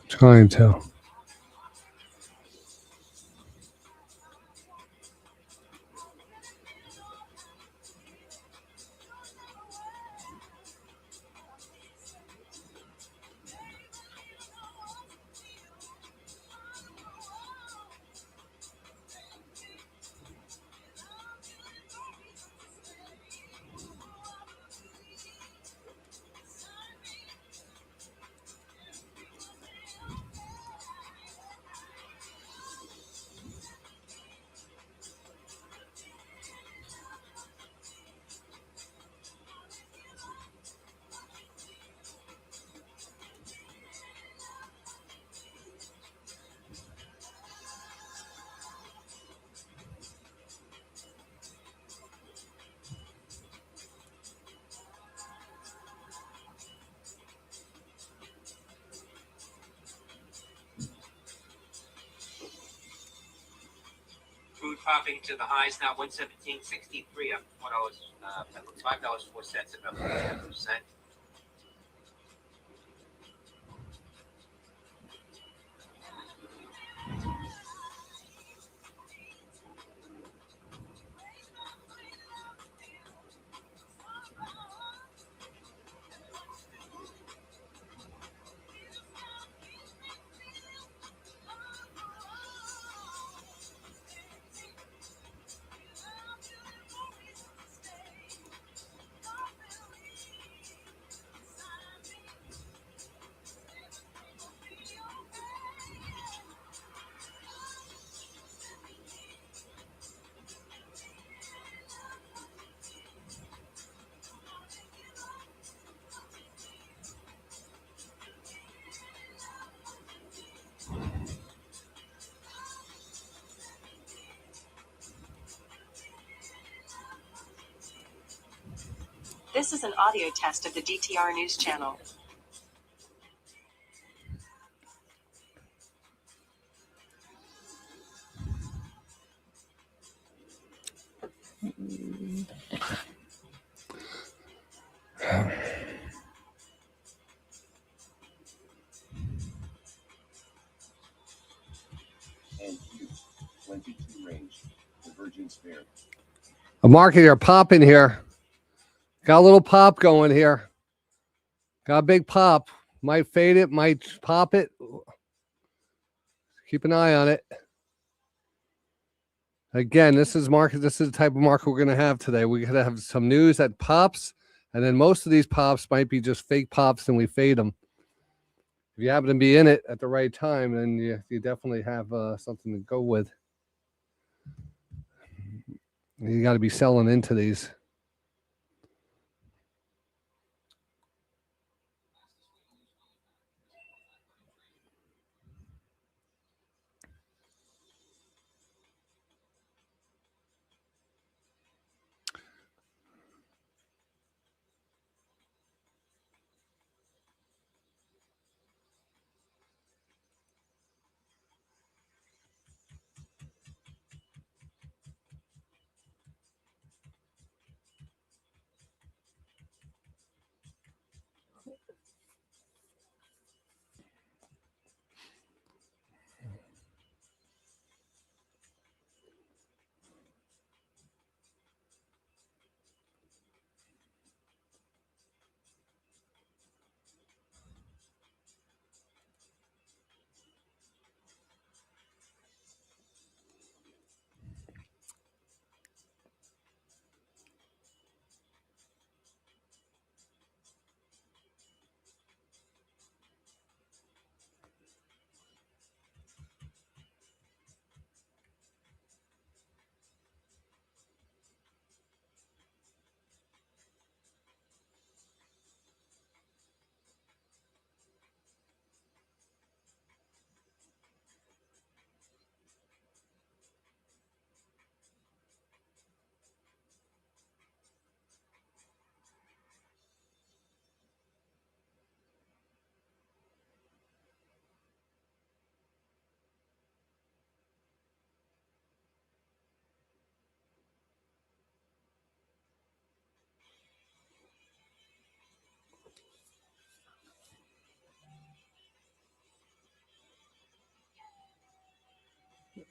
Trying to. Food popping to the highs now, 117.63 up $5.04, about 0.5%. This is an audio test of the DTR News Channel. A market here, pop in here. Got a little pop going here. Got a big pop. Might fade it, might pop it. Keep an eye on it. Again, this is market. This is the type of market we're going to have today. We're going to have some news that pops, and then most of these pops might be just fake pops, and we fade them. If you happen to be in it at the right time, then you definitely have something to go with. You got to be selling into these.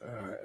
All right.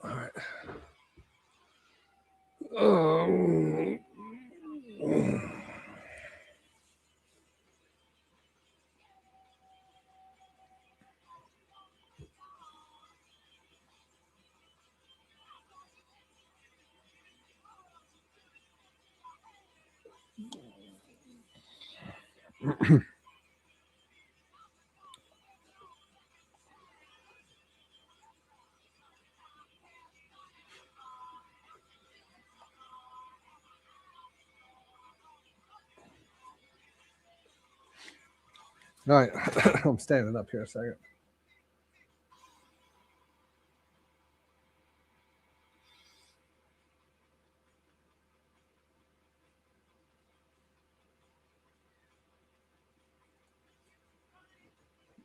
All right. Um, all right. I'm standing up here a second.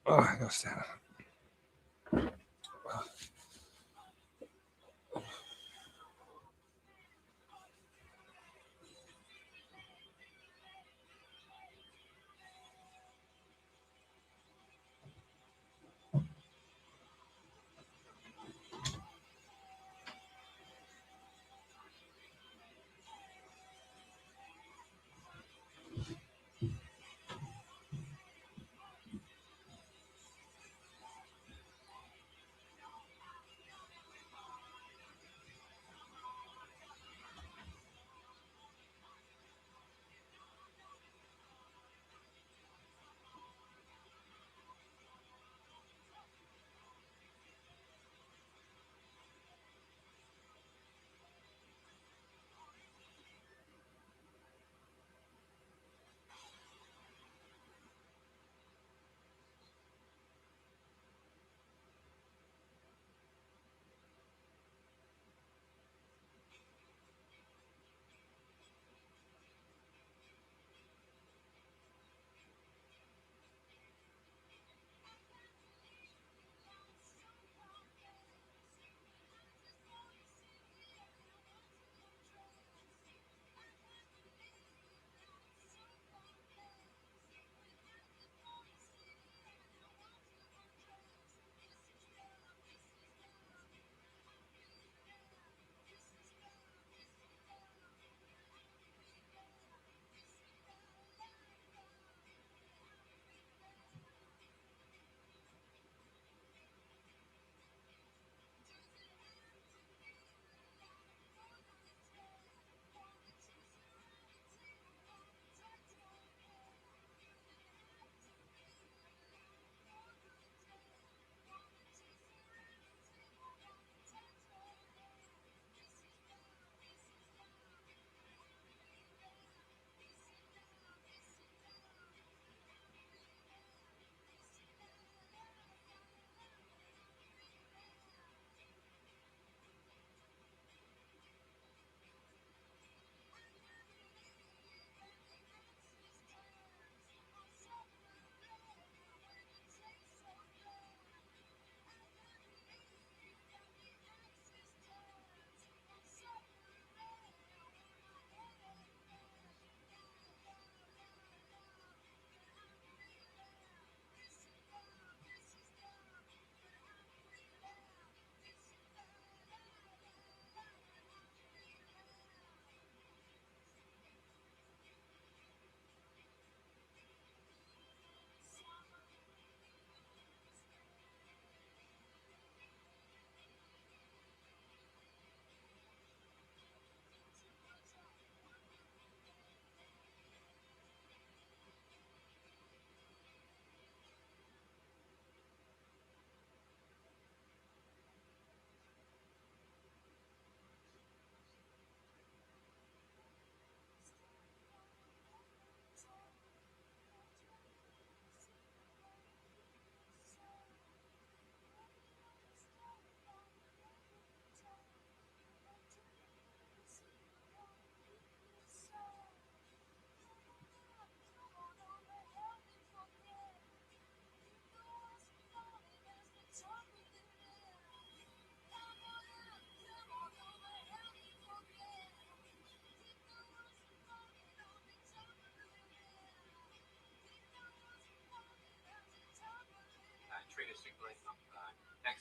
Oh, I gotta stand up.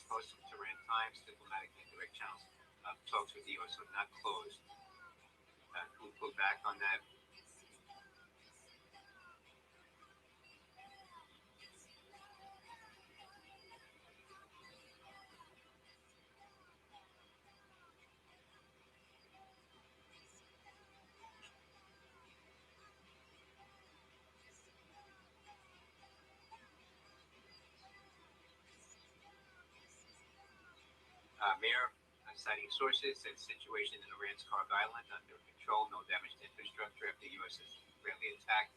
post of Tehran Times, diplomatic and direct channels talks with the U.S. are not closed. Can we pull back on that? Mayor, citing sources, said situation in Iran's Karg Island under control, no damage to infrastructure after the U.S. is friendly attack.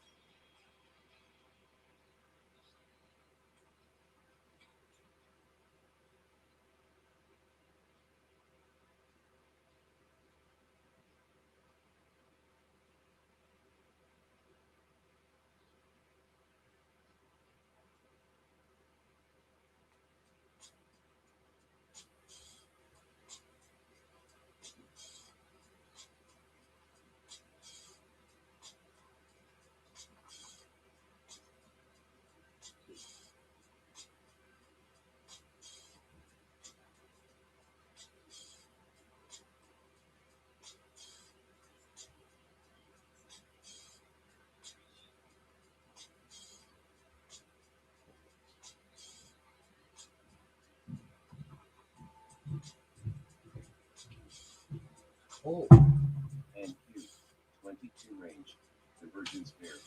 Oh, and Q-22 range. Divergence vary.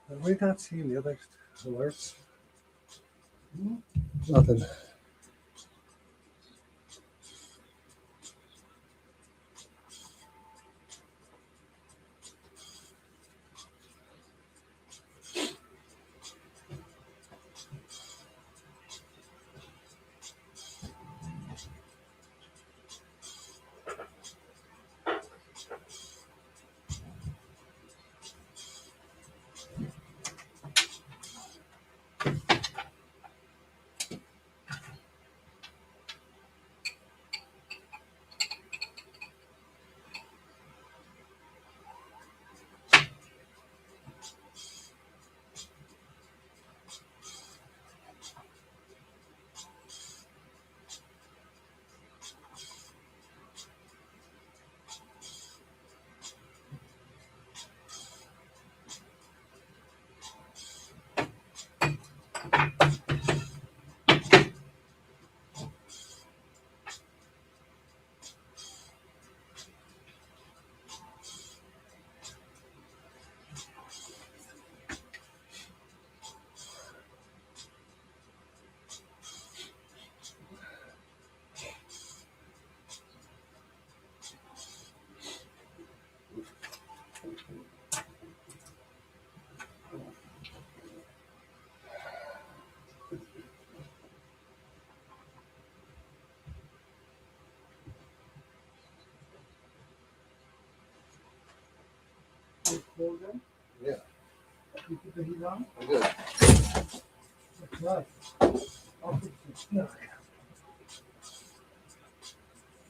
have we not seen the other alerts? Nothing. Yeah. You put the heat on? I'm good. That's nice. I'll fix it. No.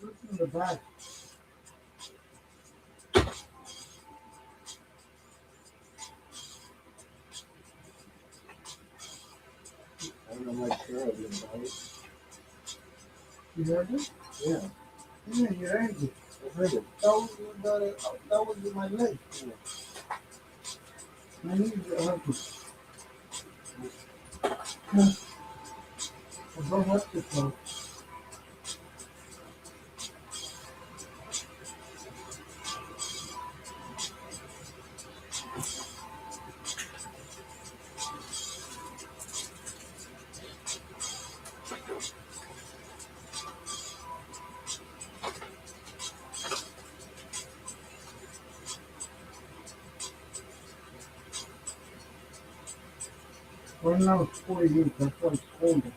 Look in the back. I'm not sure of it, right? You heard it? Yeah, Yeah, you're angry. I heard it. That was in my leg. My knees are hurting. I don't have to talk. Right now it's 48, that's why it's colder.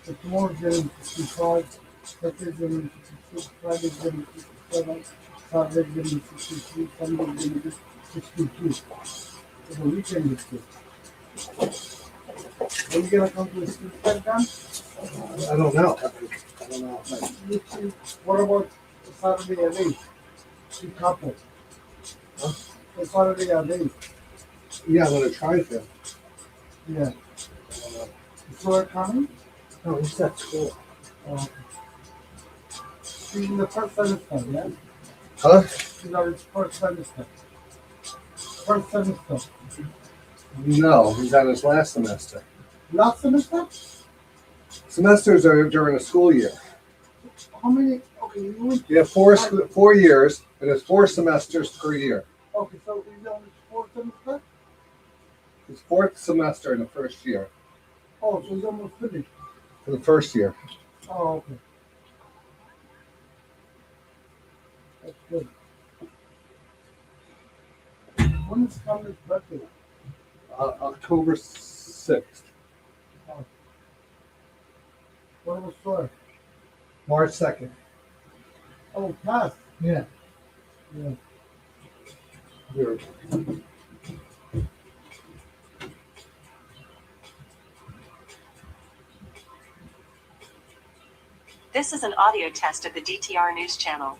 But tomorrow's getting 55, Thursday's getting 56, Friday's getting 57, Saturday's getting 63, Sunday's getting 62. So the weekend is good. Are you gonna come to the street that time? I don't know. I don't know. What about Saturday at 8? You couple. Huh? The Saturday at 8. Yeah, I'm gonna try to. Yeah. Before coming? No, he's at school. He's in the first semester, yeah? Huh? He's on his first semester. First semester. No, he's on his last semester. Last semester? Semesters are during the school year. How many? Okay, you went. You have 4 years, and it's 4 semesters per year. Okay, so he's on his fourth semester? It's 4th semester in the first year. Oh, so he's almost finished. For the first year. Oh, okay. That's good. When is Connor's birthday? October 6th. What was for? March 2nd. Oh, past. Yeah. Yeah. Here. This is an audio test of the DTR News Channel.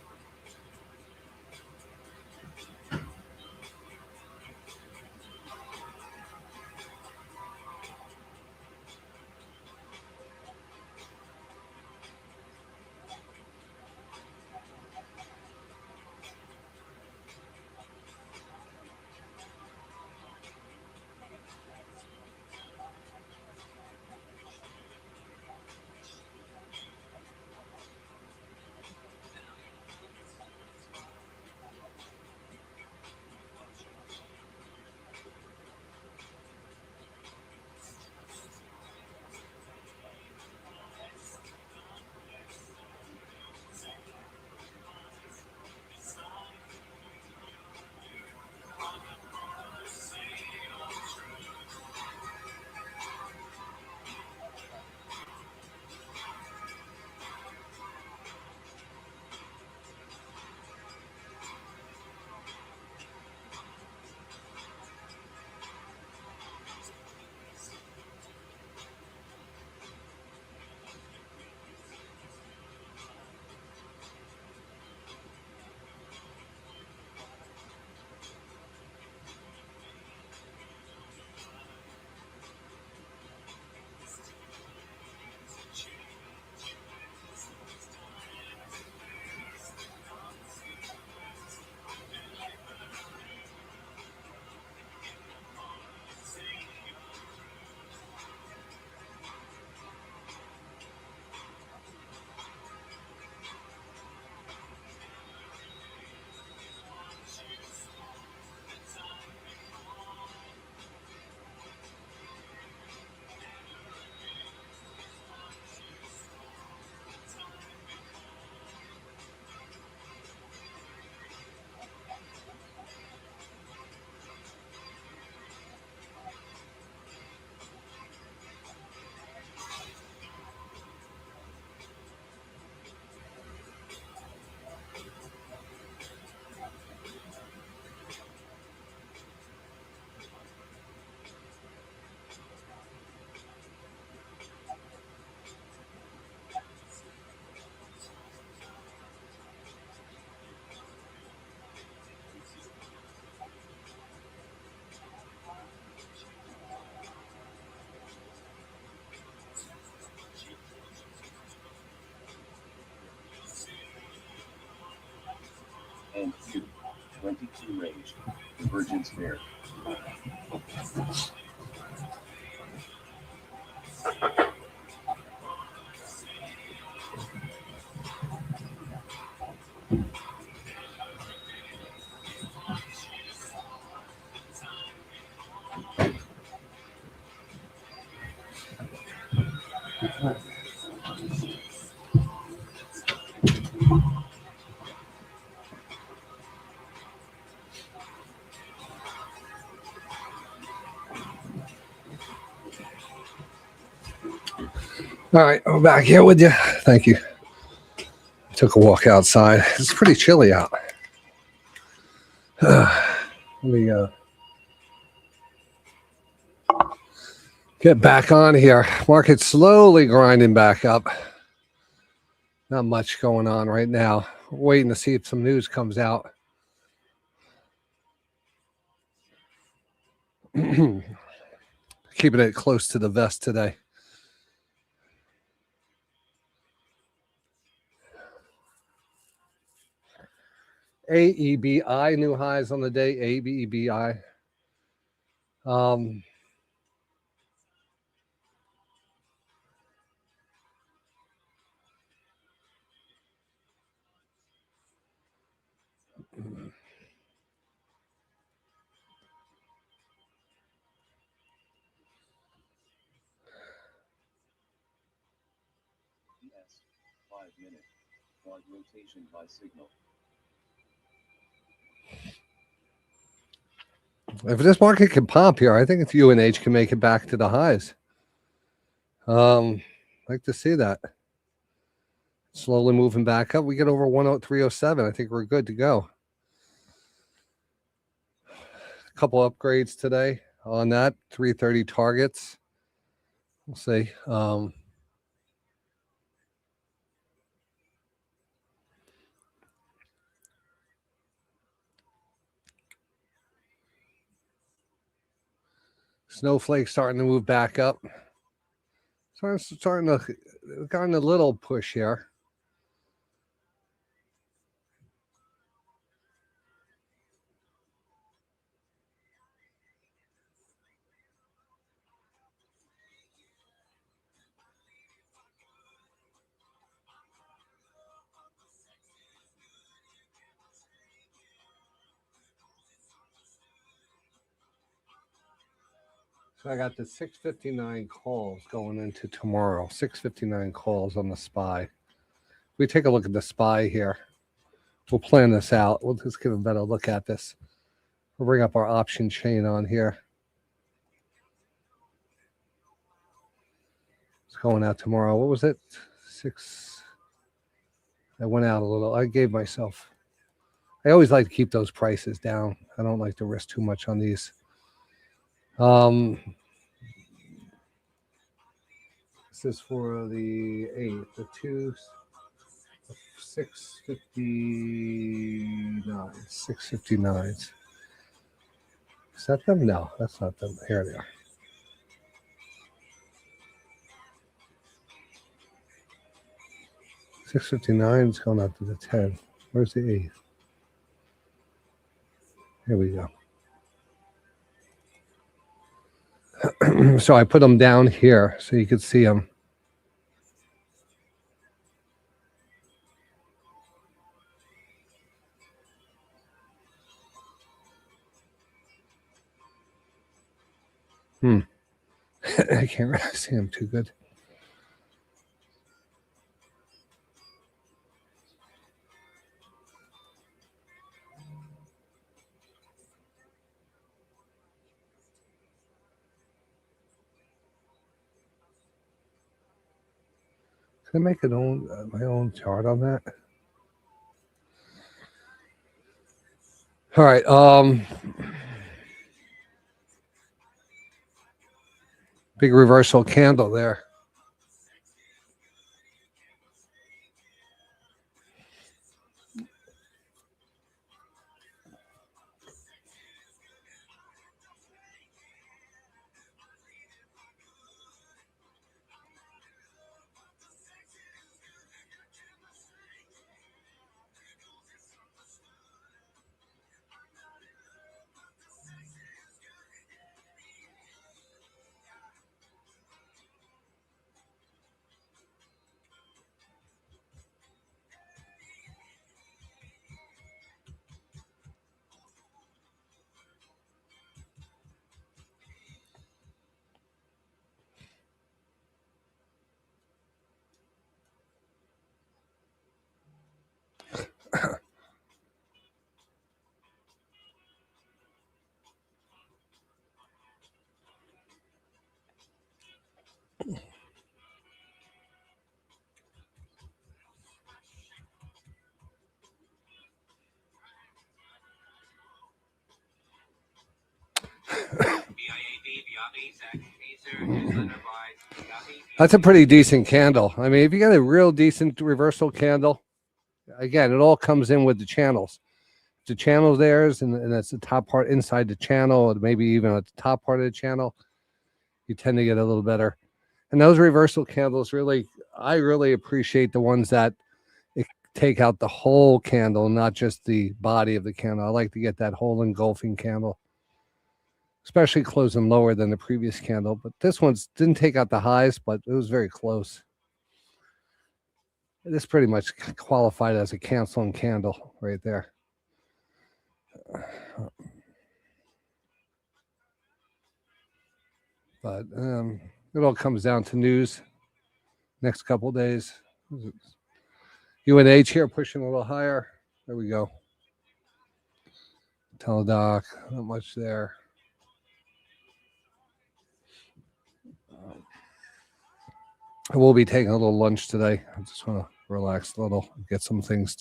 And Q, 22 range, divergence fair. All right, I'm back here with you. Thank you. Took a walk outside. It's pretty chilly out. Let me get back on here. Market's slowly grinding back up. Not much going on right now. Waiting to see if some news comes out. Keeping it close to the vest today. AEBI, new highs on the day. AEBI. ES 5-minute quad rotation by signal. If this market can pop here, I think if UNH can make it back to the highs. Like to see that. Slowly moving back up. We get over 103.07. I think we're good to go. A couple upgrades today on that. 330 targets. We'll see. Snowflake starting to move back up. Starting to gotten a little push here. So I got the 6:59 calls going into tomorrow. 6:59 calls on the SPY. We take a look at the SPY here. We'll plan this out. We'll just give a better look at this. We'll bring up our option chain on here. It's going out tomorrow. What was it? 6. I went out a little. I gave myself. I always like to keep those prices down. I don't like to risk too much on these. This is for the 8th, the 6:59. 6:59s. Is that them? No, that's not them. Here they are. $6.59 is going out to the 10. Where's the 8th? Here we go. So I put them down here so you could see them. I can't really see them too good. Can I make my own chart on that? All right. Big reversal candle there. That's a pretty decent candle. I mean, if you got a real decent reversal candle, again, it all comes in with the channels. The channel there's, and that's the top part inside the channel, or maybe even at the top part of the channel. you tend to get a little better. And those reversal candles really, I really appreciate the ones that take out the whole candle, not just the body of the candle. I like to get that whole engulfing candle, especially closing lower than the previous candle. But this one didn't take out the highs, but it was very close. This pretty much qualified as a canceling candle right there. But it all comes down to news next couple days. UNH here pushing a little higher. There we go. Teledoc, not much there. I will be taking a little lunch today. I just want to relax a little, get some things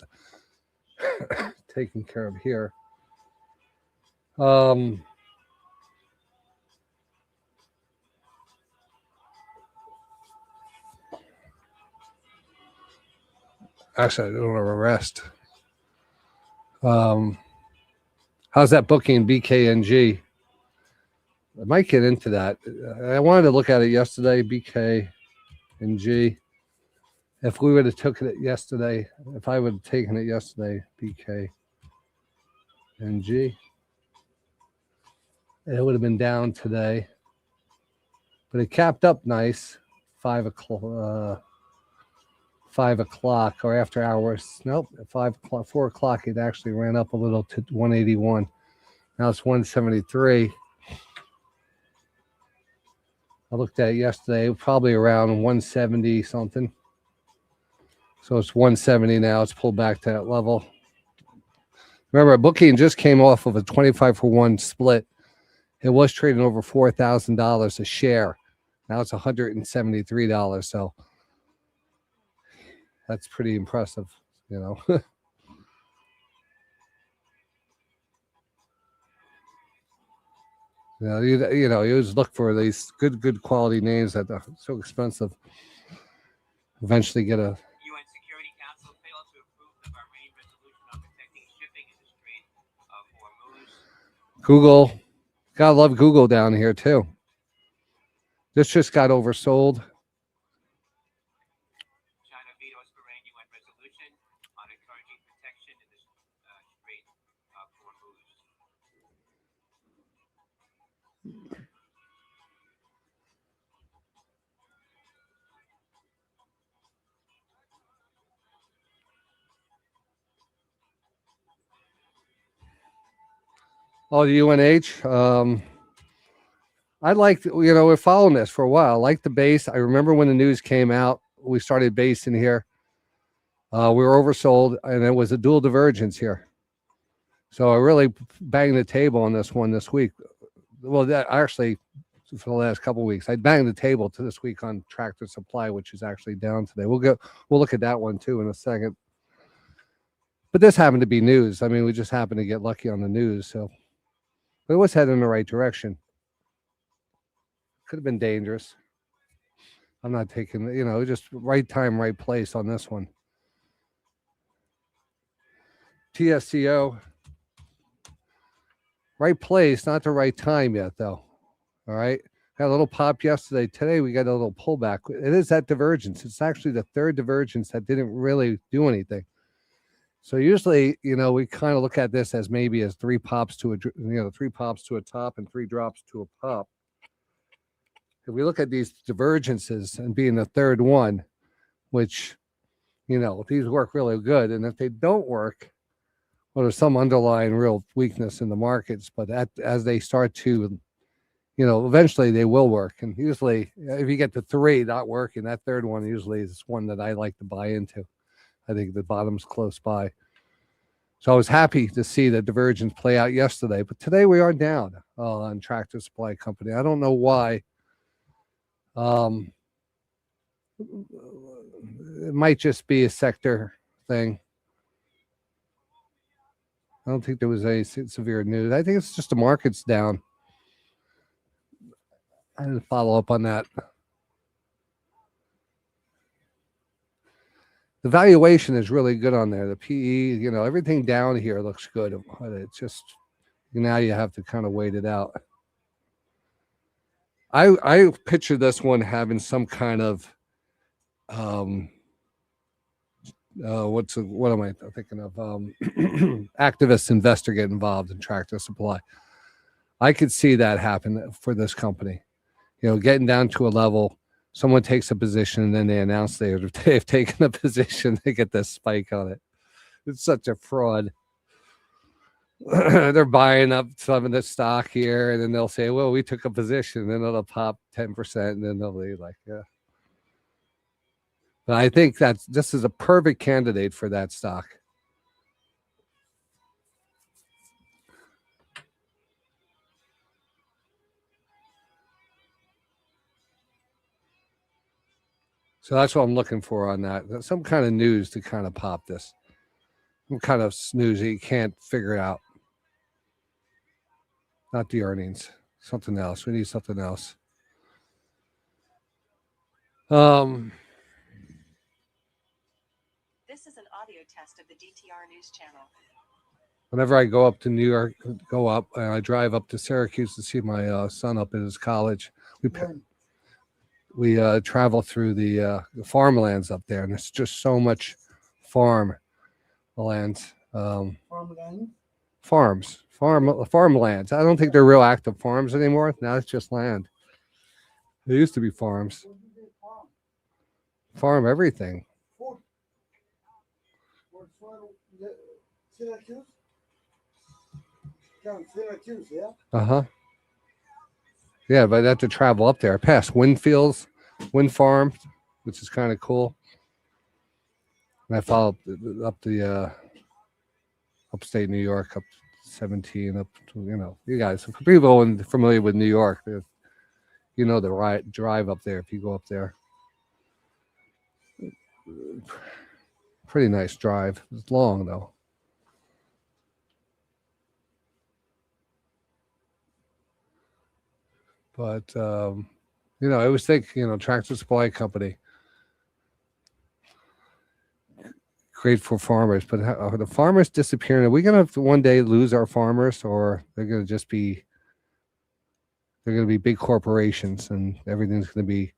taken care of here. Actually, I don't have a rest. How's that booking BKNG? I might get into that. I wanted to look at it yesterday, BKNG. If we would have taken it yesterday, if I would have taken it yesterday, BKNG, it would have been down today. But it capped up nice, 5 o'clock. 5 o'clock or after hours. Nope, at 5 o'clock, 4 o'clock, it actually ran up a little to 181. Now it's 173. I looked at it yesterday, probably around 170 something. So it's 170 now. It's pulled back to that level. Remember, booking just came off of a 25-for-1 split. It was trading over $4,000 a share. Now it's $173. So that's pretty impressive, you know. You know, you always look for these good quality names that are so expensive. Eventually get a. UN Security Council failed to approve the Bahrain resolution on protecting shipping in the Strait of Hormuz. Google, gotta love Google down here too. This just got oversold. China vetoes Bahrain UN resolution on encouraging protection in the Strait of Hormuz. Oh, the UNH. I like, you know, we're following this for a while. I like the base. I remember when the news came out, we started base in here. We were oversold, and it was a dual divergence here. So I really banged the table on this one this week. Well, that actually for the last couple of weeks, I banged the table to this week on Tractor Supply, which is actually down today. We'll look at that one too in a second. But this happened to be news. I mean, we just happened to get lucky on the news. So but it was heading in the right direction. Could have been dangerous. I'm not taking, you know, just right time, right place on this one. TSCO, right place, not the right time yet, though. All right. Got a little pop yesterday. Today, we got a little pullback. It is that divergence. It's actually the third divergence that didn't really do anything. So usually, you know, we kind of look at this as maybe as 3 pops to a, you know, 3 pops to a top and 3 drops to a pop. If we look at these divergences and being the third one, which, you know, these work really good. And if they don't work, well, there's some underlying real weakness in the markets. But as they start to, you know, eventually they will work. And usually, if you get to 3 not working, that third one usually is one that I like to buy into. I think the bottom's close by. So I was happy to see the divergence play out yesterday. But today we are down on Tractor Supply Company. I don't know why. It might just be a sector thing. I don't think there was any severe news. I think it's just the market's down. I didn't follow up on that. The valuation is really good on there. The PE, you know, everything down here looks good. But it's just, now you have to kind of wait it out. I picture this one having some kind of what am I thinking of? Activist investor get involved in Tractor Supply. I could see that happen for this company. Getting down to a level, someone takes a position and then they announce they've taken a position, they get this spike on it. It's such a fraud. They're buying up some of the stock here, and then they'll say, well, we took a position, and then it'll pop 10%, and then they'll be like, yeah. But I think this is a perfect candidate for that stock. So that's what I'm looking for on that. Some kind of news to kind of pop this. Some kind of snooze that you can't figure it out. Not the earnings. Something else. We need something else. This is an audio test of the DTR News Channel. Whenever I go up to New York, and I drive up to Syracuse to see my son up at his college, we travel through the farmlands up there, and it's just so much farmland. Farmlands. I don't think they're real active farms anymore. Now it's just land. There used to be farms. Farm everything. Uh-huh. Yeah, but I have to travel up there. I pass wind fields, wind farms, which is kind of cool. And I follow up the upstate New York, up 17, up to, you guys, for people familiar with New York, the right drive up there if you go up there. Pretty nice drive. It's long though. But I always think, Tractor Supply Company, great for farmers, but are the farmers disappearing? Are we going to one day lose our farmers, or they're going to just be? They're going to be big corporations, and everything's going to be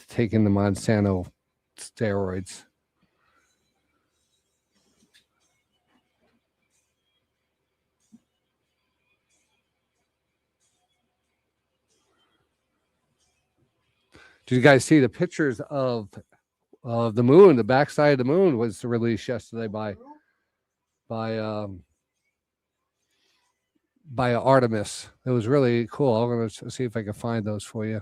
taking the Monsanto steroids. Did you guys see the pictures of the moon? The backside of the moon was released yesterday by Artemis. It was really cool. I'm going to see if I can find those for you.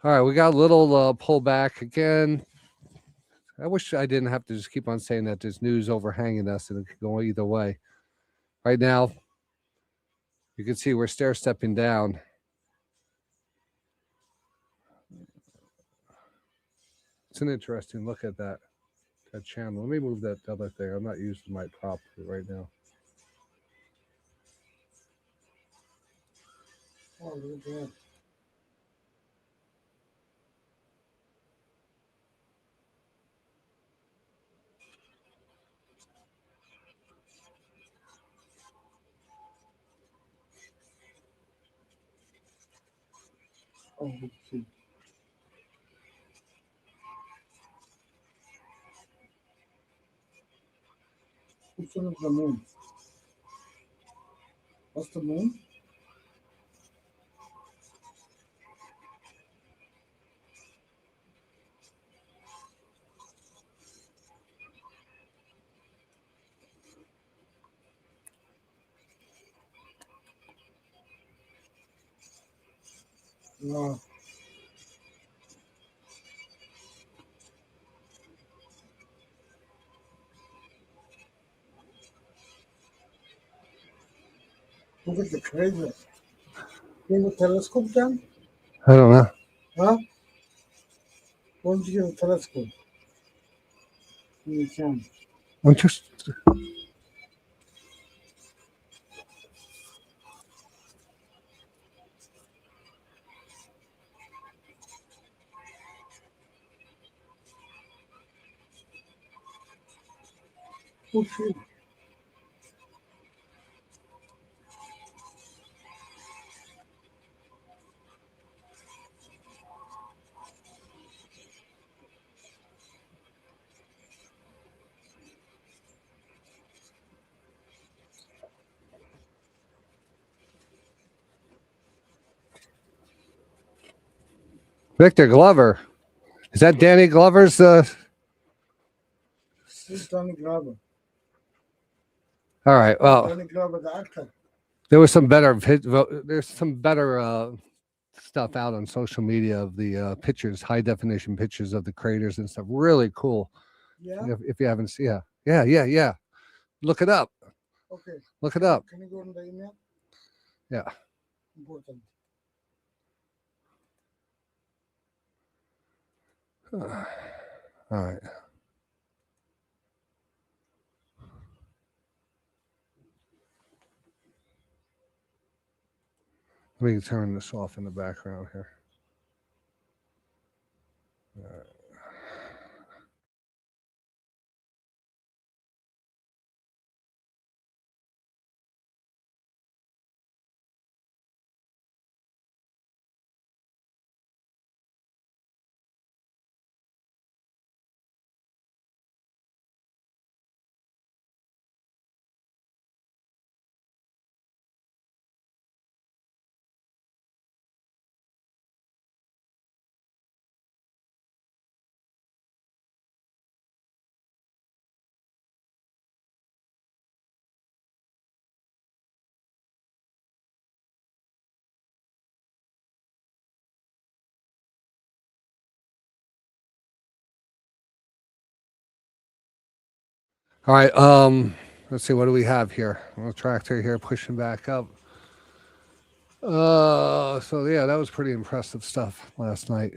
All right, we got a little pullback again. I wish I didn't have to just keep on saying that there's news overhanging us and it could go either way. Right now, you can see we're stair stepping down. It's an interesting look at that channel. Let me move that other thing. I'm not using my prop right now. Oh, look at that. Oh, let's see. Which one is the moon? What's the moon? Wow. Look at the crazy. You have a telescope, John? I don't know. Huh? Why don't you get a telescope? You can. I'm just. Oh, shit. Victor Glover. Is that Danny Glover's? Who's Danny Glover? All right. Well, Danny Glover, the actor. there was some better. There's some better stuff out on social media of the pictures, high definition pictures of the craters and stuff. Really cool. Yeah? If you haven't seen, yeah. Look it up. Okay. Look it up. Can you go to the email? Yeah. Important. All right. Let me turn this off in the background here. All right. Let's see. What do we have here? A tractor here pushing back up. So yeah, that was pretty impressive stuff last night.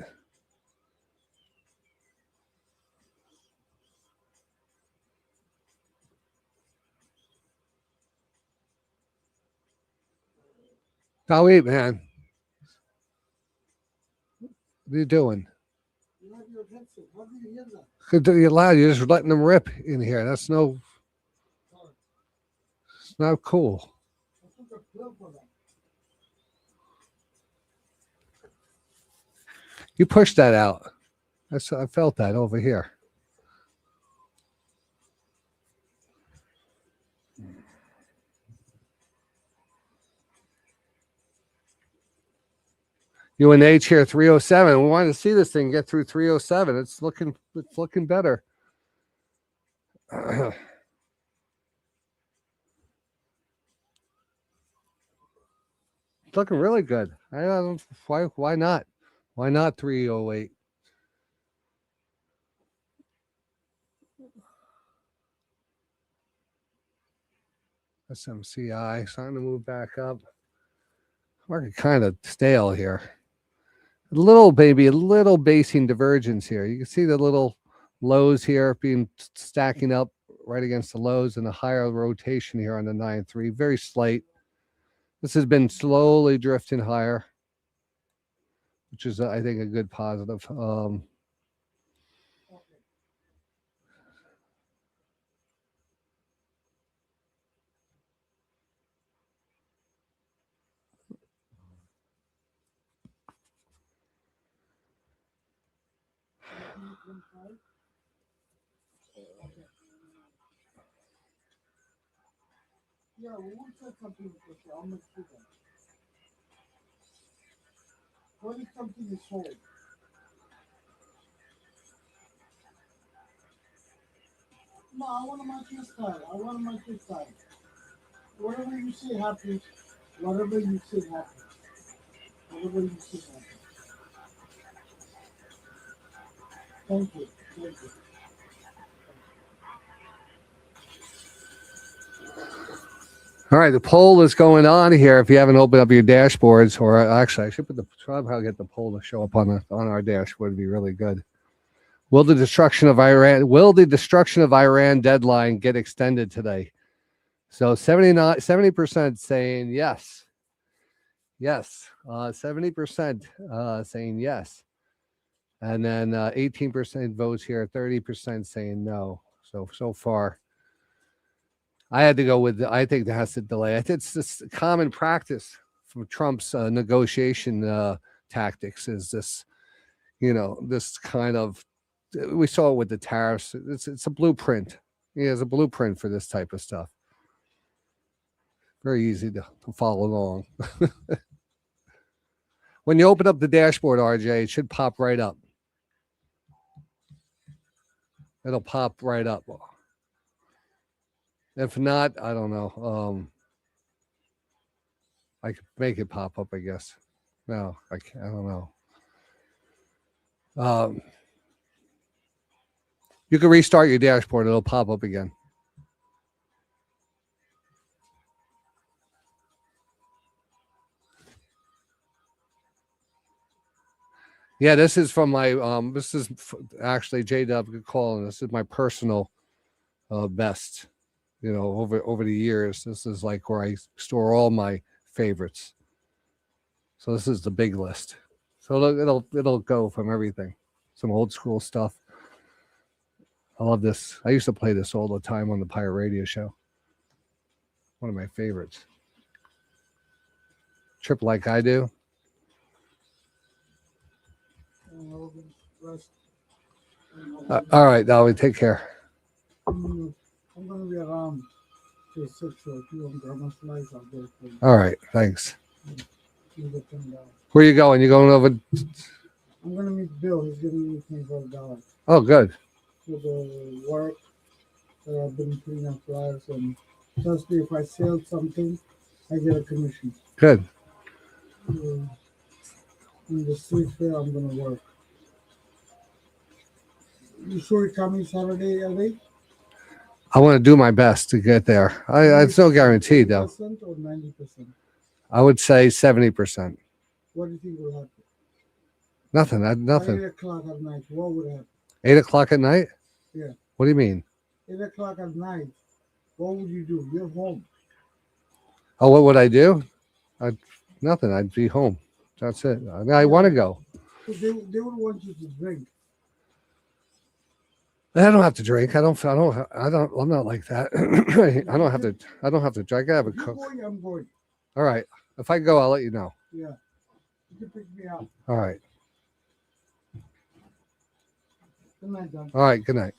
I'll eat, man. What are you doing? You have your headset. How do you hear that? You're loud. You're just letting them rip in here. That's no. It's not cool. I took a pill for that. You pushed that out. I felt that over here. UNH here 307. We wanted to see this thing get through 307. It's looking better. It's looking really good. I don't why not? Why not 308? SMCI starting to move back up. Market kind of stale here. A little basing divergence here. You can see the little lows here being stacking up right against the lows and a higher rotation here on the 9-3. Very slight. This has been slowly drifting higher, which is, I think, a good positive. Yeah, we will say something because I'm not sure. What if something is sold? No, I want to match your style. Whatever you say happens. Whatever you say happens. Whatever you say happens. Thank you. All right, the poll is going on here. If you haven't opened up your dashboards, or actually, I should try to get the poll to show up on our dashboard. Would be really good. Will the destruction of Iran deadline get extended today? So 70% saying yes. Yes. 70% saying yes. And then 18% votes here, 30% saying no. So far, I had to go with, I think that has to delay. I think it's this common practice from Trump's negotiation tactics is this, this kind of, we saw it with the tariffs. It's a blueprint. He has a blueprint for this type of stuff. Very easy to follow along. When you open up the dashboard, RJ, it should pop right up. It'll pop right up. If not, I don't know. I could make it pop up, I guess. No, I can't. I don't know. You can restart your dashboard. It'll pop up again. Yeah, this is from my this is actually JW calling. This is my personal best, over the years. This is like where I store all my favorites. So this is the big list. So it'll go from everything. Some old school stuff. I love this. I used to play this all the time on the Pirate Radio Show. One of my favorites. Trip Like I Do. All right, now we take care. I'm going to be around till 6 or 2. I'm going to slice out there for you. All right, thanks. You get them down. Where you going? You going over? I'm going to meet Bill. He's going to meet me for $1 Oh, good. for the work that I've been putting on flyers. And trust me, if I sell something, I get a commission. Good. In the street fair, I'm going to work. You sure you're coming Saturday, LA? I want to do my best to get there. It's no guarantee, though. 80% or 90%? I would say 70%. What do you think will happen? Nothing. At Nothing. 8 o'clock at night, what would happen? 8 o'clock at night? Yeah. What do you mean? 8 o'clock at night, what would you do? You're home. Oh, what would I do? Nothing. I'd be home. That's it. I mean, I want to go. They would want you to drink. I don't have to drink. I'm not like that. I don't have to drink. I have a If you're cook. going, I'm going. All right. If I go, I'll let you know. Yeah. You can pick me up. All right. Good night, Don. All right. Good night.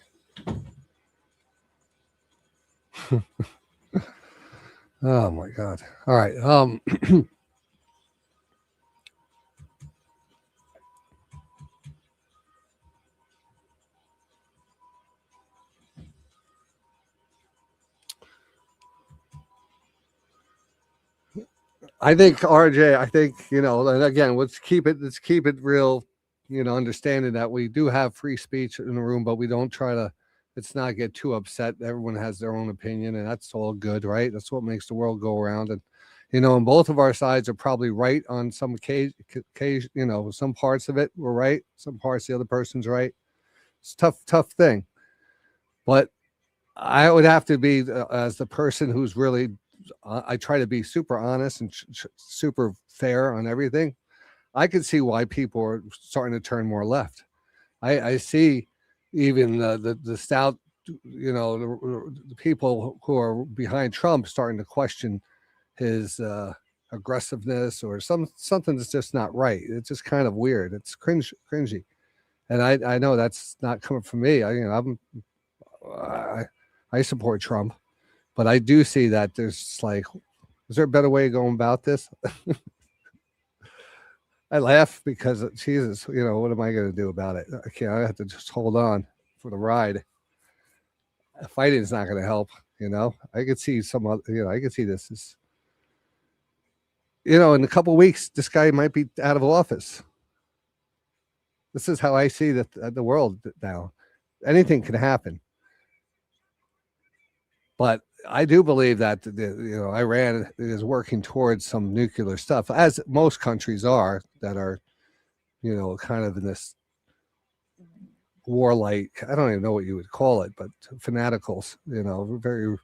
Oh my God. All right. I think RJ, and again, let's keep it real, understanding that we do have free speech in the room, but we don't try to, let's not get too upset. Everyone has their own opinion, and that's all good, right? That's what makes the world go around. And, and both of our sides are probably right on some occasion, some parts of it we're right, some parts the other person's right. It's a tough thing. But I would have to be, as the person who's really, I try to be super honest and super fair on everything. I can see why people are starting to turn more left. I see even the stout, the people who are behind Trump starting to question his aggressiveness or something that's just not right. It's just kind of weird. It's cringy. And I know that's not coming from me. I support Trump. But I do see that there's like, is there a better way of going about this? I laugh because, Jesus, what am I going to do about it? I have to just hold on for the ride. Fighting is not going to help, I could see some other, I could see this. In a couple of weeks, this guy might be out of office. This is how I see the world now. Anything can happen. But I do believe that Iran is working towards some nuclear stuff, as most countries are that are, kind of in this warlike. I don't even know what you would call it, but fanaticals. Very.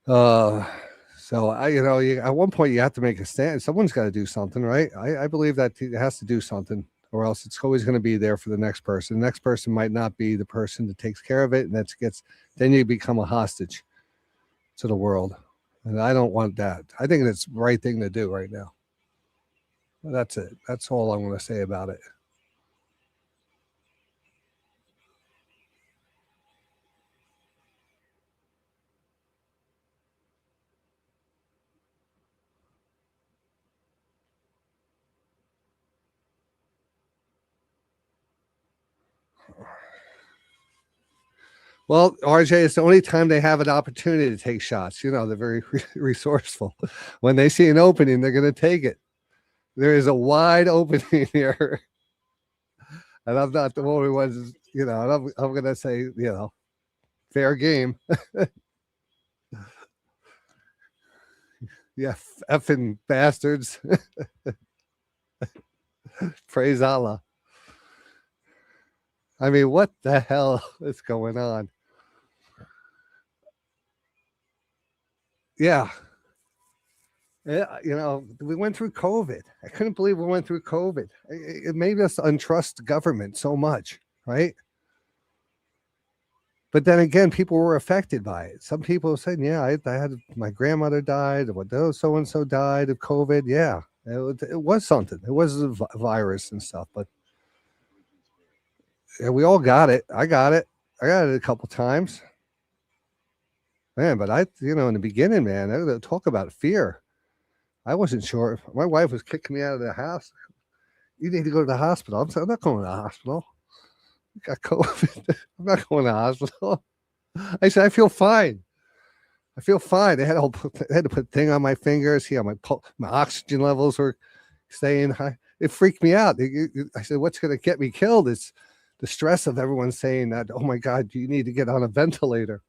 So at one point you have to make a stand. Someone's got to do something, right? I believe that it has to do something, or else it's always going to be there for the next person. The next person might not be the person that takes care of it, and then you become a hostage to the world, and I don't want that. I think it's the right thing to do right now. That's it. That's all I'm going to say about it. Well, RJ, it's the only time they have an opportunity to take shots. They're very resourceful. When they see an opening, they're going to take it. There is a wide opening here. And I'm not the only one, and I'm going to say, fair game. Yeah, effing bastards. Praise Allah. I mean, what the hell is going on? Yeah. Yeah, we went through COVID. I couldn't believe we went through COVID. It made us untrust government so much, right? But then again, people were affected by it. Some people said, "Yeah, I had my grandmother died, or so and so died of COVID." Yeah, it was something. It was a virus and stuff, but yeah, we all got it. I got it. I got it a couple times, man. But in the beginning, man, I talk about fear. I wasn't sure. My wife was kicking me out of the house. You need to go to the hospital. I'm not going to the hospital. I got COVID. I'm not going to the hospital. I said, I feel fine. I feel fine. They had to put a thing on my fingers. Yeah, my oxygen levels were staying high. It freaked me out. I said, what's going to get me killed is the stress of everyone saying that, oh my God, you need to get on a ventilator.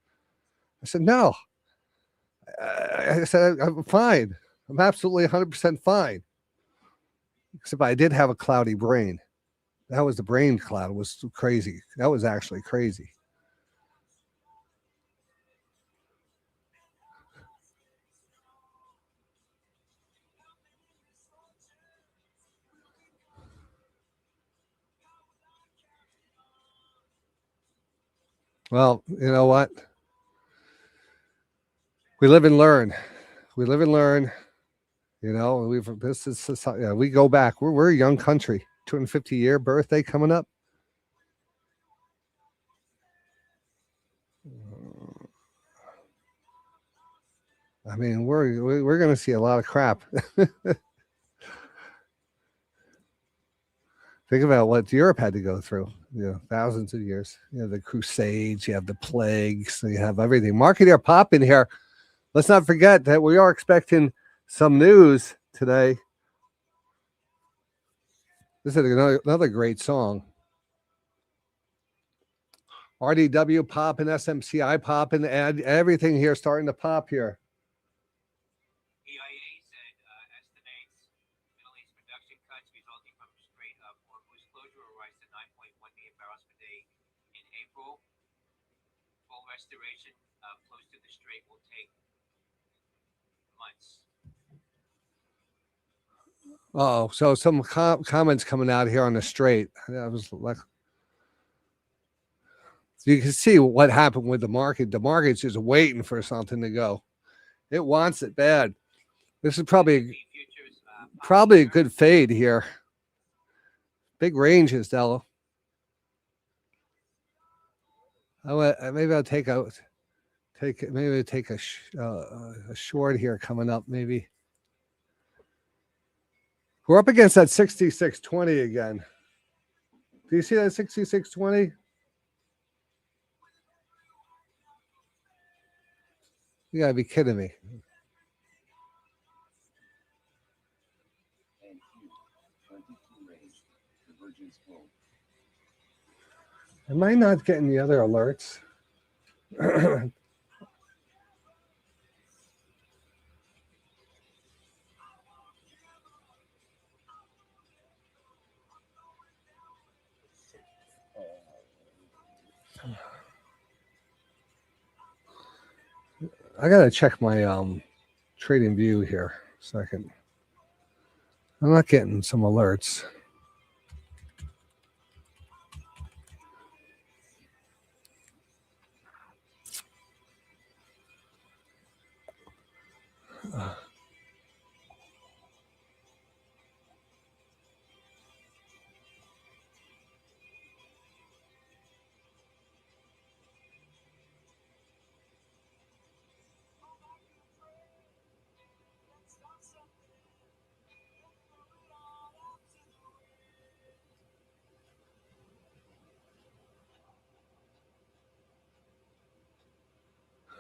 I said, no. I said, I'm fine. I'm absolutely 100% fine. Except I did have a cloudy brain. That was the brain cloud. It was crazy. That was actually crazy. Well, you know what? We live and learn. We live and learn. We go back. We're a young country. 250-year birthday coming up. I mean, we're going to see a lot of crap. Think about what Europe had to go through. Thousands of years. You have the Crusades. You have the plagues. You have everything. Marketeer Pop in here. Let's not forget that we are expecting some news today. This is another great song. RDW pop and SMCI pop and everything here starting to pop here. EIA said estimates Middle East production cuts resulting from Strait of Hormuz closure will rise to 9.1 million barrels per day in April. Full restoration close to the strait will take months. Oh, so some comments coming out here on the strait. I was like, you can see what happened with the market. The market's just waiting for something to go. It wants it bad. This is probably a good fade here. Big ranges, Dello. Maybe I'll take a short here coming up. Maybe we're up against that 66.20 again. Do you see that 66.20? You gotta be kidding me. Am I not getting the other alerts? I gotta check my trading view here. Second. I'm not getting some alerts.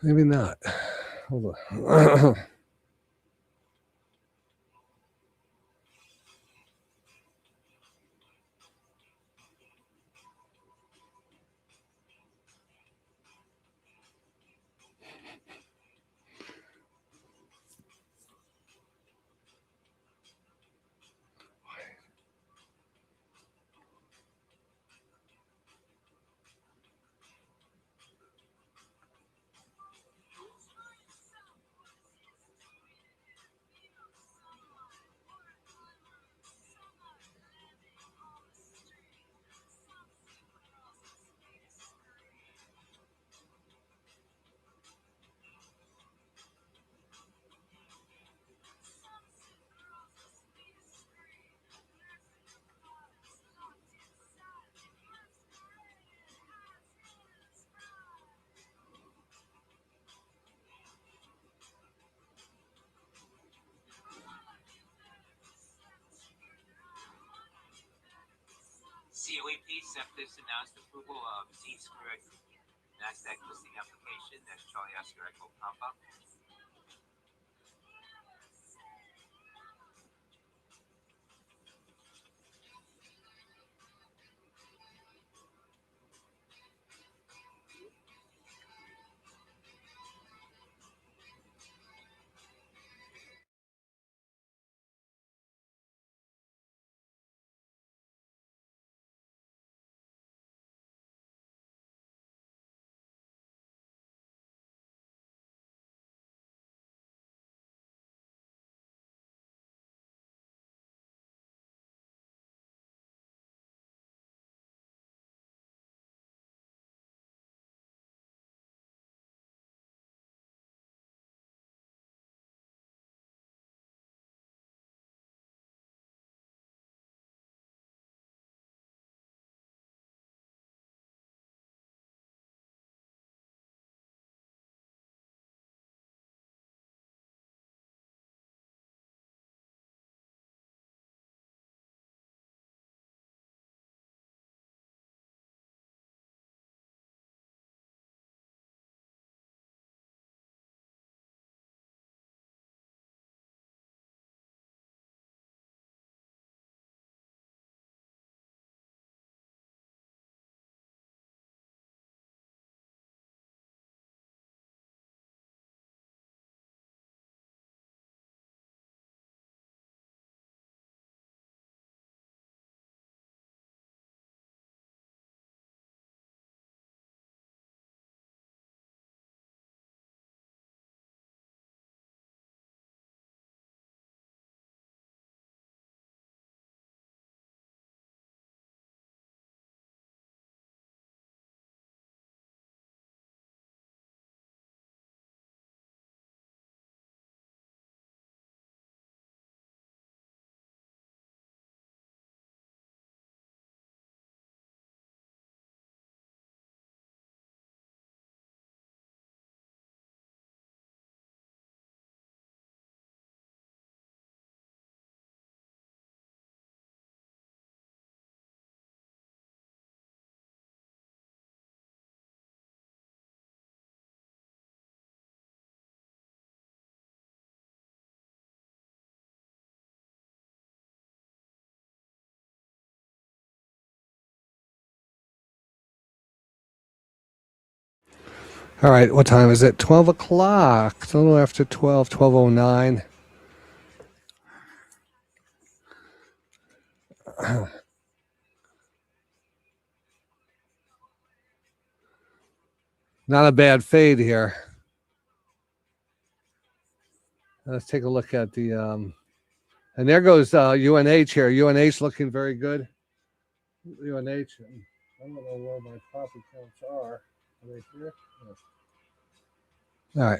Maybe not. Hold on. COEP Septis announced approval of Z-Squared NASDAQ listing application. That's Charlie Oscar Echo Papa. All right, what time is it? 12 o'clock. It's a little after 12, 12:09. Not a bad fade here. Let's take a look at the and there goes UNH here. UNH looking very good. UNH. I don't know where my profit counts are. Are they here? Yes. All right.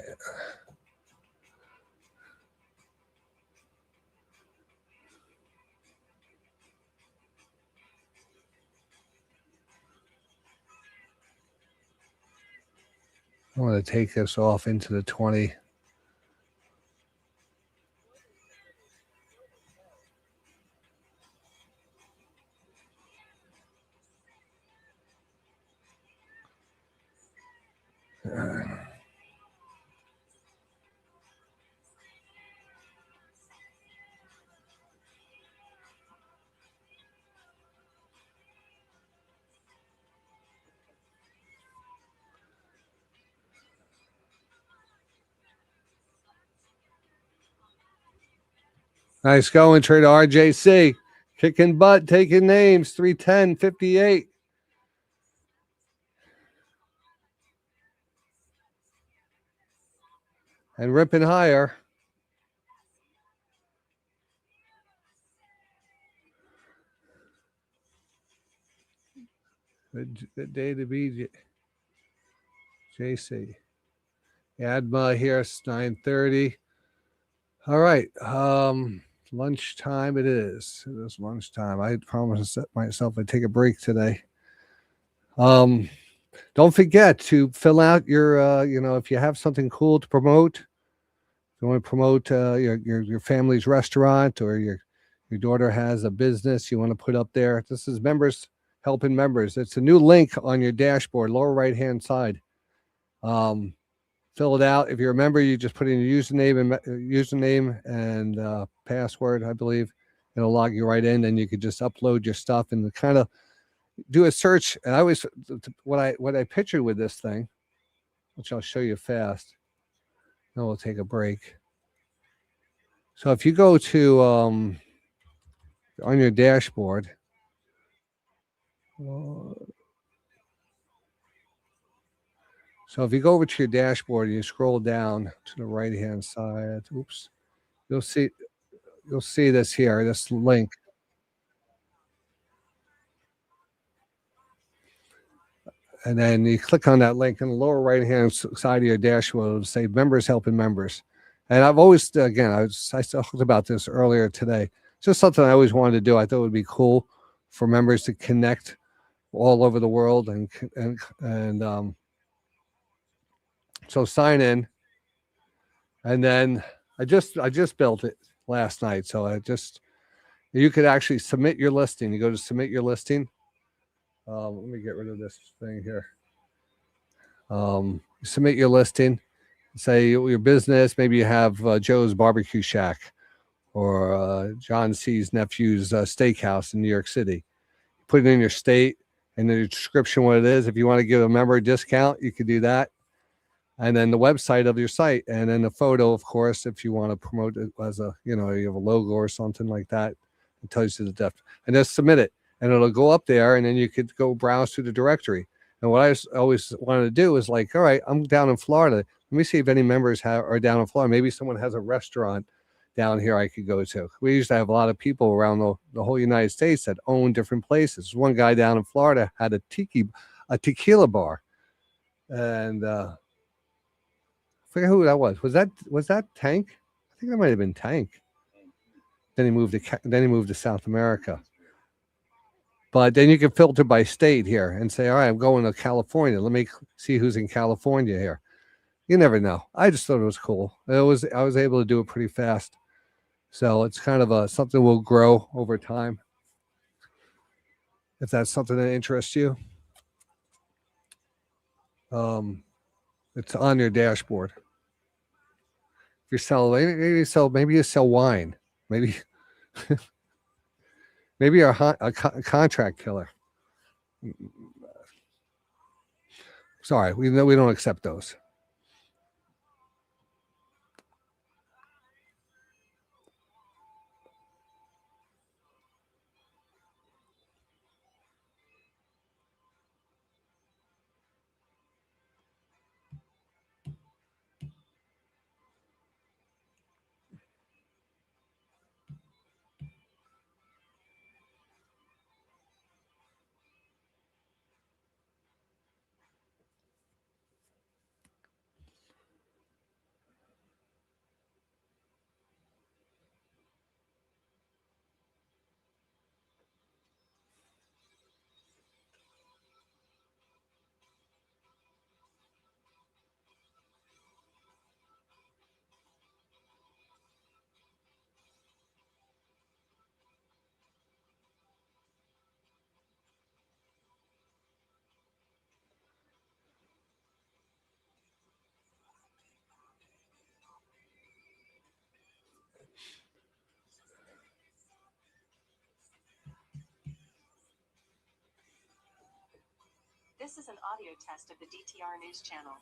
I want to take this off into the 20. Nice going, trader RJC. Kicking butt, taking names, 310.58. And ripping higher. Good day to be JC. Adma here, it's 9:30. All right. Lunchtime it is. It is lunchtime. I promised myself I'd take a break today. Don't forget to fill out your if you have something cool to promote, if you want to promote your family's restaurant, or your daughter has a business you want to put up there. This is members helping members. It's a new link on your dashboard, lower right hand side. Fill it out. If you're a member, you just put in your username and password, I believe. It'll log you right in, and you could just upload your stuff and kind of do a search. And I always what I pictured with this thing, which I'll show you fast. Then we'll take a break. So if you go to on your dashboard, so if you go over to your dashboard and you scroll down to the right hand side, oops, you'll see this here, this link. And then you click on that link in the lower right hand side of your dashboard. It'll say members helping members. And I've always, again, I talked about this earlier today. It's just something I always wanted to do. I thought it would be cool for members to connect all over the world and so sign in. And then I just built it last night. So you could actually submit your listing. You go to submit your listing. Let me get rid of this thing here. Submit your listing. Say your business. Maybe you have Joe's Barbecue Shack or John C's nephew's steakhouse in New York City. Put it in your state and then your description what it is. If you want to give a member a discount, you could do that. And then the website of your site, and then the photo, of course, if you want to promote it as you have a logo or something like that. It tells you the depth, and just submit it, and it'll go up there, and then you could go browse through the directory. And what I always wanted to do is like, all right, I'm down in Florida. Let me see if any members are down in Florida. Maybe someone has a restaurant down here I could go to. We used to have a lot of people around the whole United States that own different places. One guy down in Florida had a tequila bar, and I forget who that was. Was that Tank? I think that might have been Tank. Then he moved to South America. But then you can filter by state here and say, all right, I'm going to California. Let me see who's in California here. You never know. I just thought it was cool. I was able to do it pretty fast. So it's kind of something will grow over time. If that's something that interests you. It's on your dashboard. If you sell, maybe you sell wine. Maybe you're a contract killer. Sorry, we don't accept those. This is an audio test of the DTR News Channel.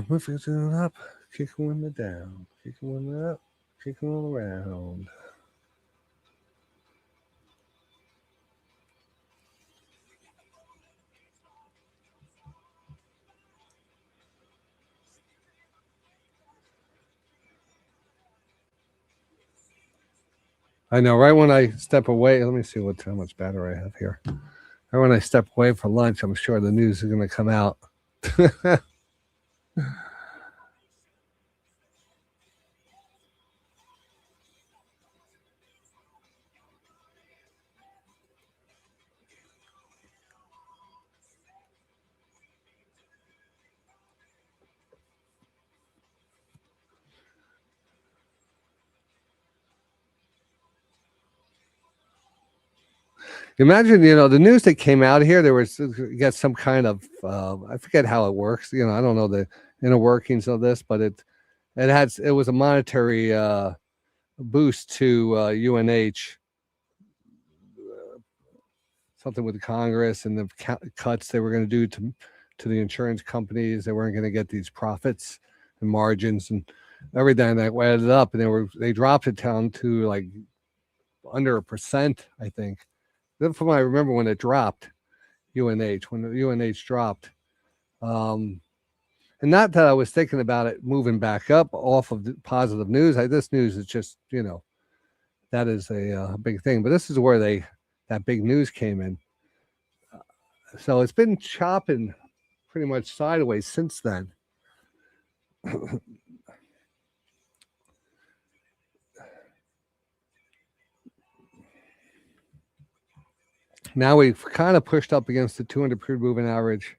Moving it up, kicking women down, kicking women up, kicking them around. I know, right when I step away, let me see how much battery I have here. Right when I step away for lunch, I'm sure the news is going to come out. Imagine, the news that came out here, there was got some kind of, I forget how it works. I don't know the inner workings of this, but it was a monetary boost to UNH, something with the Congress and the cuts they were going to do to the insurance companies. They weren't going to get these profits and margins and everything that added up, and they dropped it down to like under 1%, I think. That's from what I remember when it dropped. When the UNH dropped. And not that I was thinking about it moving back up off of the positive news. This news is just, that is a big thing. But this is where that big news came in. So it's been chopping pretty much sideways since then. Now we've kind of pushed up against the 200 period moving average.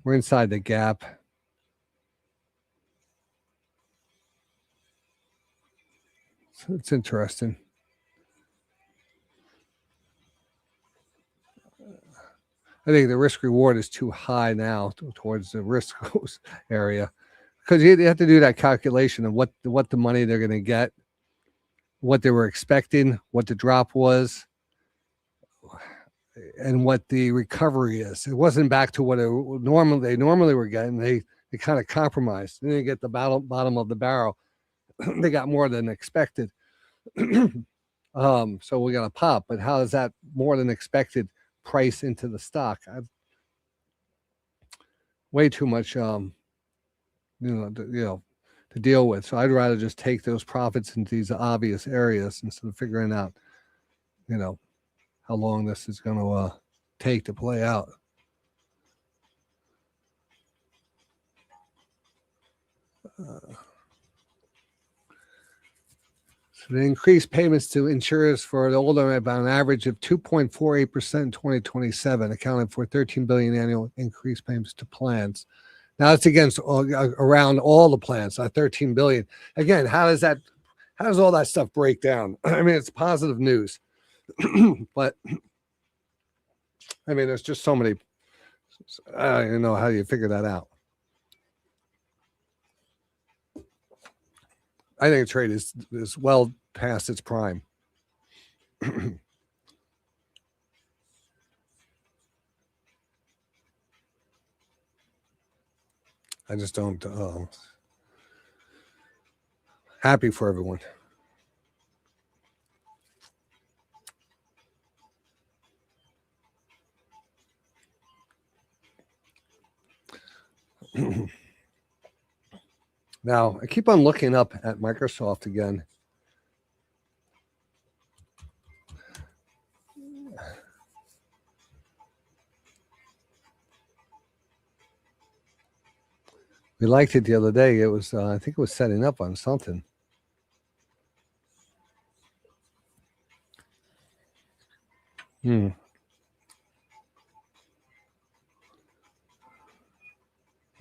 We're inside the gap. So it's interesting. I think the risk reward is too high now towards the risk area, because you have to do that calculation of what the money they're going to get, what they were expecting, what the drop was, and what the recovery is. It wasn't back to what they normally were getting. They kind of compromised. They didn't get the bottom of the barrel. They got more than expected. So we got a pop. But how is that more than expected price into the stock? Way too much, to deal with. So I'd rather just take those profits into these obvious areas instead of figuring out, how long this is going to take to play out. So the increased payments to insurers for the older about an average of 2.48% in 2027, accounting for $13 billion annual increased payments to plans. Now it's against around all the plans, $13 billion. Again, how does all that stuff break down? I mean, it's positive news, but I mean, there's just so many. I don't even know how you figure that out. I think trade is well past its prime. I just don't. Happy for everyone. Now, I keep on looking up at Microsoft again. We liked it the other day. It was, I think it was setting up on something.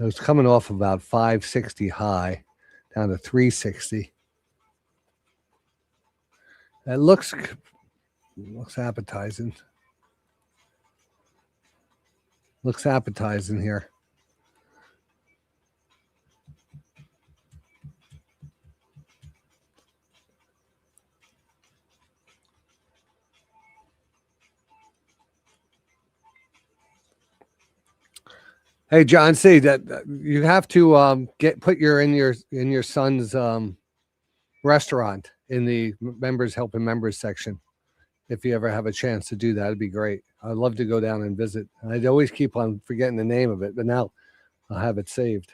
It was coming off about 560 high down to 360. It looks appetizing. Looks appetizing here. Hey, John C, that you have to put in your son's restaurant in the members helping members section. If you ever have a chance to do that, it'd be great. I'd love to go down and visit. I'd always keep on forgetting the name of it, but now I'll have it saved.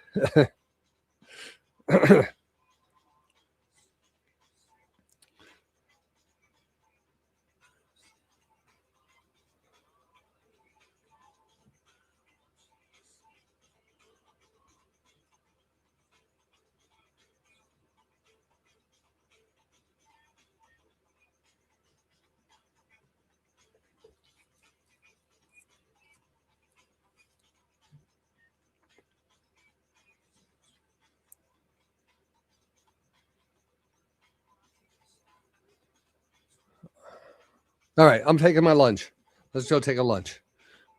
All right, I'm taking my lunch. Let's go take a lunch.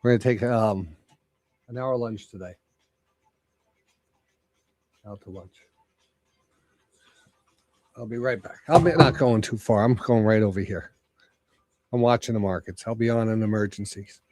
We're gonna take an hour lunch today. Out to lunch. I'll be right back. I'm not going too far. I'm going right over here. I'm watching the markets. I'll be on an emergencies.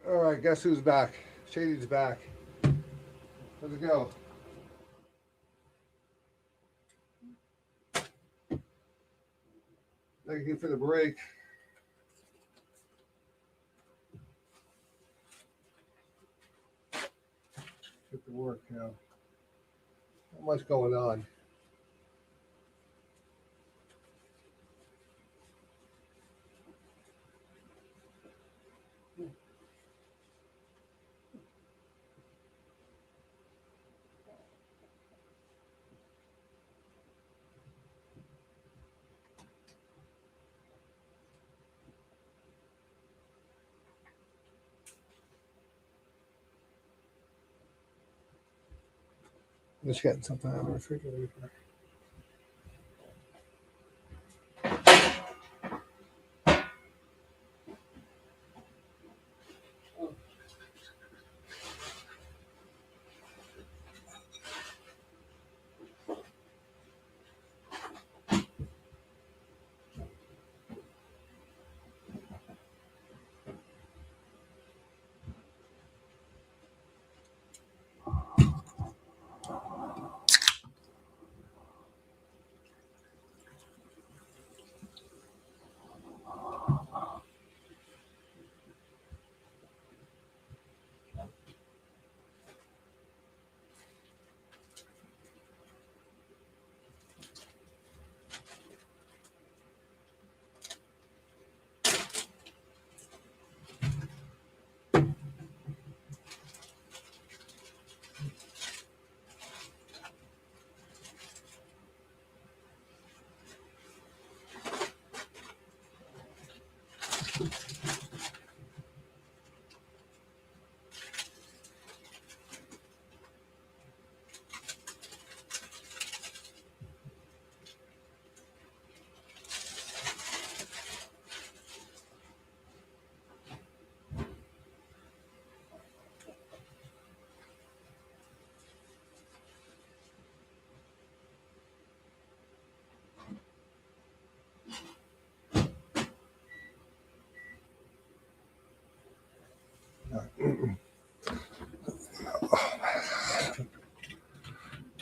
All right, guess who's back? Shady's back. How's it go? Thank you for the break. Get to work now. Not much going on. Just getting something out of the refrigerator.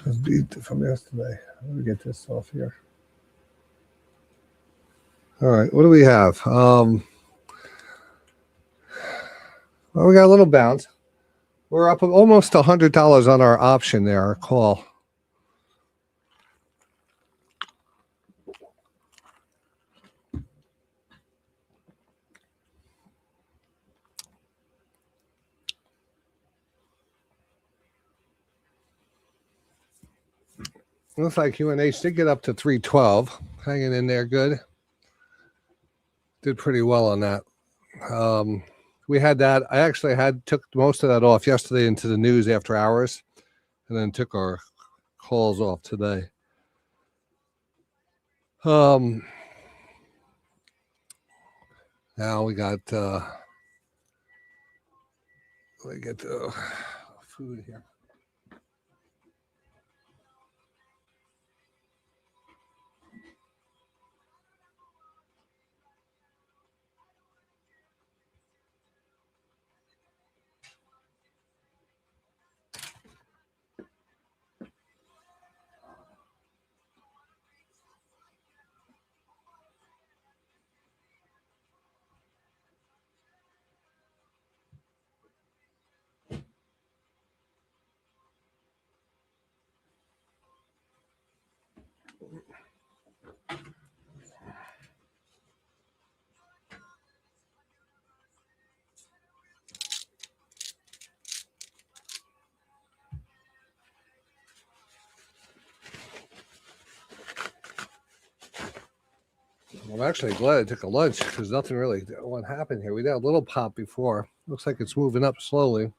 This beat from yesterday. Let me get this off here. All right, what do we have? Well, we got a little bounce. We're up almost $100 on our option there, our call. Looks like UNH did get up to 312, hanging in there good. Did pretty well on that. We had that. I actually took most of that off yesterday into the news after hours, and then took our calls off today. Now we got let me get the food here. I'm actually glad I took a lunch because nothing really what happened here. We had a little pop before. Looks like it's moving up slowly.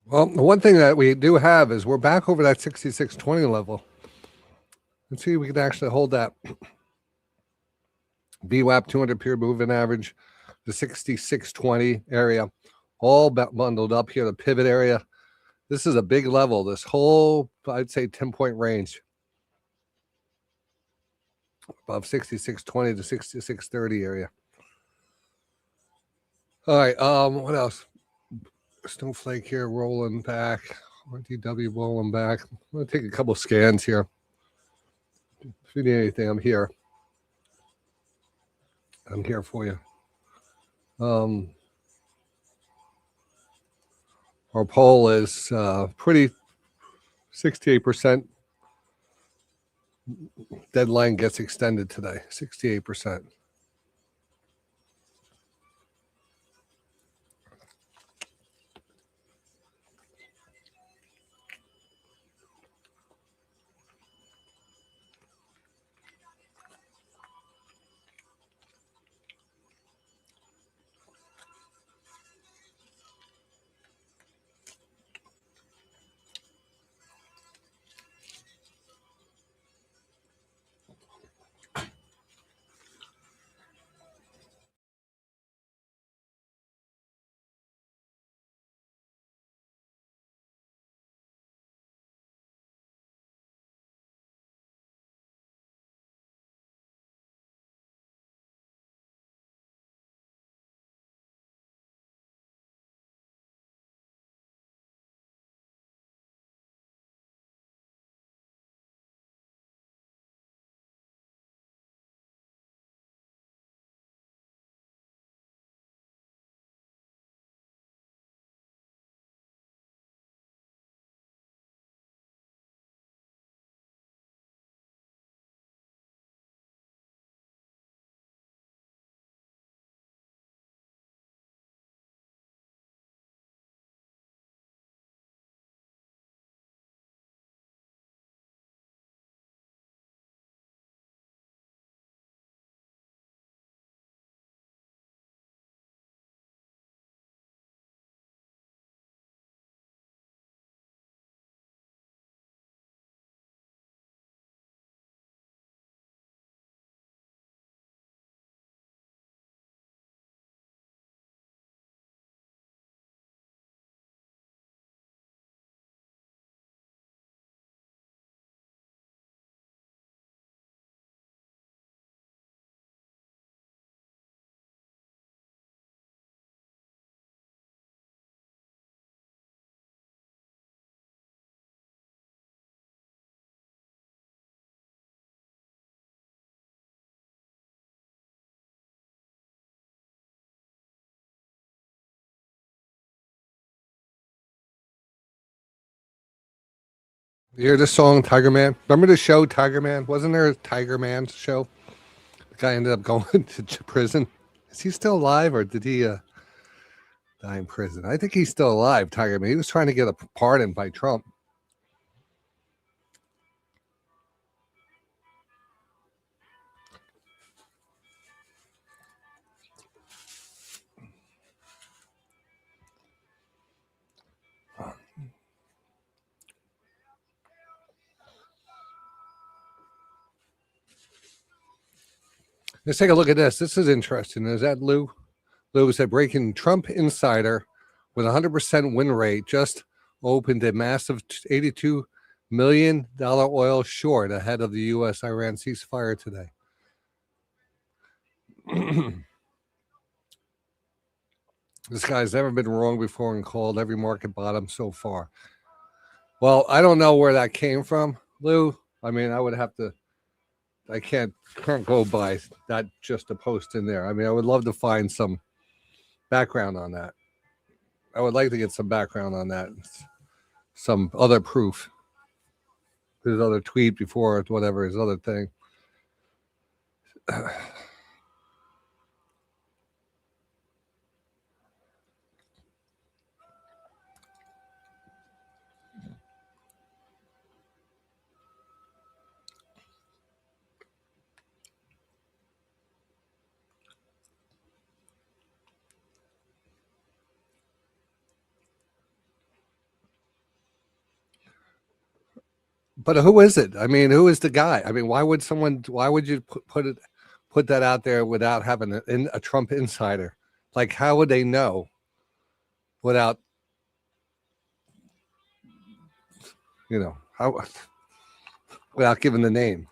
Well, the one thing that we do have is we're back over that 6620 level. Let's see if we can actually hold that VWAP 200 period moving average, the 6620 area, all bundled up here, the pivot area. This is a big level, this whole, I'd say, 10-point range. Above 6620 to 6630 area. All right, what else? Snowflake here rolling back. RTW rolling back. I'm going to take a couple scans here. If you need anything, I'm here. I'm here for you. Our poll is pretty 68%. Deadline gets extended today, 68%. You hear this song, Tiger Man? Remember the show, Tiger Man? Wasn't there a Tiger Man show? The guy ended up going to prison. Is he still alive, or did he die in prison? I think he's still alive, Tiger Man. He was trying to get a pardon by Trump. Let's take a look at this. This is interesting. Is that Lou? Lou said breaking Trump insider with 100% win rate just opened a massive $82 million oil short ahead of the U.S.-Iran ceasefire today. This guy's never been wrong before and called every market bottom so far. Well, I don't know where that came from, Lou. I mean, I would have to. I can't go by that just a post in there. I mean, I would love to find some background on that. I would like to get some background on that, some other proof. His other tweet before whatever his other thing. But who is it? I mean, who is the guy? I mean, why would you put that out there without having a Trump insider? Like, how would they know without, how, without giving the name?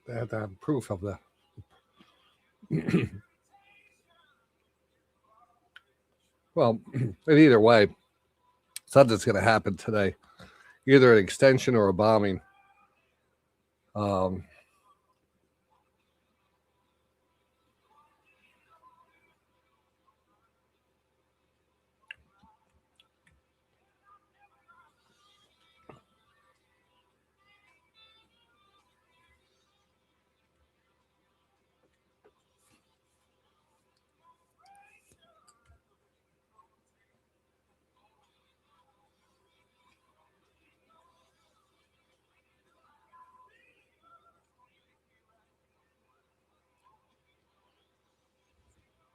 They have to have proof of that. Well, but either way, something's going to happen today, either an extension or a bombing.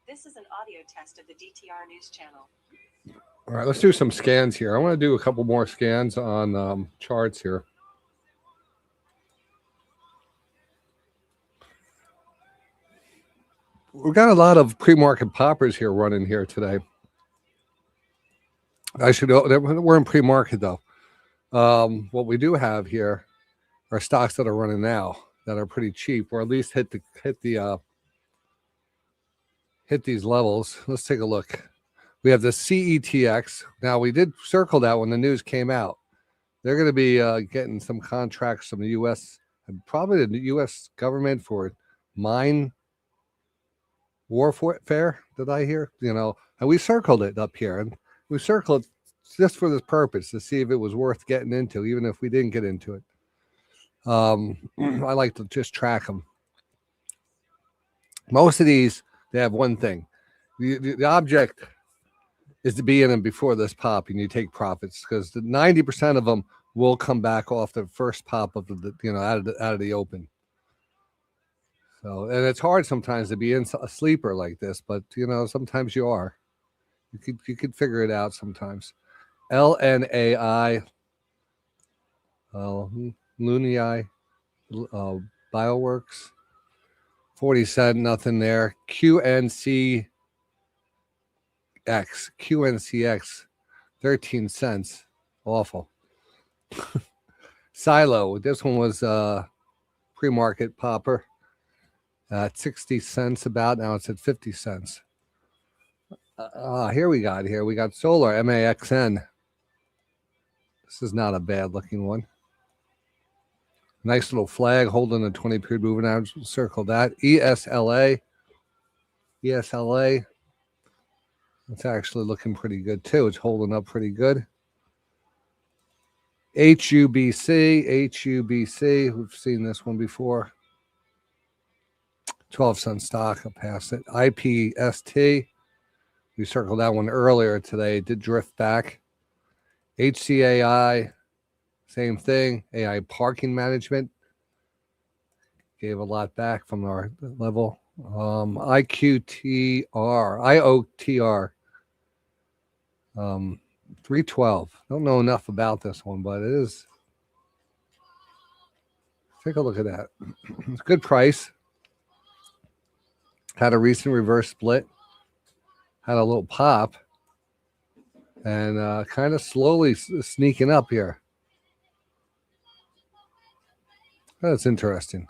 This is an audio test of the DTR News Channel. All right, let's do some scans here. I want to do a couple more scans on charts here. We've got a lot of pre-market poppers here running here today. We're in pre-market though. What we do have here are stocks that are running now that are pretty cheap, or at least hit these levels. Let's take a look. We have the CETX. Now, we did circle that when the news came out. They're going to be getting some contracts from the U.S. and probably the U.S. government for mine warfare. Did I hear? And we circled it up here, and we circled it just for this purpose to see if it was worth getting into, even if we didn't get into it. I like to just track them. Most of these, they have one thing. The object is to be in them before this pop, and you take profits, because the 90% of them will come back off the first pop of the out of the open. So, and it's hard sometimes to be in a sleeper like this, but sometimes you are. You could figure it out sometimes. LNAI, Lunai, Bioworks, 40 cent, nothing there. QNCX, 13 cents. Awful. Silo, this one was pre-market popper at 60 cents about. Now it's at 50 cents. Here we got solar, MAXN. This is not a bad looking one. Nice little flag holding the 20 period moving average. We'll circle that. ESLA. It's actually looking pretty good too. It's holding up pretty good. HUBC. We've seen this one before. 12-cent stock. I'll pass it. IPST. We circled that one earlier today. It did drift back. HCAI. Same thing. AI parking management. Gave a lot back from our level. IOTR. 312. Don't know enough about this one, but it is. Take a look at that. It's a good price. Had a recent reverse split. Had a little pop. And kind of slowly sneaking up here. That's interesting.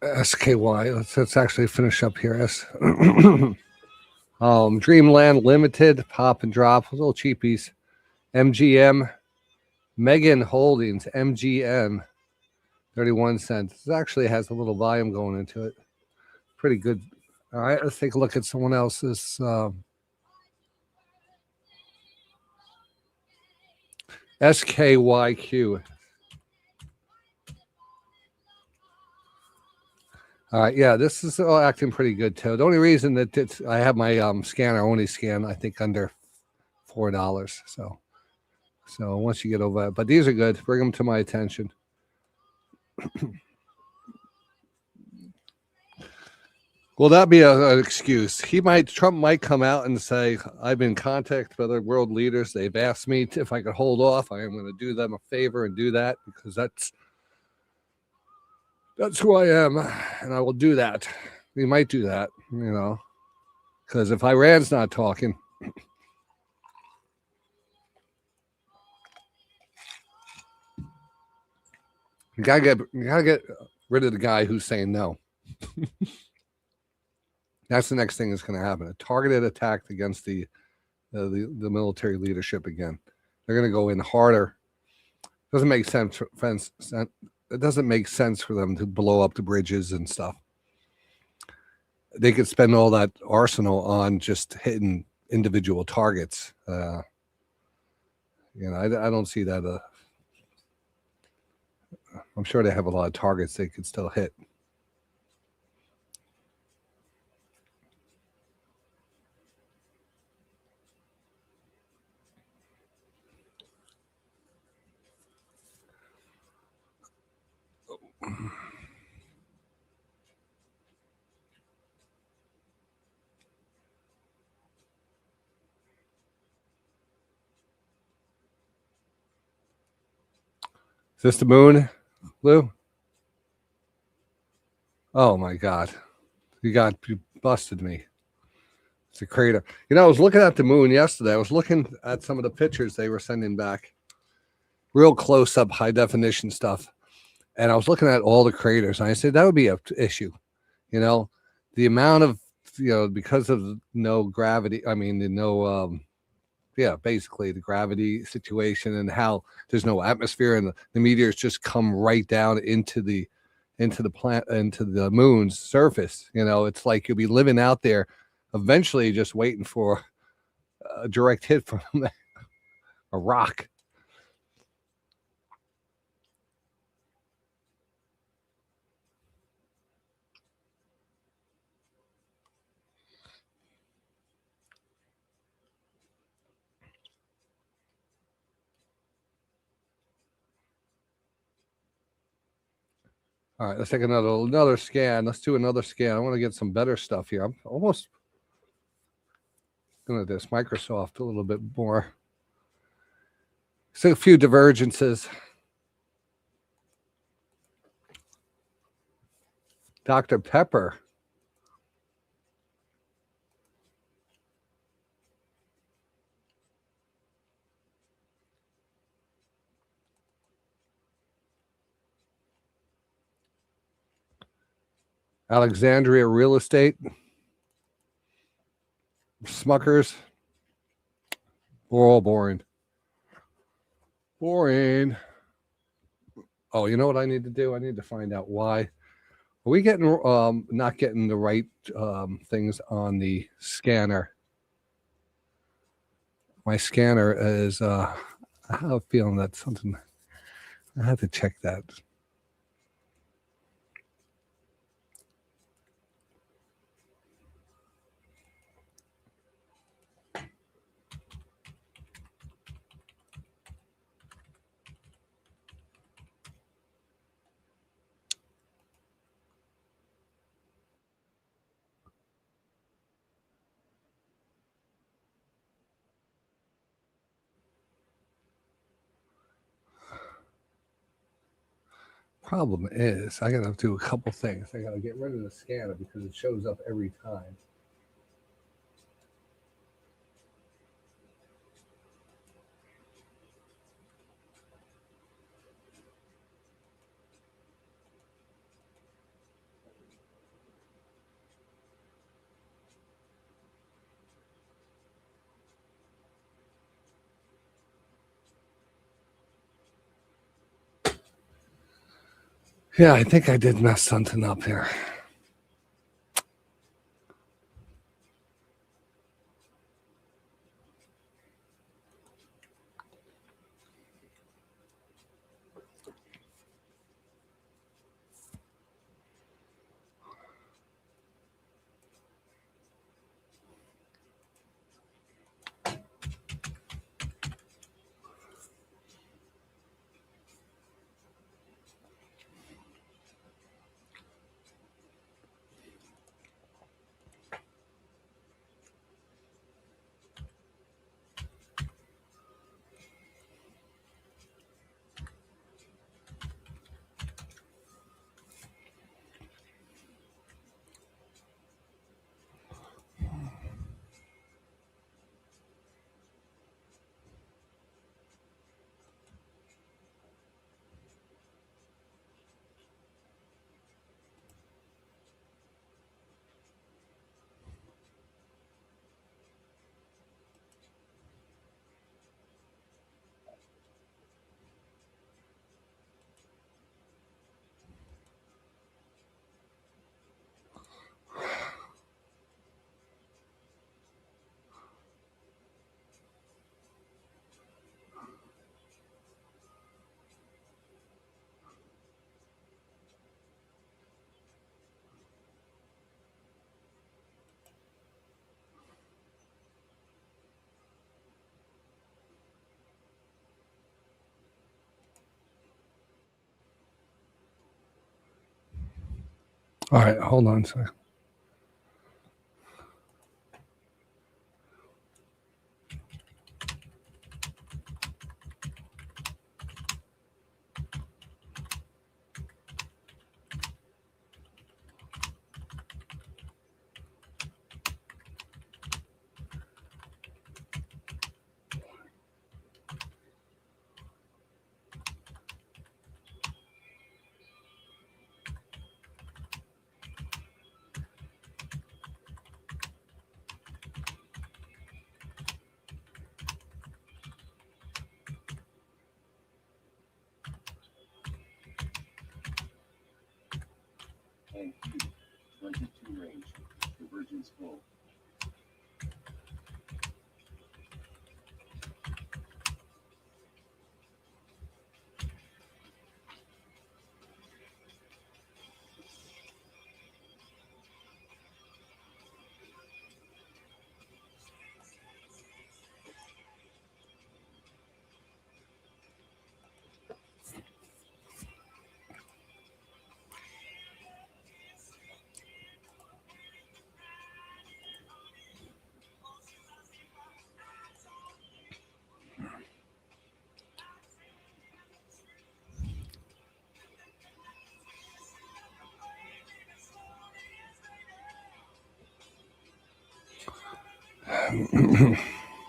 SKY. Let's actually finish up here. Dreamland Limited, pop and drop, little cheapies. MGM, Megan Holdings, MGM, 31 cents. This actually has a little volume going into it. Pretty good. All right, let's take a look at someone else's. SKYQ. All right, yeah, this is all acting pretty good too. The only reason that I have my scanner only scan, I think, under $4. So once you get over that, but these are good. Bring them to my attention. Will that be an excuse? Trump might come out and say, I've been in contact with other world leaders. They've asked me if I could hold off. I am going to do them a favor and do that because that's who I am. And I will do that. He might do that, because if Iran's not talking, you gotta get rid of the guy who's saying no. That's the next thing that's going to happen. A targeted attack against the military leadership again. They're going to go in harder. Doesn't make sense. It doesn't make sense for them to blow up the bridges and stuff. They could spend all that arsenal on just hitting individual targets. I don't see that. I'm sure they have a lot of targets they could still hit. Is this the moon, Lou? Oh my God. You busted me. It's a crater. I was looking at the moon yesterday. I was looking at some of the pictures they were sending back. Real close up, high definition stuff. And I was looking at all the craters. And I said, that would be an issue. The amount of, because of no gravity, basically the gravity situation and how there's no atmosphere and the meteors just come right down into the moon's surface. It's like you'll be living out there eventually just waiting for a direct hit from a rock. All right, let's take another scan. Let's do another scan. I want to get some better stuff here. I'm almost going to this Microsoft a little bit more. So a few divergences. Dr. Pepper. Alexandria Real Estate. Smuckers. We're all boring. Boring. Oh, you know what I need to do? I need to find out why. Are we getting not getting the right things on the scanner? My scanner is I have a feeling that's something. I have to check that. Problem is, I got to do a couple things. I got to get rid of the scanner because it shows up every time. Yeah, I think I did mess something up here. All right, hold on a second. And Q, 22 range, divergence full.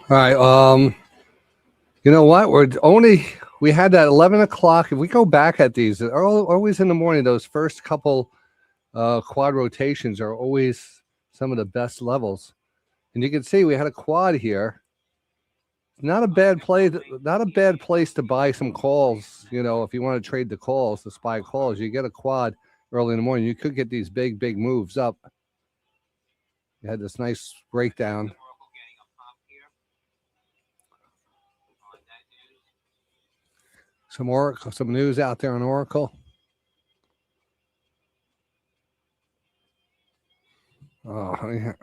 All right. You know what? We had that 11 o'clock. If we go back at these, they're always in the morning. Those first couple quad rotations are always some of the best levels. And you can see we had a quad here. Not a bad play. Not a bad place to buy some calls. You know, if you want to trade the calls, to spy calls, you get a quad early in the morning. You could get these big moves up. You had this nice breakdown. Oracle getting a pop here on that news. Some Oracle, some news out there on Oracle. Oh, yeah.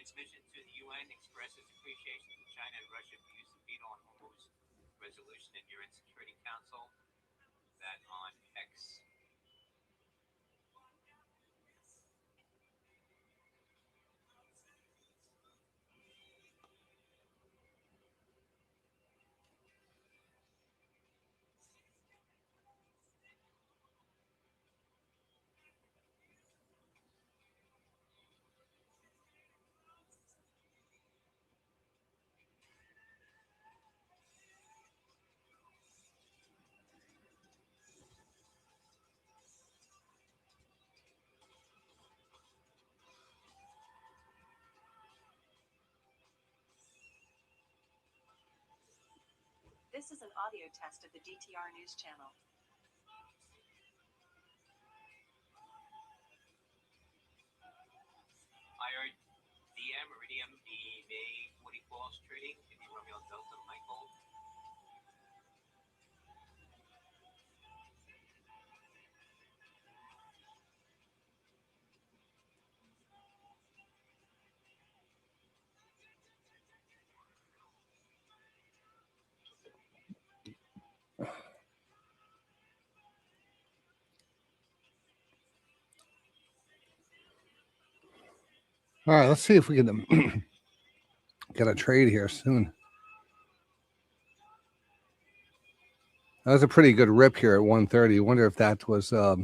transmission to the UN expresses appreciation to China and Russia for use of veto on Hormuz resolution in UN Security Council. That on X. This is an audio test of the DTR News Channel. IRDM, Iridium, the May 40 calls trading, Indy Romeo Delta, Michael. All right, let's see if we can get a trade here soon. That was a pretty good rip here at 130. Wonder if that was a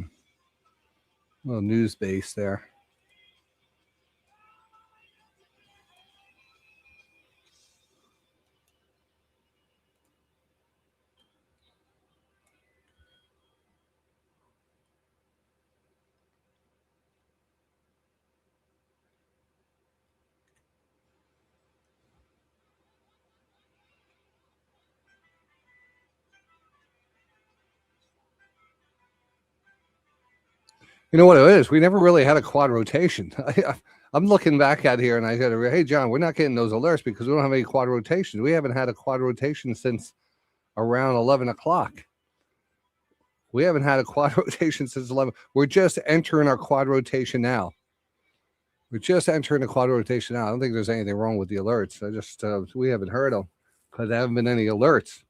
little news base there. You know what it is? We never really had a quad rotation. I'm looking back at here and I said, hey, John, we're not getting those alerts because we don't have any quad rotations. We haven't had a quad rotation since around 11 o'clock. We haven't had a quad rotation since 11. We're just entering our quad rotation now. We're just entering the quad rotation now. I don't think there's anything wrong with the alerts. I just, we haven't heard them because there haven't been any alerts.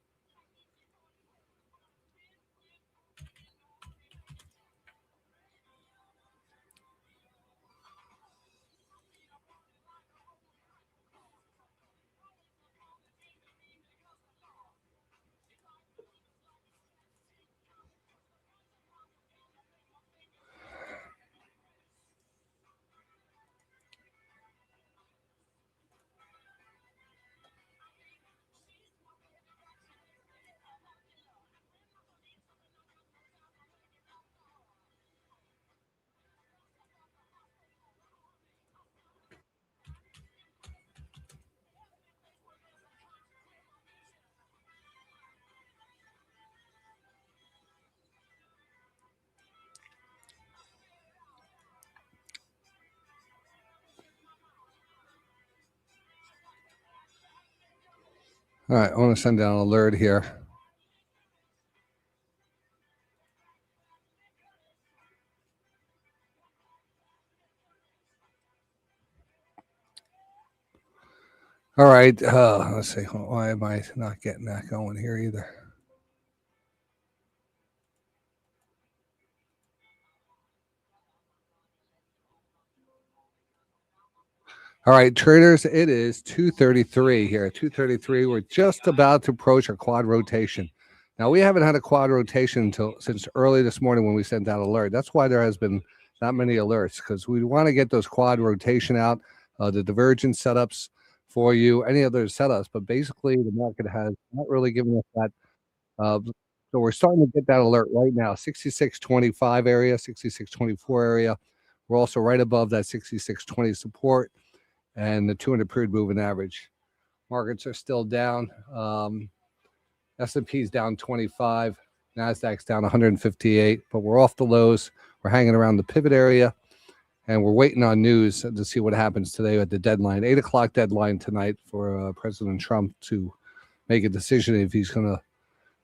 All right, I want to send down an alert here. All right, let's see. Why am I not getting that going here either? All right, traders, it is 2:33 here. 2:33. We're just about to approach our quad rotation. Now, we haven't had a quad rotation since early this morning when we sent that alert. That's why there has been not many alerts, because we want to get those quad rotation out, the divergence setups for you, any other setups. But basically, the market has not really given us that. So we're starting to get that alert right now. 66.25 area, 66.24 area. We're also right above that 66.20 support and the 200 period moving average. Markets are still down. S&P's down 25. NASDAQ's down 158, but we're off the lows. We're hanging around the pivot area, and we're waiting on news to see what happens today at the deadline. 8 o'clock deadline tonight for President Trump to make a decision if he's going to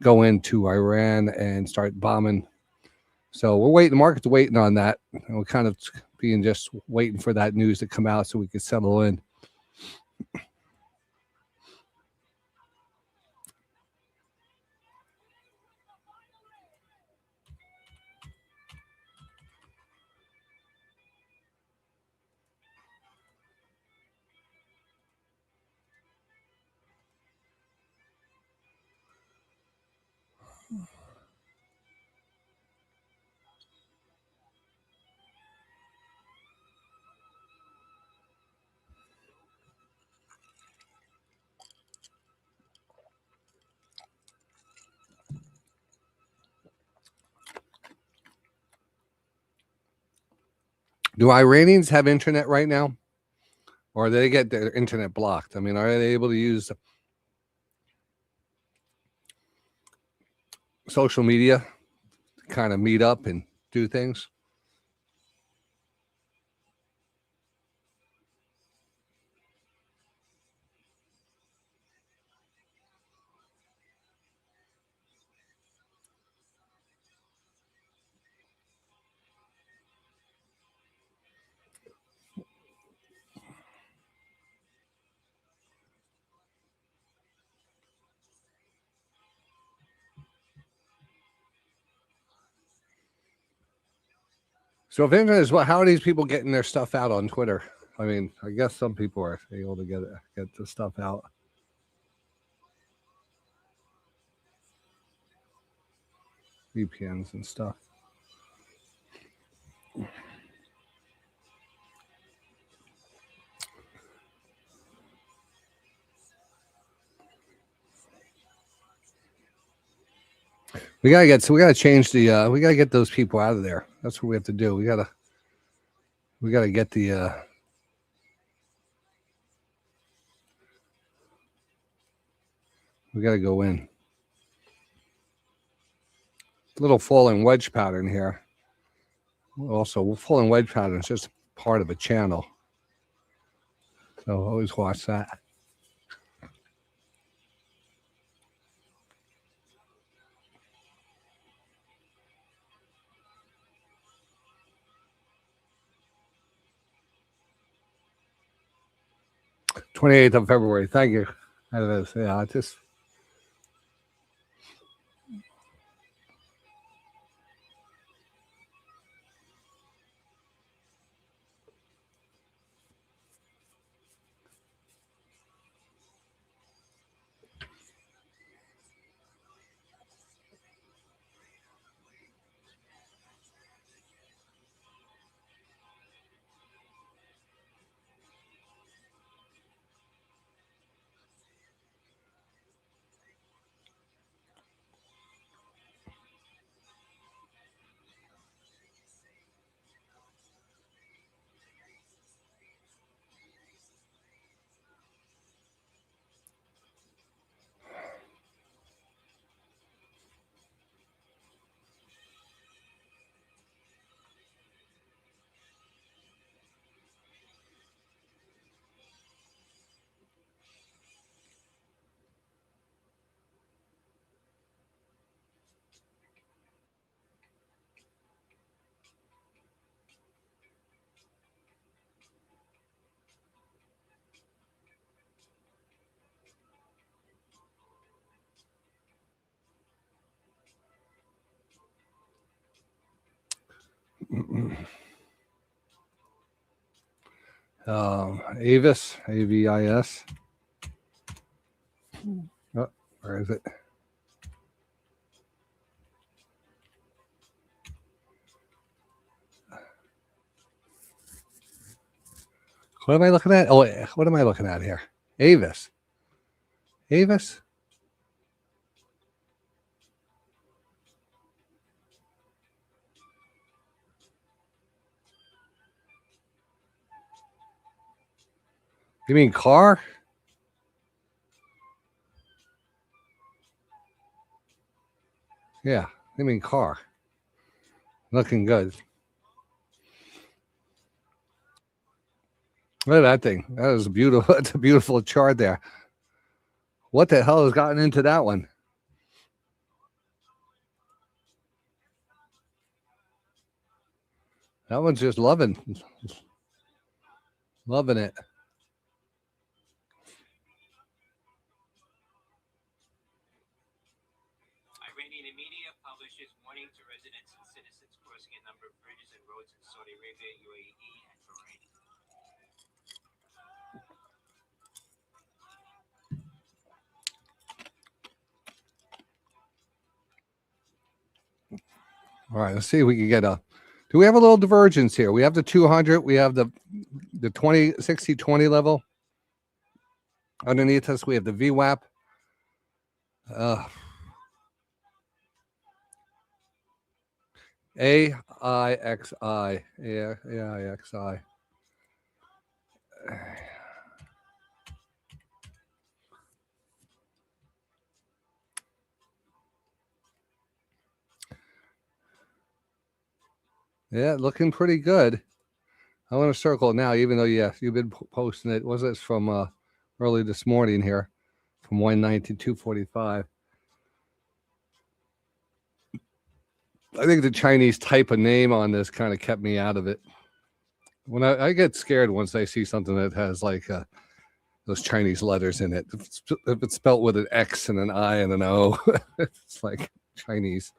go into Iran and start bombing. So we're waiting. The market's waiting on that. And we're kind of being just waiting for that news to come out so we can settle in. Do Iranians have internet right now? Or do they get their internet blocked? I mean, are they able to use social media to kind of meet up and do things? So if internet is what, how are these people getting their stuff out on Twitter? I mean, I guess some people are able to get the stuff out. VPNs and stuff. We gotta change the we gotta get those people out of there. That's what we have to do. We gotta get the we gotta go in. Little falling wedge pattern here. Also, falling wedge pattern is just part of a channel. So always watch that. "28th of February." Thank you. That is, yeah, I just. Avis, AVIS. Oh, where is it? What am I looking at? Oh, what am I looking at here? Avis. Avis? You mean car? Yeah, you mean car. Looking good. Look at that thing. That is beautiful. That's a beautiful chart there. What the hell has gotten into that one? That one's just loving it. Iranian media publishes warning to residents and citizens crossing a number of bridges and roads in Saudi Arabia, UAE, and Bahrain. All right, let's see if we can get a. Do we have a little divergence here? We have the 200. We have the 20, 60, 20 level. Underneath us, we have the VWAP. AIXI. Yeah, AIXI. Yeah, looking pretty good. I want to circle it now, even though, yes, you've been posting it. Was this from early this morning here, from 190 to 245? I think the Chinese type of name on this kind of kept me out of it. When I get scared once I see something that has like those Chinese letters in it. If it's spelled with an X and an I and an O, it's like Chinese.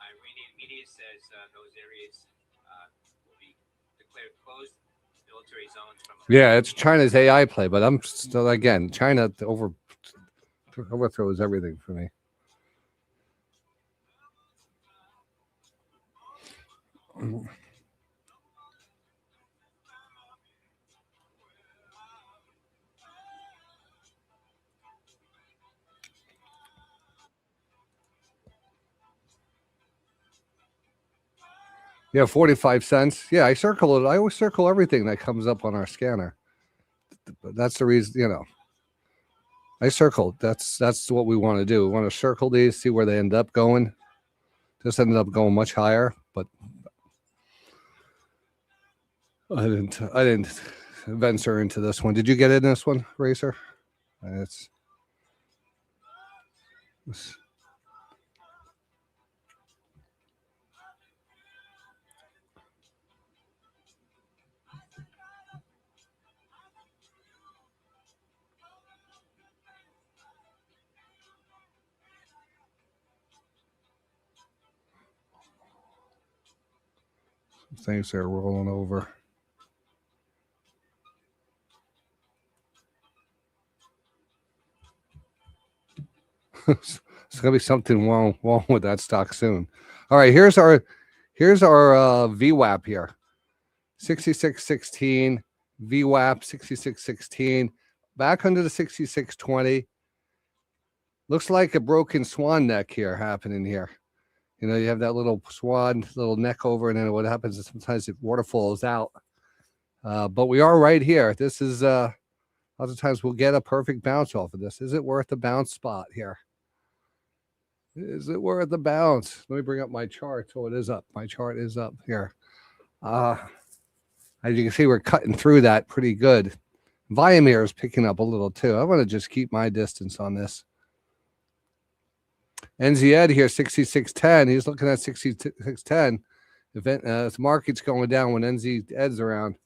Iranian media says those areas will be declared closed military zones from. Yeah, it's China's AI play, but I'm still, again, China overthrows everything for me. Yeah, 45 cents. Yeah, I circle it. I always circle everything that comes up on our scanner. That's the reason, I circled. That's what we want to do. We want to circle these, see where they end up going. This ended up going much higher, but I didn't venture into this one. Did you get in this one, Racer? It's things are rolling over. It's gonna be something wrong with that stock soon. All right, here's our VWAP here. 6616 VWAP 6616 back under the 6620. Looks like a broken swan neck here happening here. You have that little swan, little neck over, and then what happens is sometimes it waterfalls out. But we are right here. This is lots of times we'll get a perfect bounce off of this. Is it worth the bounce spot here? Is it worth the bounce? Let me bring up my chart. So it is up. My chart is up here. As you can see, we're cutting through that pretty good. Volume here is picking up a little too. I want to just keep my distance on this. NZ here, 6610. He's looking at 6610. The market's going down when NZ Ed's around.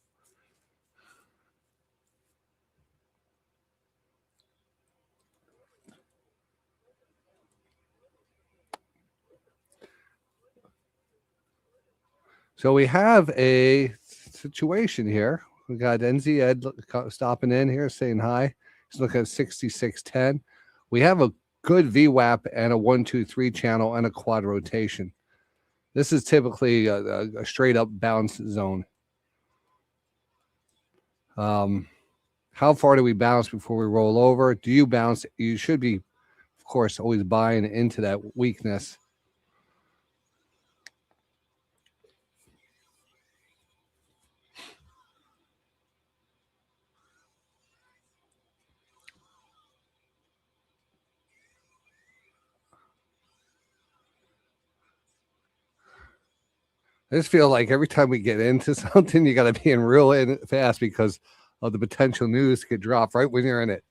So we have a situation here. We got NZ Ed stopping in here, saying hi. He's looking at 6610. We have a good VWAP and a 1-2-3 channel and a quad rotation. This is typically a straight up bounce zone. How far do we bounce before we roll over? Do you bounce? You should be, of course, always buying into that weakness. I just feel like every time we get into something, you got to be in real in fast because of the potential news could drop right when you're in it.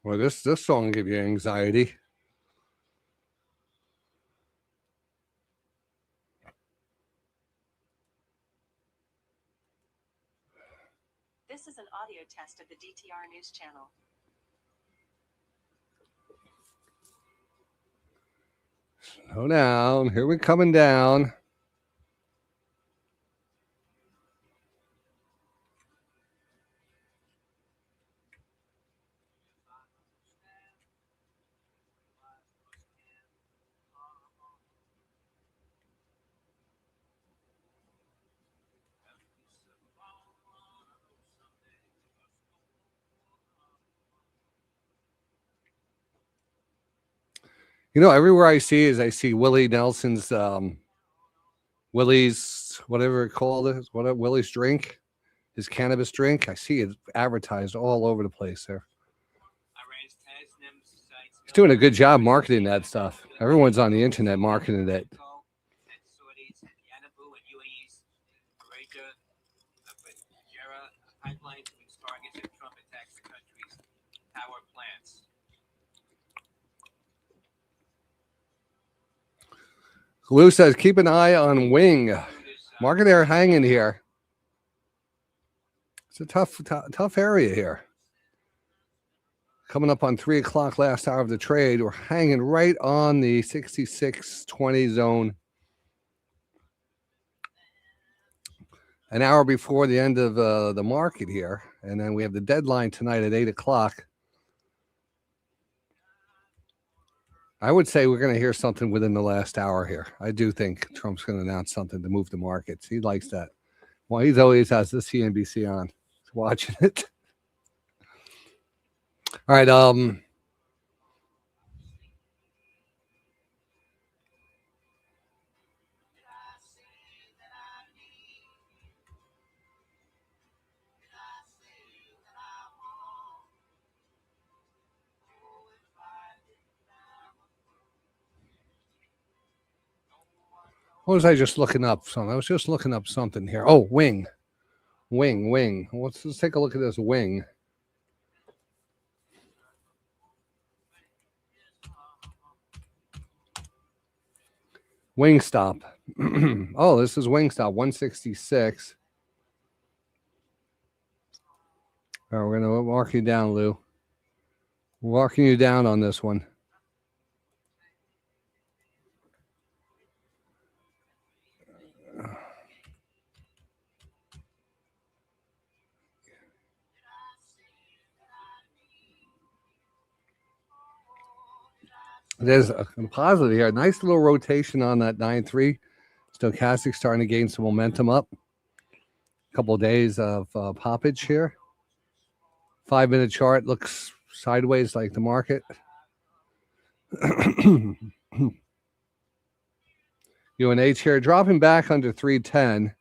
Well, this song give you anxiety. This is an audio test of the DTR News Channel. Slow down. Here we coming down. You know, everywhere I see Willie Nelson's Willie's whatever it called it, what Willie's drink, his cannabis drink. I see it advertised all over the place there. He's doing a good job marketing that stuff. Everyone's on the internet marketing it. Pipeline to its targets if Trump attacks the country's power plants. Lou says, keep an eye on Wing. Market there hanging here. It's a tough area here. Coming up on 3 o'clock, last hour of the trade. We're hanging right on the 66.20 zone. An hour before the end of the market here. And then we have the deadline tonight at 8 o'clock. I would say we're going to hear something within the last hour here. I do think Trump's going to announce something to move the markets. He likes that. Well, he always has the CNBC on. He's watching it. All right. What was I just looking up? I was just looking up something here. Oh, Wing. Let's take a look at this Wing. Wingstop. Oh, this is Wingstop, 166. All right, we're going to mark you down, Lou. We're marking you down on this one. There's a positive here. Nice little rotation on that 9-3. Stochastic starting to gain some momentum up. A couple of days of poppage here. 5-minute chart looks sideways like the market. UNH here dropping back under 310.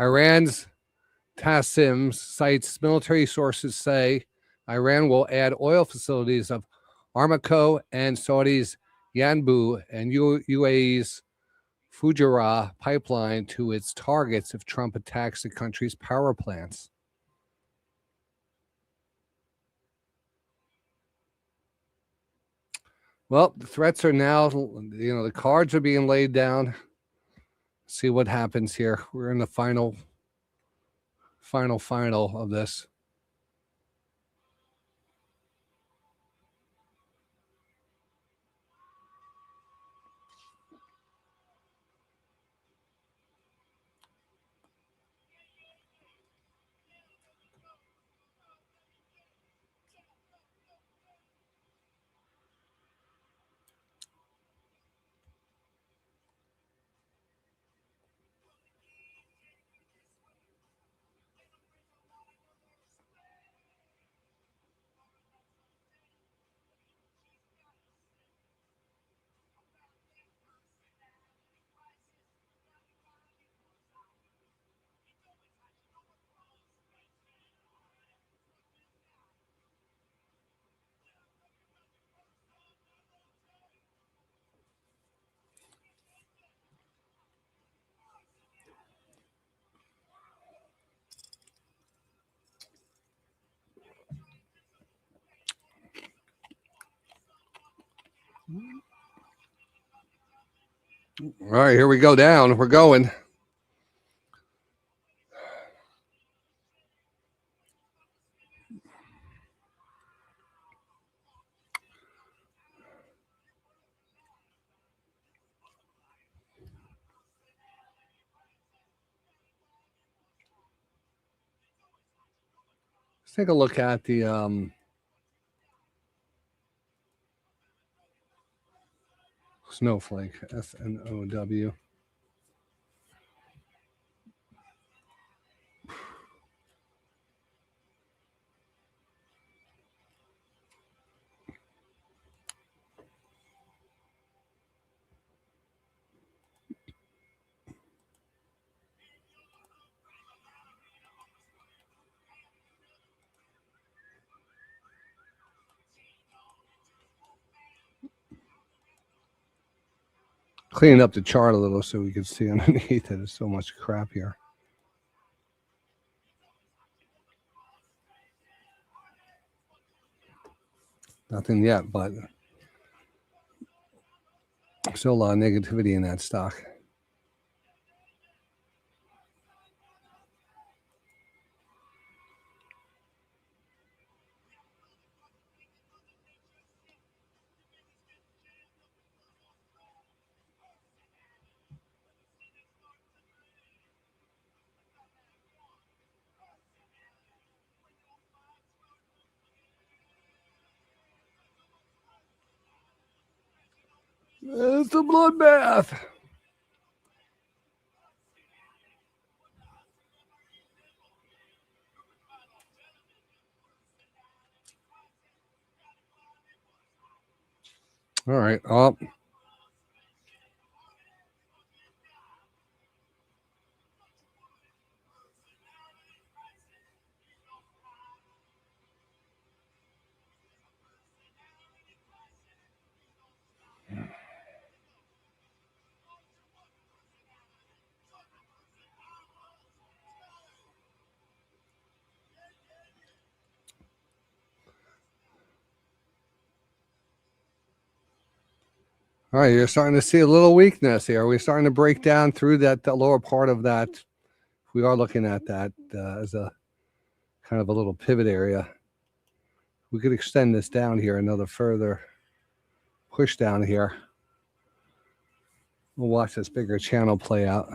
Iran's Tassim cites military sources say Iran will add oil facilities of Aramco and Saudi's Yanbu and UAE's Fujairah pipeline to its targets if Trump attacks the country's power plants. Well, the threats are now, the cards are being laid down. See what happens here. We're in the final of this. All right, here we go down. We're going. Let's take a look at the snowflake, SNOW. Cleaning up the chart a little so we can see underneath it. There's so much crap here. Nothing yet, but still a lot of negativity in that stock. It's a bloodbath. All right. Oh. All right, you're starting to see a little weakness here. We're starting to break down through that the lower part of that. We are looking at that as a kind of a little pivot area. We could extend this down here another further push down here. We'll watch this bigger channel play out.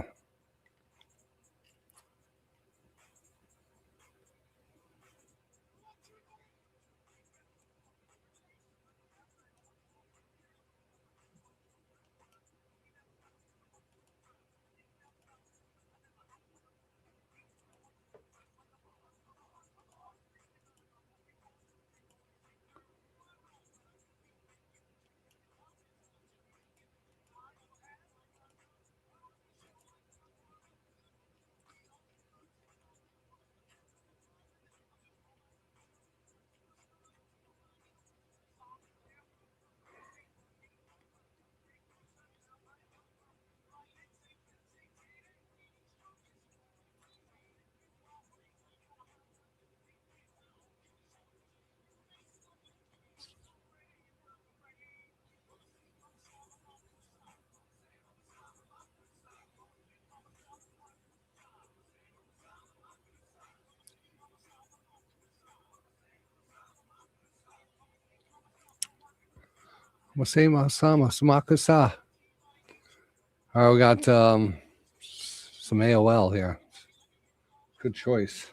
Masema Sama Samakusa. All right, we got some AOL here. Good choice.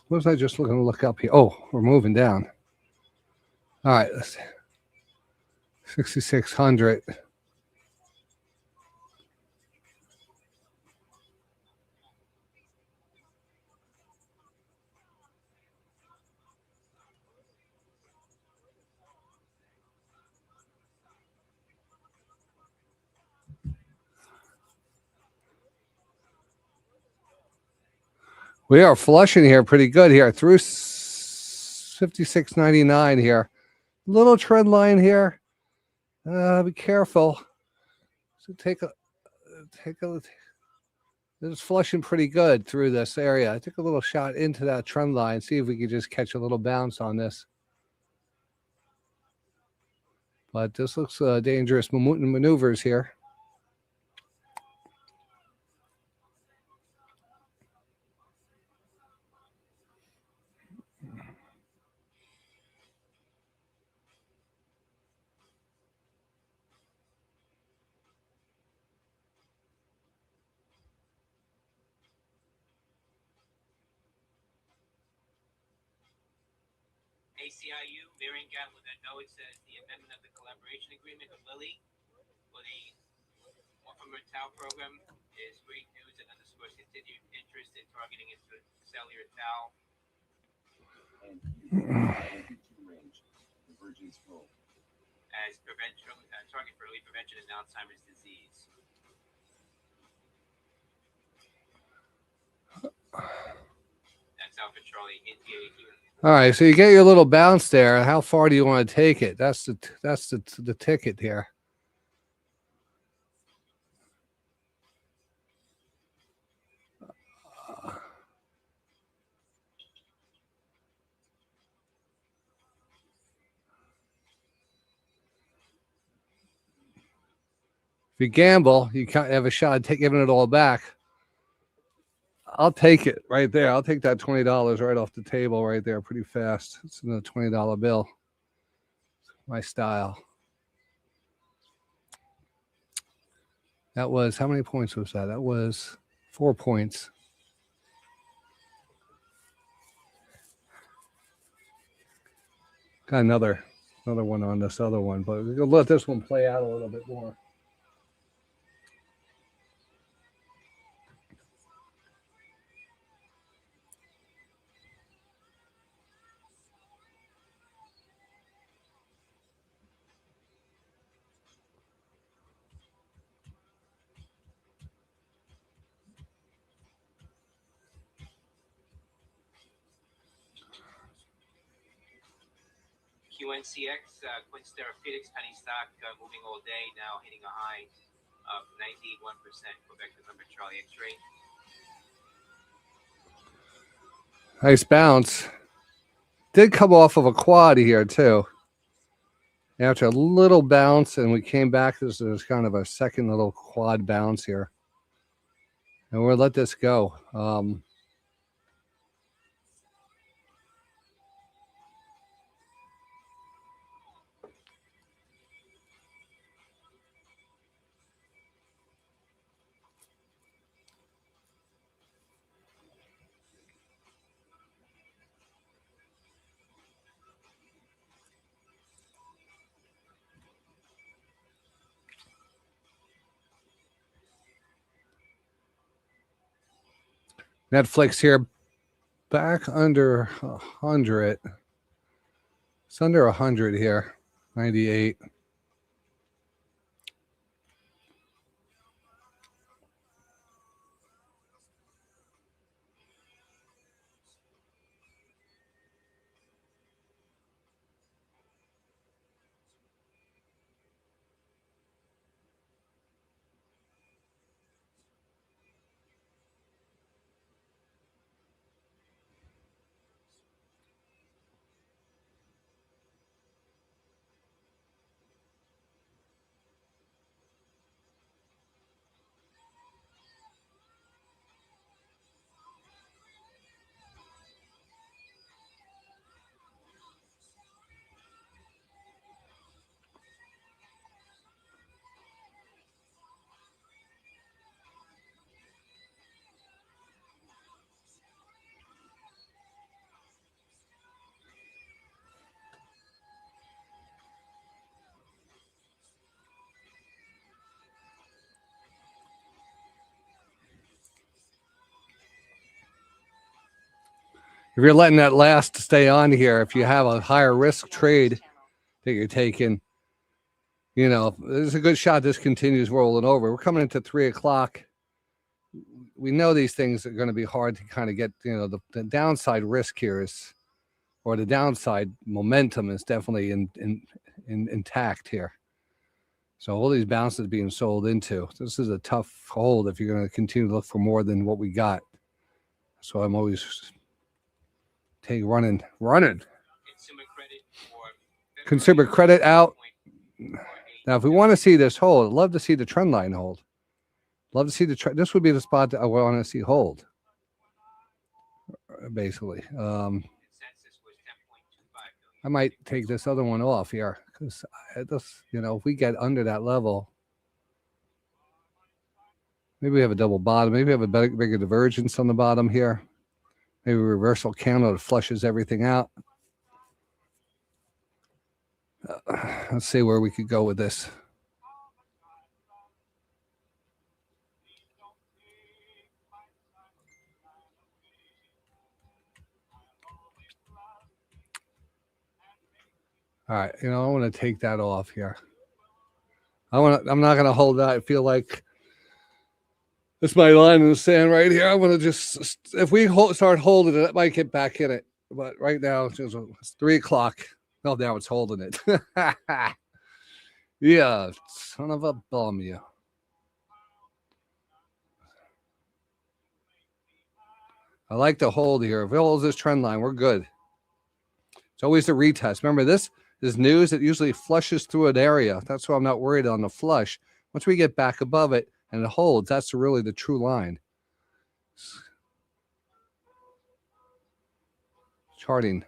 What was I just looking to look up here? Oh, we're moving down. All right, let's see. 6,600. We are flushing here pretty good here through 56.99 here. Little trend line here. Be careful. So take a. It's flushing pretty good through this area. I took a little shot into that trend line. See if we could just catch a little bounce on this. But this looks dangerous maneuvers here. ACIU, Marion got with a note says the amendment of the collaboration agreement with Lilly for the Morphomer Tau program is great news and underscores continued interest in targeting intracellular tau And 22 range. Convergence roll. as target for early prevention in Alzheimer's disease. That's Alpha Charlie India here. All right, so you get your little bounce there. How far do you want to take it? That's the ticket here. If you gamble, you can't have a shot at giving it all back. I'll take it right there. I'll take that $20 right off the table right there pretty fast. It's another $20 bill. My style. That was, how many points was that? That was 4 points. Got another one on this other one, but we'll let this one play out a little bit more. QNCX, Quince Therapeutics, penny stock moving all day, now hitting a high of 91%. Quebec November Charlie X-ray. Nice bounce. Did come off of a quad here too. After a little bounce, and we came back. This is kind of a second little quad bounce here, and we'll let this go. Netflix here, back under 100. It's under 100 here, 98. If you're letting that last stay on here, if you have a higher risk trade that you're taking, you know, there's a good shot this continues rolling over. We're coming into 3 o'clock we know these things are going to be hard to kind of get, the downside risk here is, or the downside momentum is definitely intact here. So all these bounces being sold into, this is a tough hold if you're going to continue to look for more than what we got. So I'm always running. Consumer credit out. Now, if we want to see this hold, I'd love to see the trend line hold. Love to see the trend. This would be the spot that I want to see hold. Basically, I might take this other one off here because if we get under that level, maybe we have a double bottom. Maybe we have a bigger divergence on the bottom here. Maybe a reversal candle that flushes everything out. Let's see where we could go with this. All right, I want to take that off here. I'm not going to hold that. I feel like it's my line in the sand right here. I want to just, if we start holding it, it might get back in it. But right now, it's 3 o'clock. Well, now it's holding it. Yeah, son of a bum, you. I like to hold here. If it holds this trend line, we're good. It's always a retest. Remember, this is news. It usually flushes through an area. That's why I'm not worried on the flush. Once we get back above it and it holds, that's really the true line. Charting.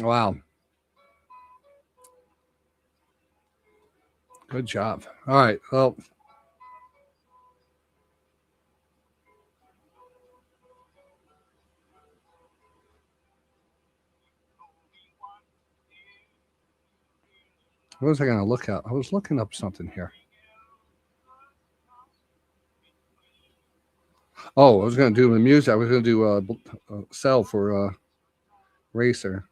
Wow. Good job. All right. Well, what was I going to look at? I was looking up something here. Oh, I was going to do the music. I was going to do sell for Racer.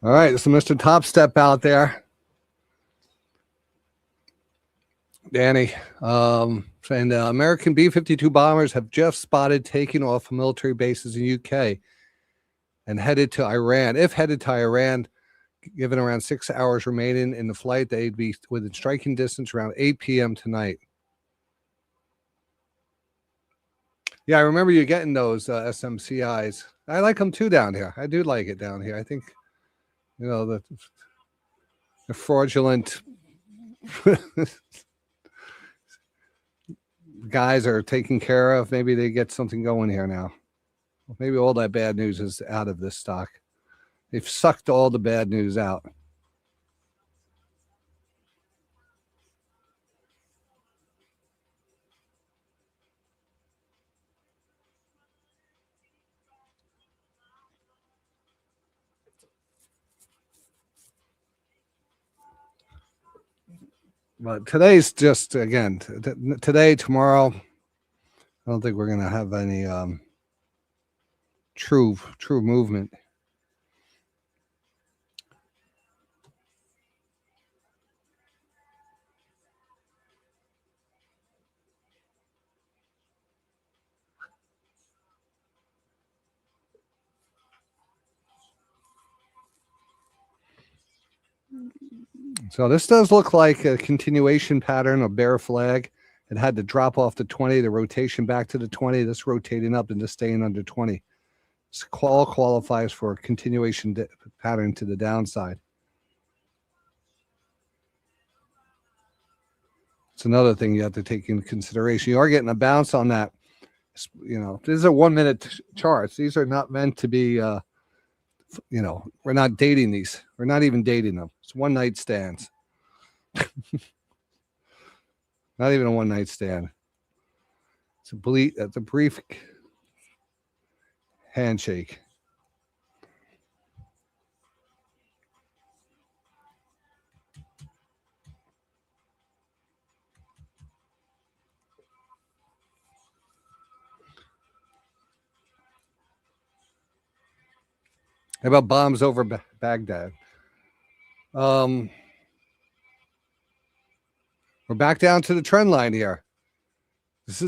All right, so Mr. Top Step out there. Danny, saying American B-52 bombers have just spotted taking off military bases in UK and headed to Iran. If headed to Iran, given around 6 hours remaining in the flight, they'd be within striking distance around 8 p.m. tonight. Yeah, I remember you getting those SMCIs. I like them too down here. I do like it down here. I think, the fraudulent guys are taken care of. Maybe they get something going here now. Maybe all that bad news is out of this stock. They've sucked all the bad news out. But today's just, again, today, tomorrow, I don't think we're going to have any true movement. So this does look like a continuation pattern of bear flag It had to drop off to 20, the rotation back to the 20. This rotating up and just staying under 20. This all qualifies for a continuation pattern to the downside. It's another thing you have to take into consideration. You are getting a bounce on that. You know, these are 1 minute charts. These are not meant to be, you know, we're not dating these. We're not even dating them. It's one night stands. Not even a one night stand. It's a brief handshake. How about bombs over Baghdad? We're back down to the trend line here.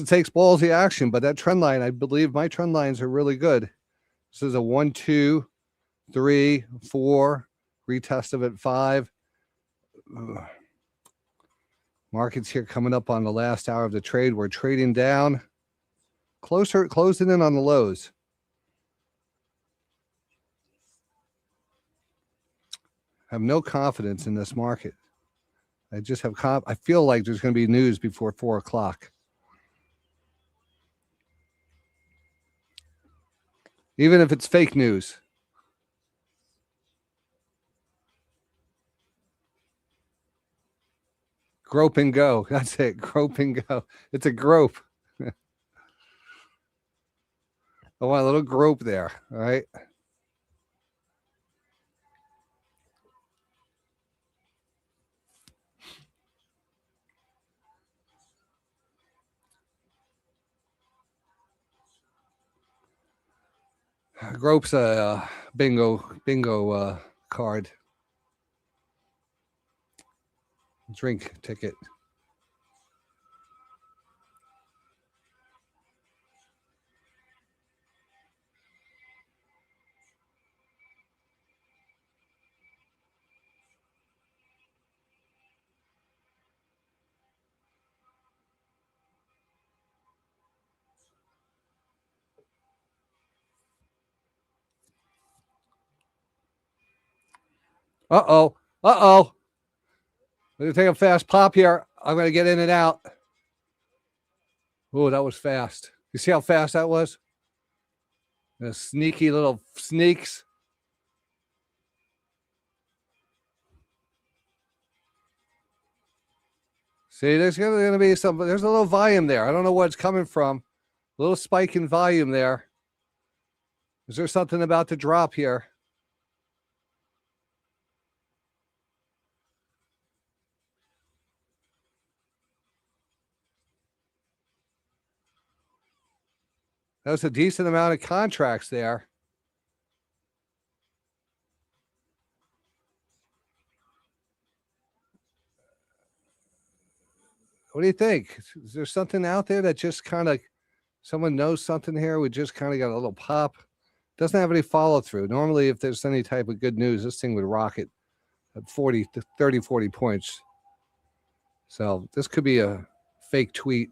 Takes ballsy action, but that trend line, I believe my trend lines are really good. This is a 1, 2, 3, 4, retest of it 5. Markets here coming up on the last hour of the trade. We're trading down, closing in on the lows. I have no confidence in this market. I just have I feel like there's going to be news before 4 o'clock. Even if it's fake news. Grope and go. That's it. Grope and go. It's a grope. I want a little grope there. All right. Grope's a bingo card. Drink ticket. Uh-oh. Uh-oh. We're going to take a fast pop here. I'm going to get in and out. Oh, that was fast. You see how fast that was? The sneaky little sneaks. See, there's going to be there's a little volume there. I don't know where it's coming from. A little spike in volume there. Is there something about to drop here? That was a decent amount of contracts there. What do you think? Is there something out there that just kind of someone knows something here? We just kind of got a little pop. Doesn't have any follow through. Normally, if there's any type of good news, this thing would rocket at 40 to 30, 40 points. So this could be a fake tweet.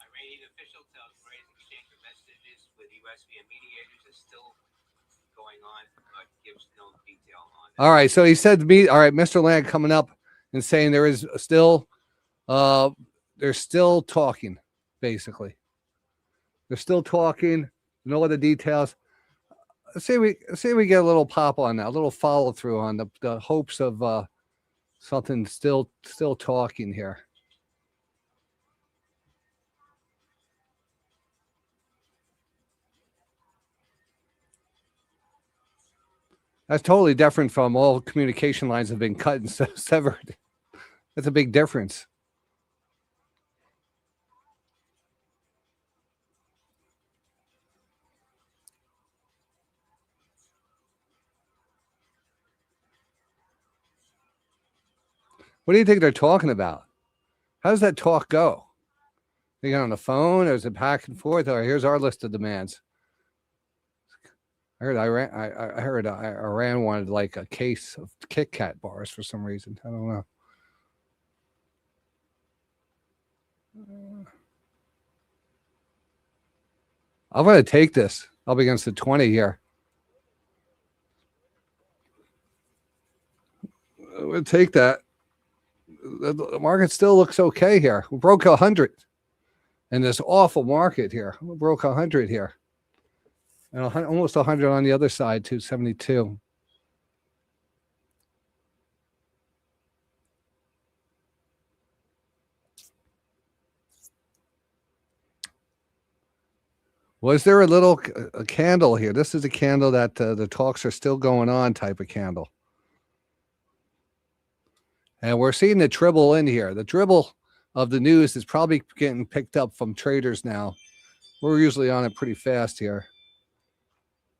Iranian official tells Reuters exchange of messages with U.S. via mediators is still going on, but gives no detail on it. All right, so he said to me, all right, Mr. Land coming up and saying there is still, they're still talking, basically. They're still talking. No other details. Let's say we get a little pop on that, a little follow through on the hopes of something still talking here. That's totally different from all communication lines have been cut and severed. That's a big difference. What do you think they're talking about? How does that talk go? They get on the phone, or is it back and forth? Or here's our list of demands. I heard Iran wanted like a case of Kit Kat bars for some reason. I don't know. I'm going to take this up against the 20 here. I'm going to take that. The market still looks okay here. We broke 100 in this awful market here. We broke 100 here. And almost 100 on the other side, 272. Was there a candle here? This is a candle that the talks are still going on type of candle. And we're seeing the dribble in here. The dribble of the news is probably getting picked up from traders now. We're usually on it pretty fast here.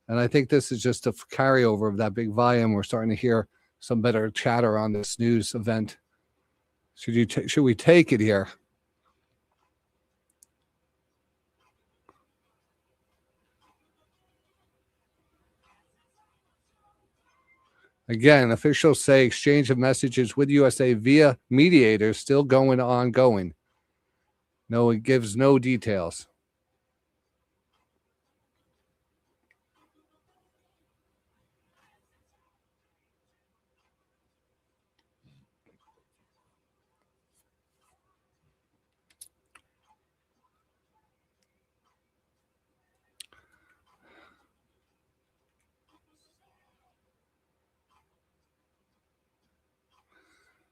And I think this is just a carryover of that big volume. We're starting to hear some better chatter on this news event. Should we take it here? Again, officials say exchange of messages with USA via mediators still ongoing. No, it gives no details.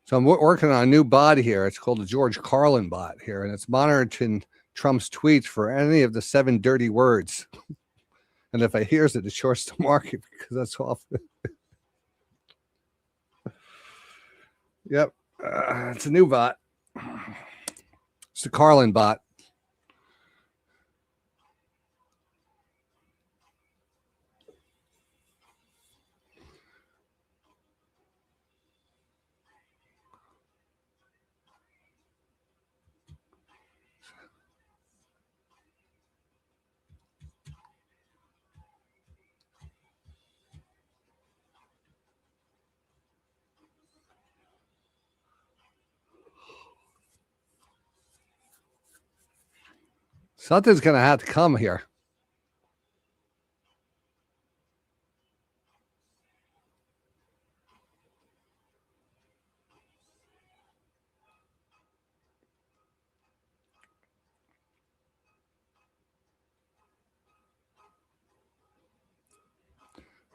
So I'm working on a new bot here. It's called the George Carlin bot here, and it's monitoring Trump's tweets for any of the 7 dirty words. And if it hears it, it shorts the market because that's awful. Yep. It's a new bot. It's the Carlin bot. Something's going to have to come here.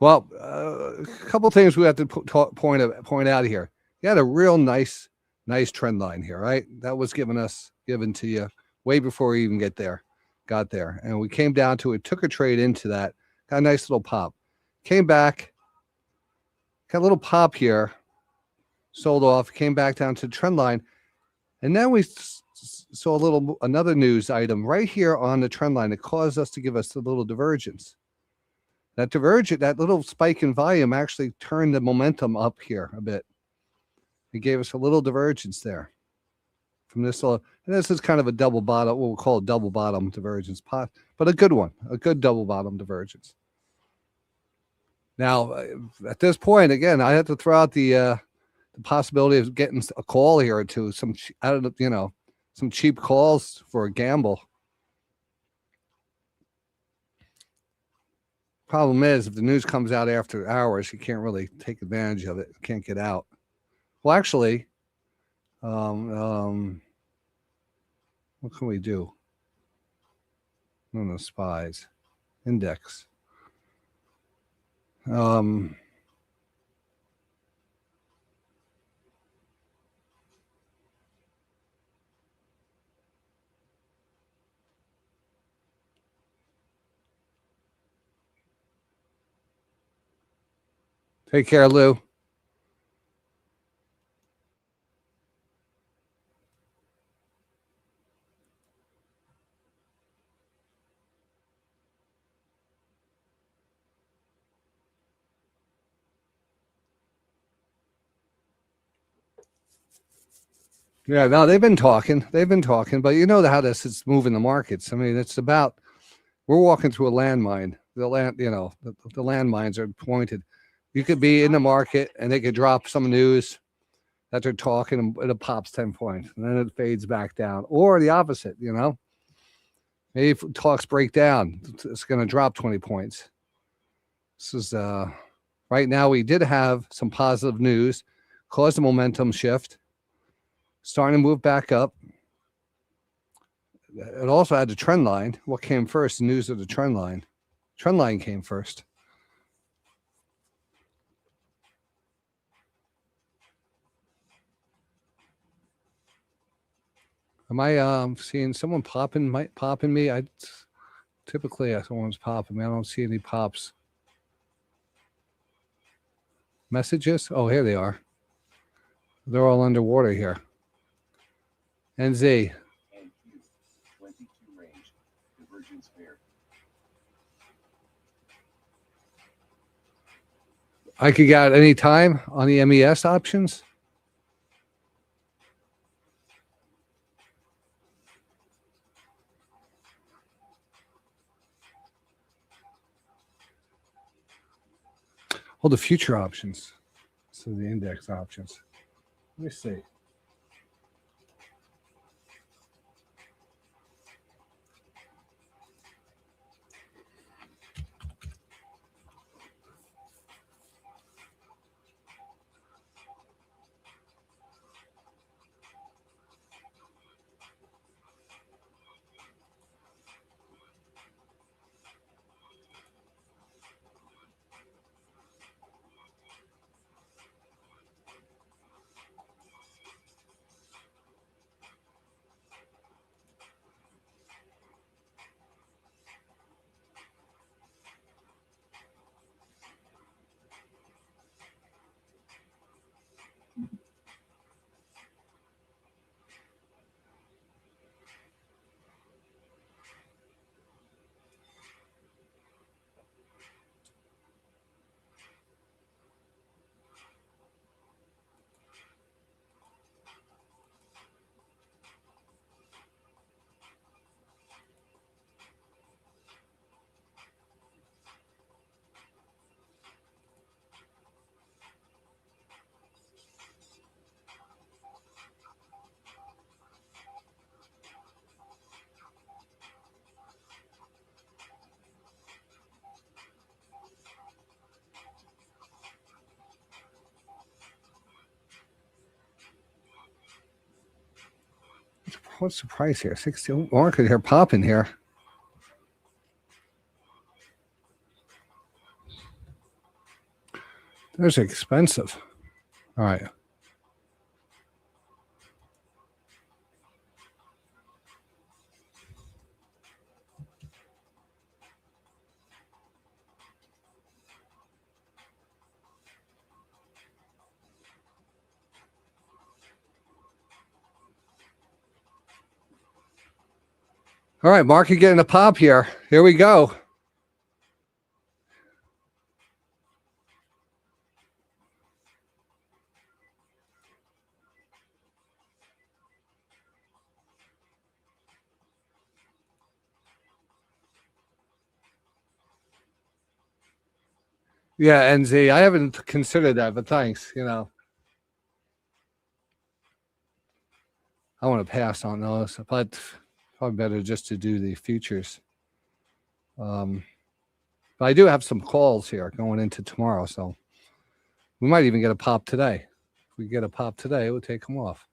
Well, a couple of things we have to point out here. You had a real nice trend line here, right? That was given to you way before we even got there. And we came down to it, took a trade into that, got a nice little pop. Came back, got a little pop here, sold off, came back down to the trend line. And then we saw another news item right here on the trend line that caused us to give us a little divergence. That little spike in volume actually turned the momentum up here a bit. It gave us a little divergence there from this. And this is kind of a double bottom, what we'll call a double bottom divergence pot, but a good one, a good double bottom divergence. Now, at this point, again, I have to throw out the possibility of getting a call here or two, some cheap calls for a gamble. Problem is, if the news comes out after hours, you can't really take advantage of it. You can't get out. Well, actually, what can we do? No, spies. Index. Take care, Lou. Yeah, no, they've been talking, but you know how this is moving the markets. I mean, it's about, we're walking through a landmine. The landmines are pointed. You could be in the market and they could drop some news that they're talking and it pops 10 points and then it fades back down, or the opposite, maybe if talks break down, it's going to drop 20 points. This is right now. We did have some positive news, caused a momentum shift, starting to move back up. It also had the trend line. What came first? The news of the trend line. Trend line came first. Am I seeing someone popping me? Typically someone's popping me. I don't see any pops. Messages? Oh, here they are. They're all underwater here. NZ. And Q, 22 range, divergence fair. I could get any time on the MES options. Oh, the future options. So the index options. Let me see. What's the price here? 60 market here popping here. Those are expensive. All right. All right, market getting a pop here. Here we go. Yeah, NZ. I haven't considered that, but thanks. I want to pass on those, but probably better just to do the futures. But I do have some calls here going into tomorrow, so we might even get a pop today. If we get a pop today, we'll take them off.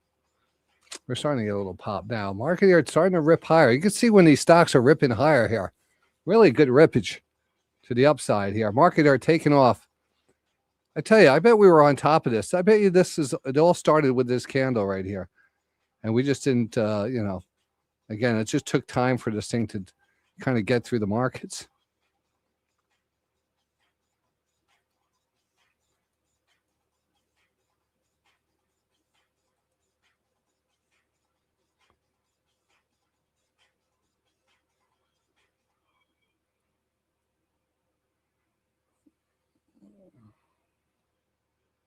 We're starting to get a little pop now. Market here, it's starting to rip higher. You can see when these stocks are ripping higher here. Really good rippage to the upside here. Market here taking off. I tell you, I bet we were on top of this. I bet you it all started with this candle right here. And we just didn't, again, it just took time for this thing to kind of get through the markets.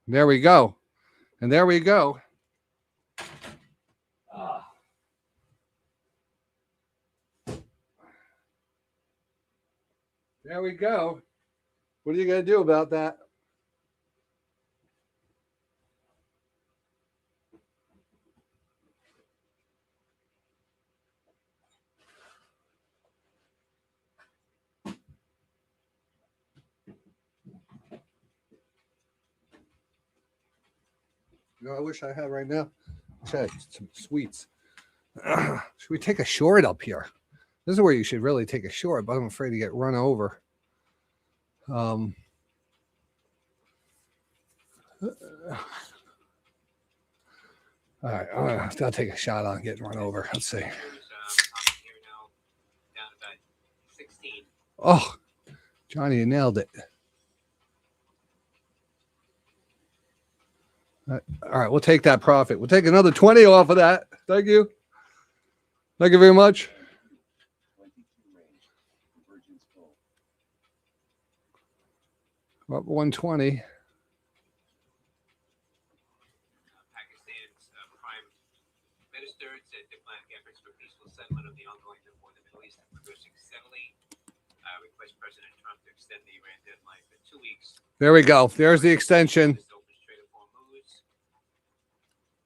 There we go. And there we go. There we go. What are you going to do about that? You know, I wish I had right now. Check some sweets. Should we take a short up here? This is where you should really take a short, but I'm afraid to get run over. All right, I'll take a shot on getting run over. Let's see. Here now, down about 16. Oh, Johnny, you nailed it. All right, we'll take that profit. We'll take another 20 off of that. Thank you. Thank you very much. 22 range. Convergence full. Up 120. Pakistan's prime minister said diplomatic efforts for peaceful settlement of the ongoing war in the Middle East are progressing steadily. Request President Trump to extend the Iran deadline for 2 weeks. There we go. There's the extension. This open Strait of Hormuz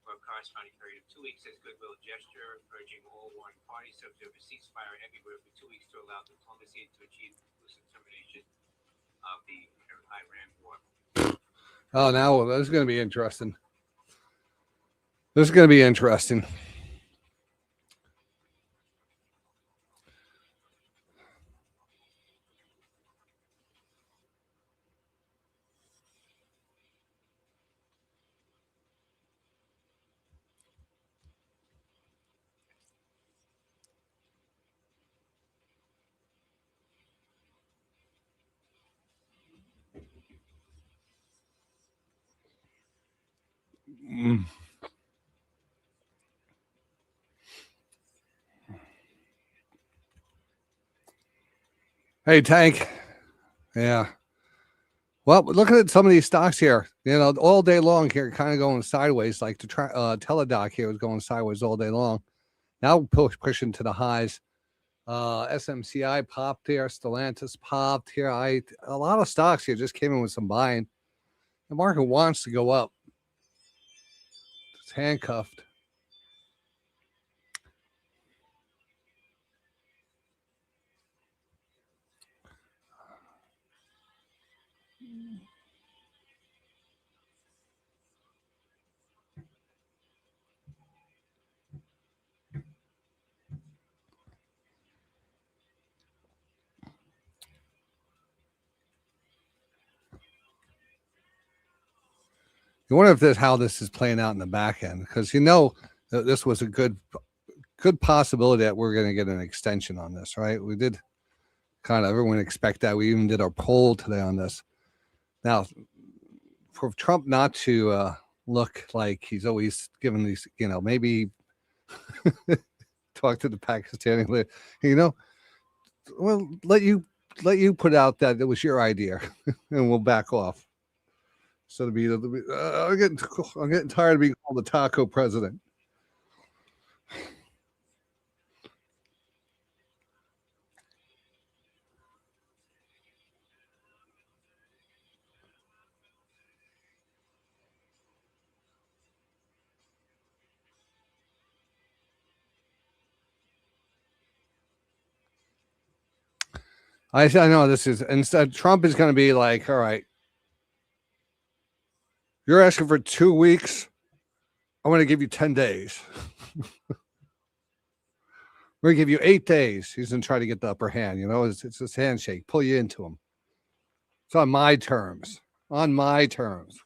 for a corresponding period of 2 weeks as goodwill gesture, urging all warring parties to observe a ceasefire everywhere for 2 weeks to allow diplomacy to achieve conclusive termination of the Iran war. Oh, now this is going to be interesting. This is going to be interesting. Mm. Hey, Tank. Yeah. Well, looking at some of these stocks here, you know, all day long here, kind of going sideways. Like the Teledoc here was going sideways all day long. Now pushing to the highs. SMCI popped here. Stellantis popped here. A lot of stocks here just came in with some buying. The market wants to go up. It's handcuffed. You wonder if how this is playing out in the back end, because you know that this was a good possibility that we're going to get an extension on this, right? We did kind of everyone expect that. We even did our poll today on this. Now, for Trump not to look like he's always given these, you know, maybe talk to the Pakistani, you know, well, let you put out that it was your idea, and we'll back off. So I'm getting tired of being called the taco president. I know this is instead. Trump is going to be like, all right, you're asking for 2 weeks. I'm going to give you 10 days. We're going to give you 8 days. He's going to try to get the upper hand. You know, it's this handshake, pull you into him. It's on my terms. On my terms.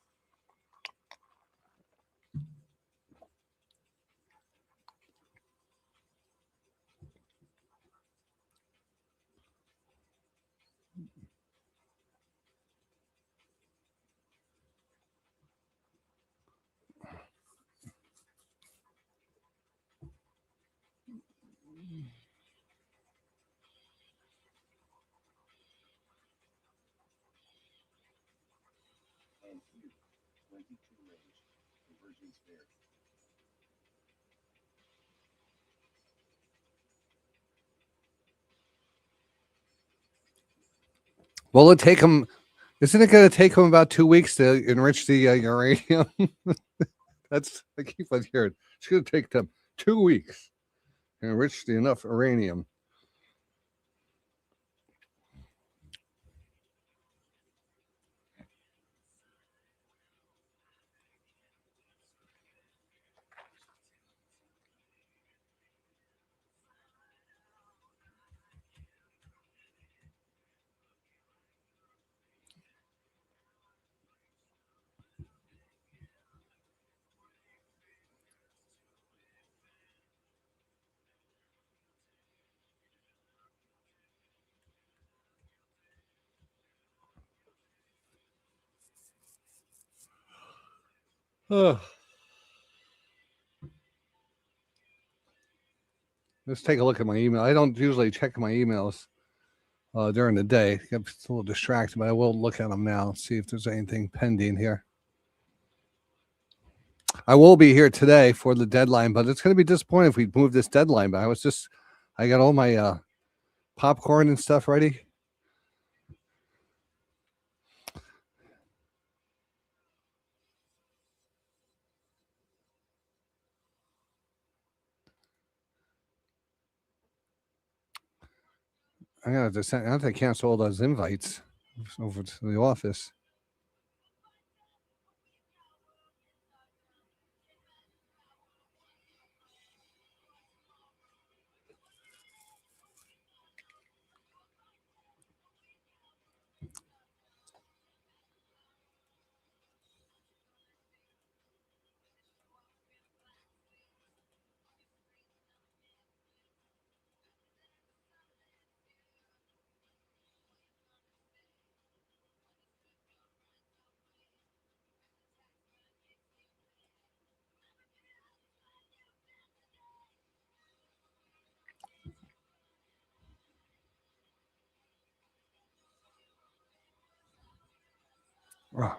And Q. 22 range. Convergence fair. Will it take him? Isn't it going to take him about 2 weeks to enrich the uranium? I keep on hearing. It's going to take them 2 weeks to enrich enough uranium. Ugh. Let's take a look at my email. I don't usually check my emails during the day. I get a little distracted, but I will look at them now and see if there's anything pending here. I will be here today for the deadline, but it's going to be disappointing if we move this deadline. But I got all my popcorn and stuff ready. I have to cancel all those invites over to the office. Oh.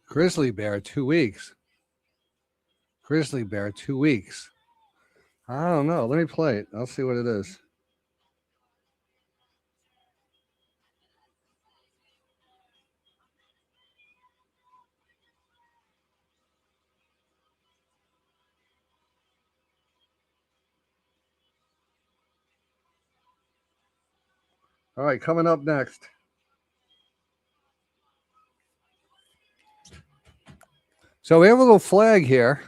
Grizzly bear, 2 weeks. Grizzly bear, 2 weeks. I don't know. Let me play it. I'll see what it is. All right, coming up next. So we have a little flag here.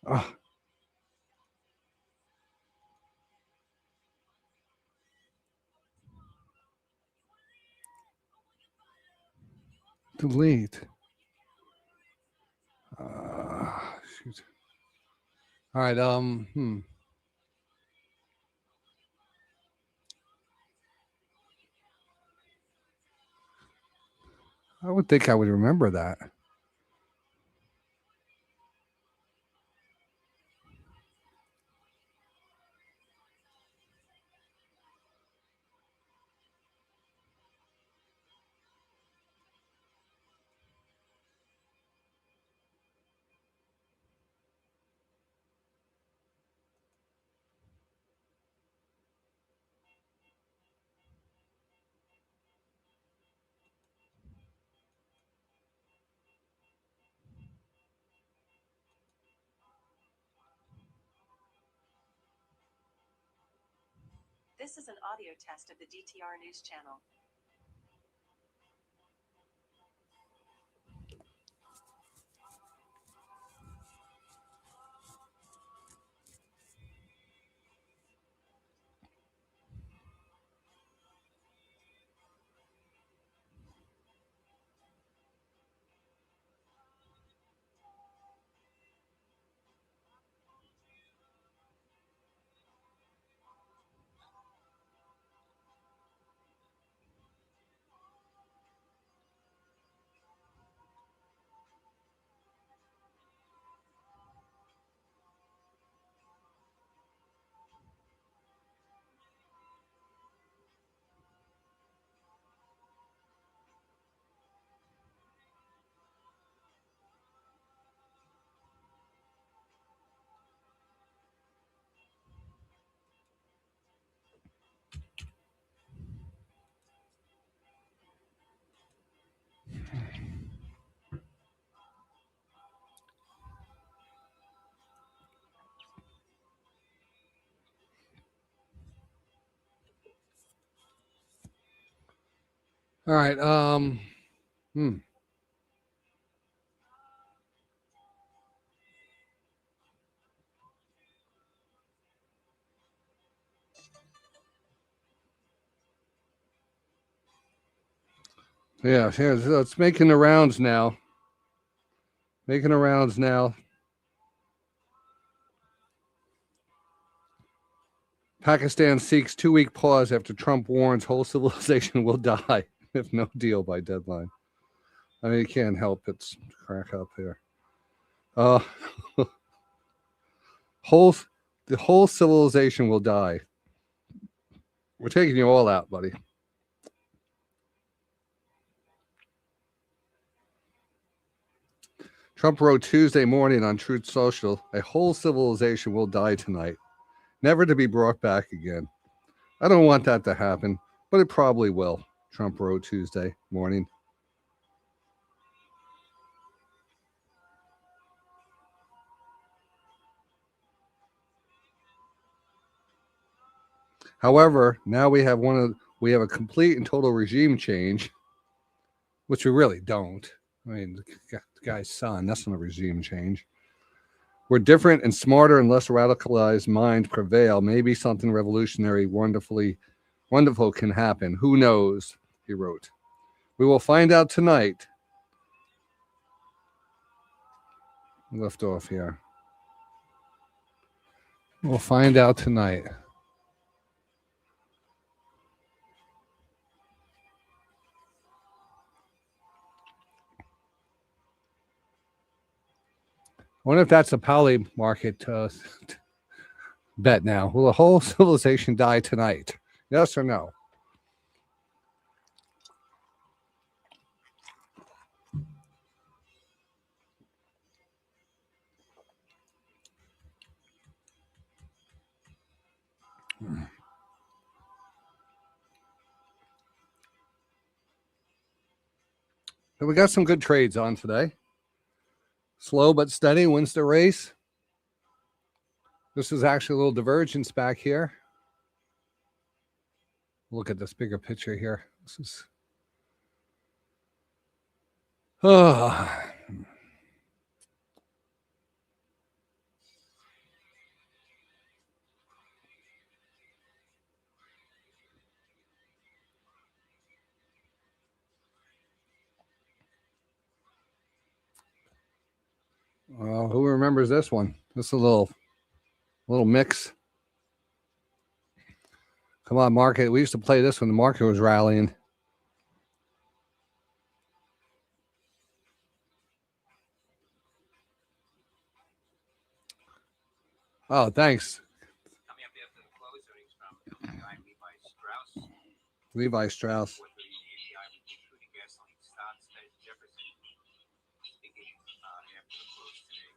Oh, delete. Shoot. All right. I would think I would remember that. This is an audio test of the DTR News Channel. All right. Yeah, so it's making the rounds now. Making the rounds now. Pakistan seeks 2-week pause after Trump warns whole civilization will die if no deal by deadline. I mean, you can't help it's crack up here. Uh, the whole civilization will die. We're taking you all out, buddy. Trump wrote Tuesday morning on Truth Social, a whole civilization will die tonight, never to be brought back again. I don't want that to happen, but it probably will, Trump wrote Tuesday morning. However, now we have a complete and total regime change, which we really don't. I mean, the guy's son, that's not a regime change. Where different and smarter and less radicalized minds prevail, maybe something revolutionary, wonderful can happen. Who knows? He wrote. We will find out tonight. Left off here. We'll find out tonight. I wonder if that's a poly market bet now. Will the whole civilization die tonight? Yes or no? So we got some good trades on today. Slow but steady wins the race. This is actually a little divergence back here. Look at this bigger picture here. This is who remembers this one? This is a little mix. Come on, market. We used to play this when the market was rallying. Oh, thanks. Coming up after the close earnings from LPI, Levi Strauss. Levi Strauss. What the API including gasoline stocks, that Jefferson speaking after the close today.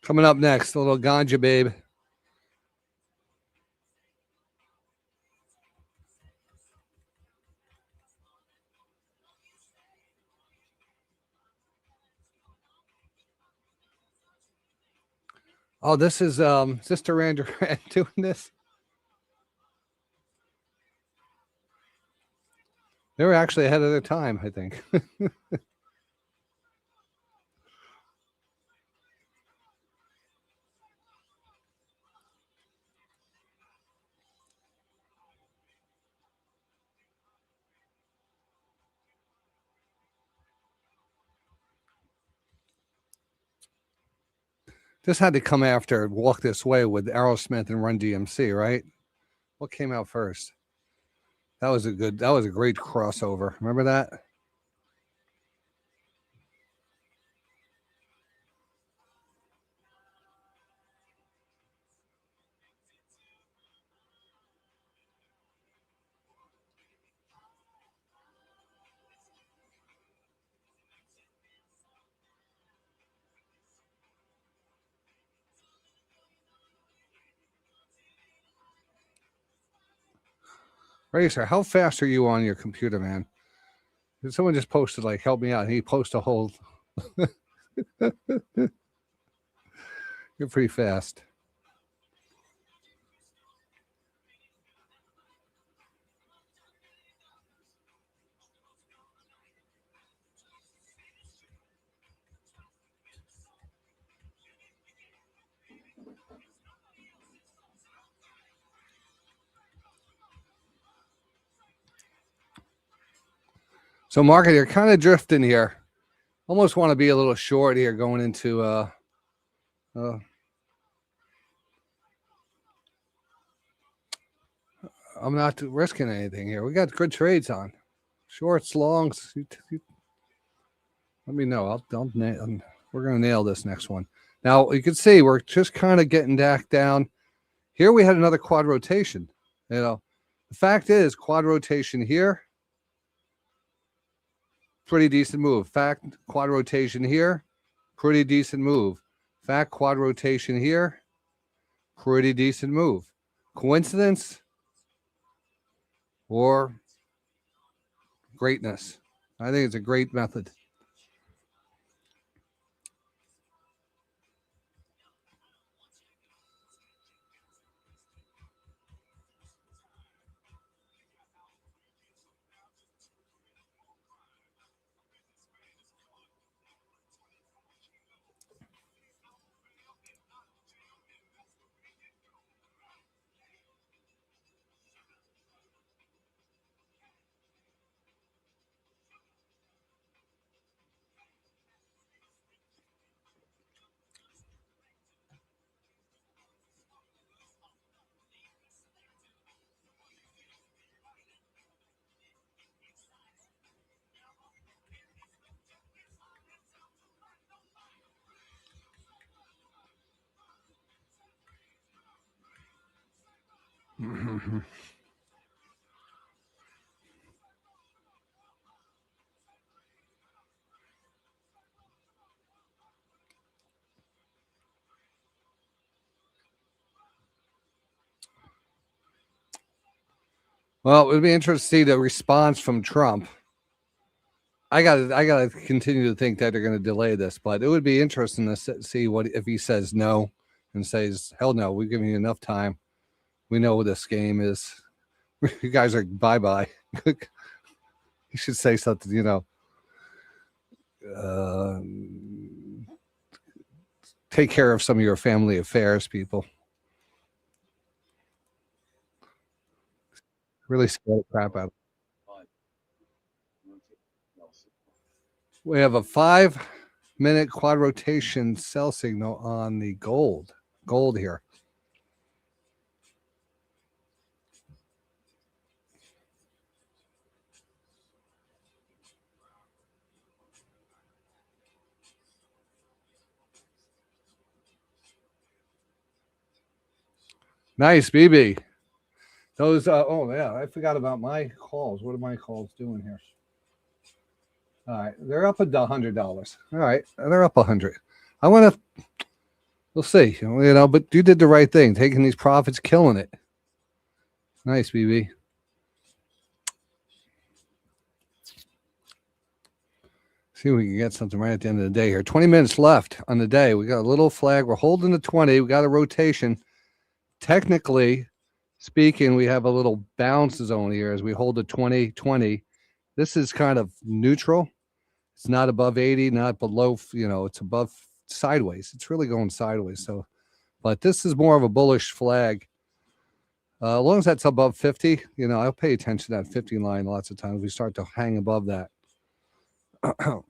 Coming up next, a little ganja babe. Oh, this is Sister Andrew doing this. They were actually ahead of their time, I think. This had to come after Walk This Way with Aerosmith and Run DMC, right? What came out first? That was a great crossover. Remember that? Racer, how fast are you on your computer, man? Someone just posted, like, help me out. He posted a whole. You're pretty fast. So, market, you're kind of drifting here. Almost want to be a little short here going into I'm not risking anything here. We got good trades on. Shorts, longs. Let me know. We're going to nail this next one. Now, you can see we're just kind of getting back down. Here we had another quad rotation. The fact is, quad rotation here, pretty decent move. Fact, quad rotation here, pretty decent move. Fact, quad rotation here, pretty decent move. Coincidence or greatness? I think it's a great method. Well, it would be interesting to see the response from Trump. I gotta continue to think that they're going to delay this, but it would be interesting to see what if he says no and says, "Hell no, we've given you enough time. We know what this game is. You guys are bye-bye." You should say something, take care of some of your family affairs, people. Really scare the crap out of them. We have a 5-minute quad rotation sell signal on the gold here. Nice, BB. Those, I forgot about my calls. What are my calls doing here? All right, they're up $100. All right, they're up 100. We'll see, but you did the right thing, taking these profits, killing it. Nice, BB. See if we can get something right at the end of the day here. 20 minutes left on the day. We got a little flag. We're holding the 20. We got a rotation. Technically speaking, we have a little bounce zone here as we hold the 20-20. This is kind of neutral. It's not above 80, not below, it's above sideways. It's really going sideways. So, but this is more of a bullish flag. As long as that's above 50, I'll pay attention to that 50 line lots of times. We start to hang above that. As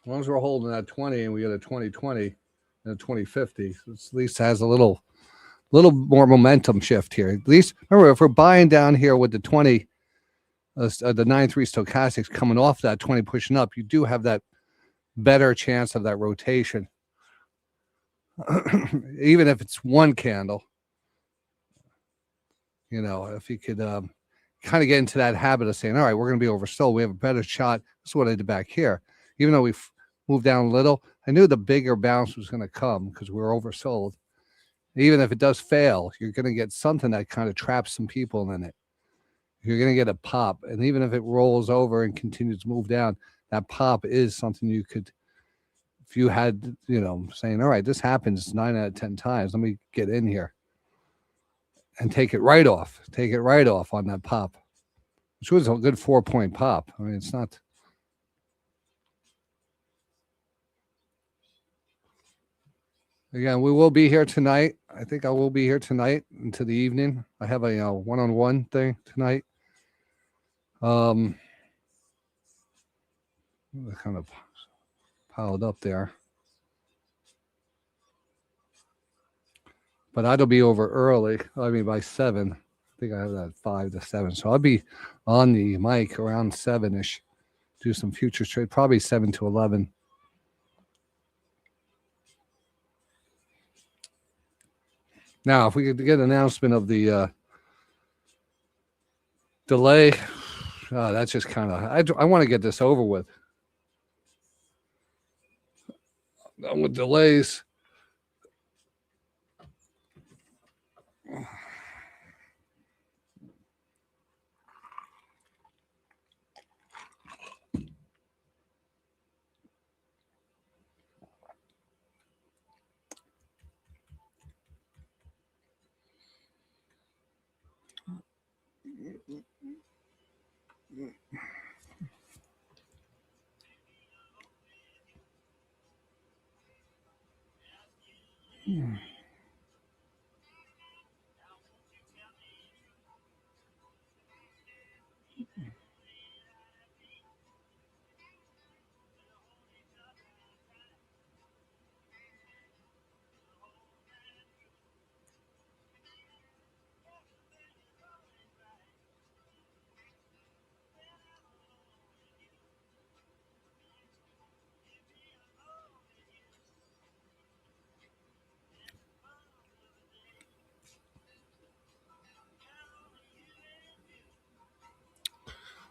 long as we're holding that 20 and we get a 20-20 and a 20-50, at least has a little more momentum shift here. At least remember, if we're buying down here with the 20, the 9-3 stochastics coming off that 20 pushing up, you do have that better chance of that rotation. Even if it's one candle, if you could kind of get into that habit of saying, all right, we're going to be oversold. We have a better shot. This is what I did back here. Even though we've moved down a little, I knew the bigger bounce was going to come because we were oversold. Even if it does fail, you're going to get something that kind of traps some people in it. You're going to get a pop. And even if it rolls over and continues to move down, that pop is something you could, if you had, saying, all right, this happens 9 out of 10 times. Let me get in here and take it right off. Take it right off on that pop, which was a good 4-point pop. I mean, it's not. Again, we will be here tonight. I think I will be here tonight into the evening. I have a one-on-one thing tonight. Kind of piled up there. But I'll be over early. I mean, by 7. I think I have that 5 to 7. So I'll be on the mic around 7-ish. Do some futures trade, probably 7 to 11. Now, if we could get an announcement of the delay, that's just kind of, I want to get this over with. With delays.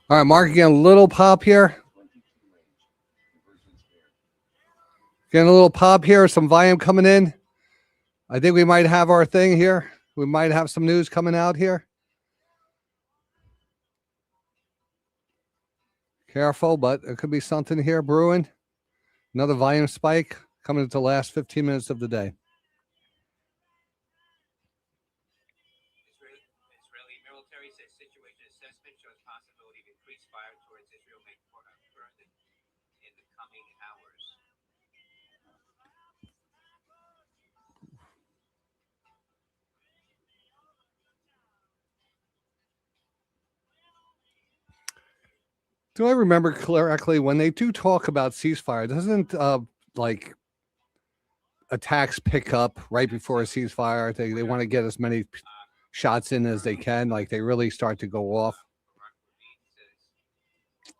All right, Mark, again, a little pop here. Getting a little pop here, some volume coming in. I think we might have our thing here. We might have some news coming out here. Careful, but there could be something here brewing. Another volume spike coming into the last 15 minutes of the day. Israeli military says situation assessment shows possibility of increased fire towards Israel may burn in the coming hours. Do I remember correctly when they do talk about ceasefire? Doesn't like attacks pick up right before a ceasefire? They want to get as many shots in as they can. Like they really start to go off. The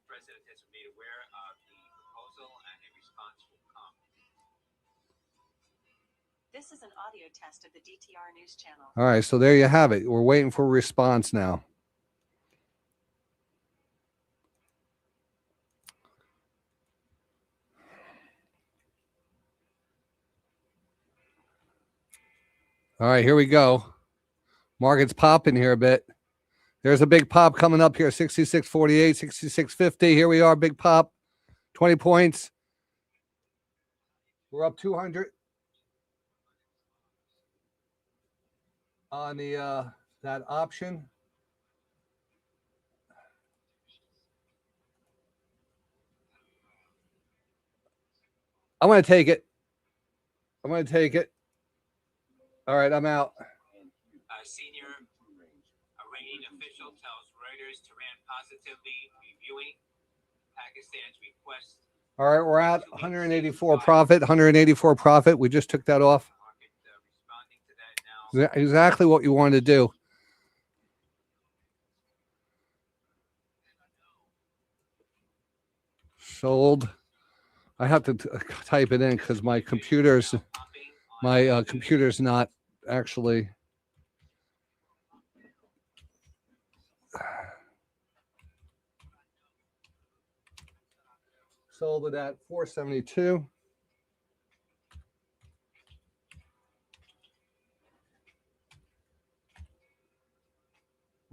president has been made aware of the proposal and a response will come. This is an audio test of the DTR News Channel. All right, so there you have it. We're waiting for a response now. All right, here we go. Market's popping here a bit. There's a big pop coming up here, 66.48, 66.50. Here we are, big pop, 20 points. We're up 200 on the that option. I'm going to take it. I'm going to take it. All right, I'm out. A senior Iranian official tells Reuters Tehran positively reviewing Pakistan's request. All right, we're at 184 profit, 184 profit. We just took that off. Market responding to that now. Exactly what you wanted to do. Sold. I have to type it in because my computer's not actually. Sold it at 472.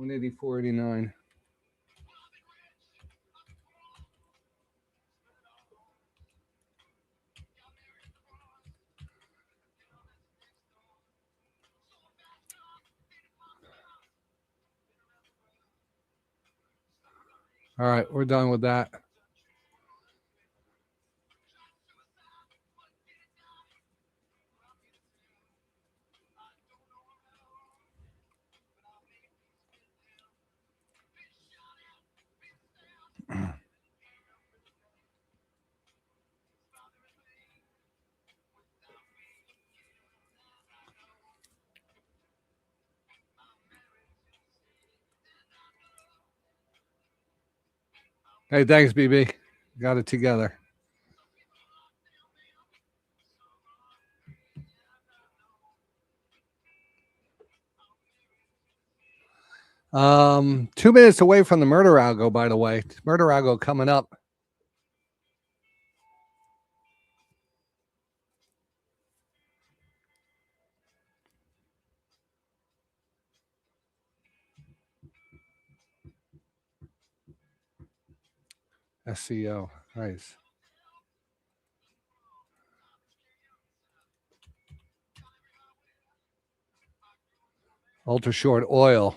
184.89. All right, we're done with that. Hey, thanks, BB. Got it together. Um, 2 minutes away from the murder algo, by the way. Murder algo coming up. SCO. Nice. Ultra short oil.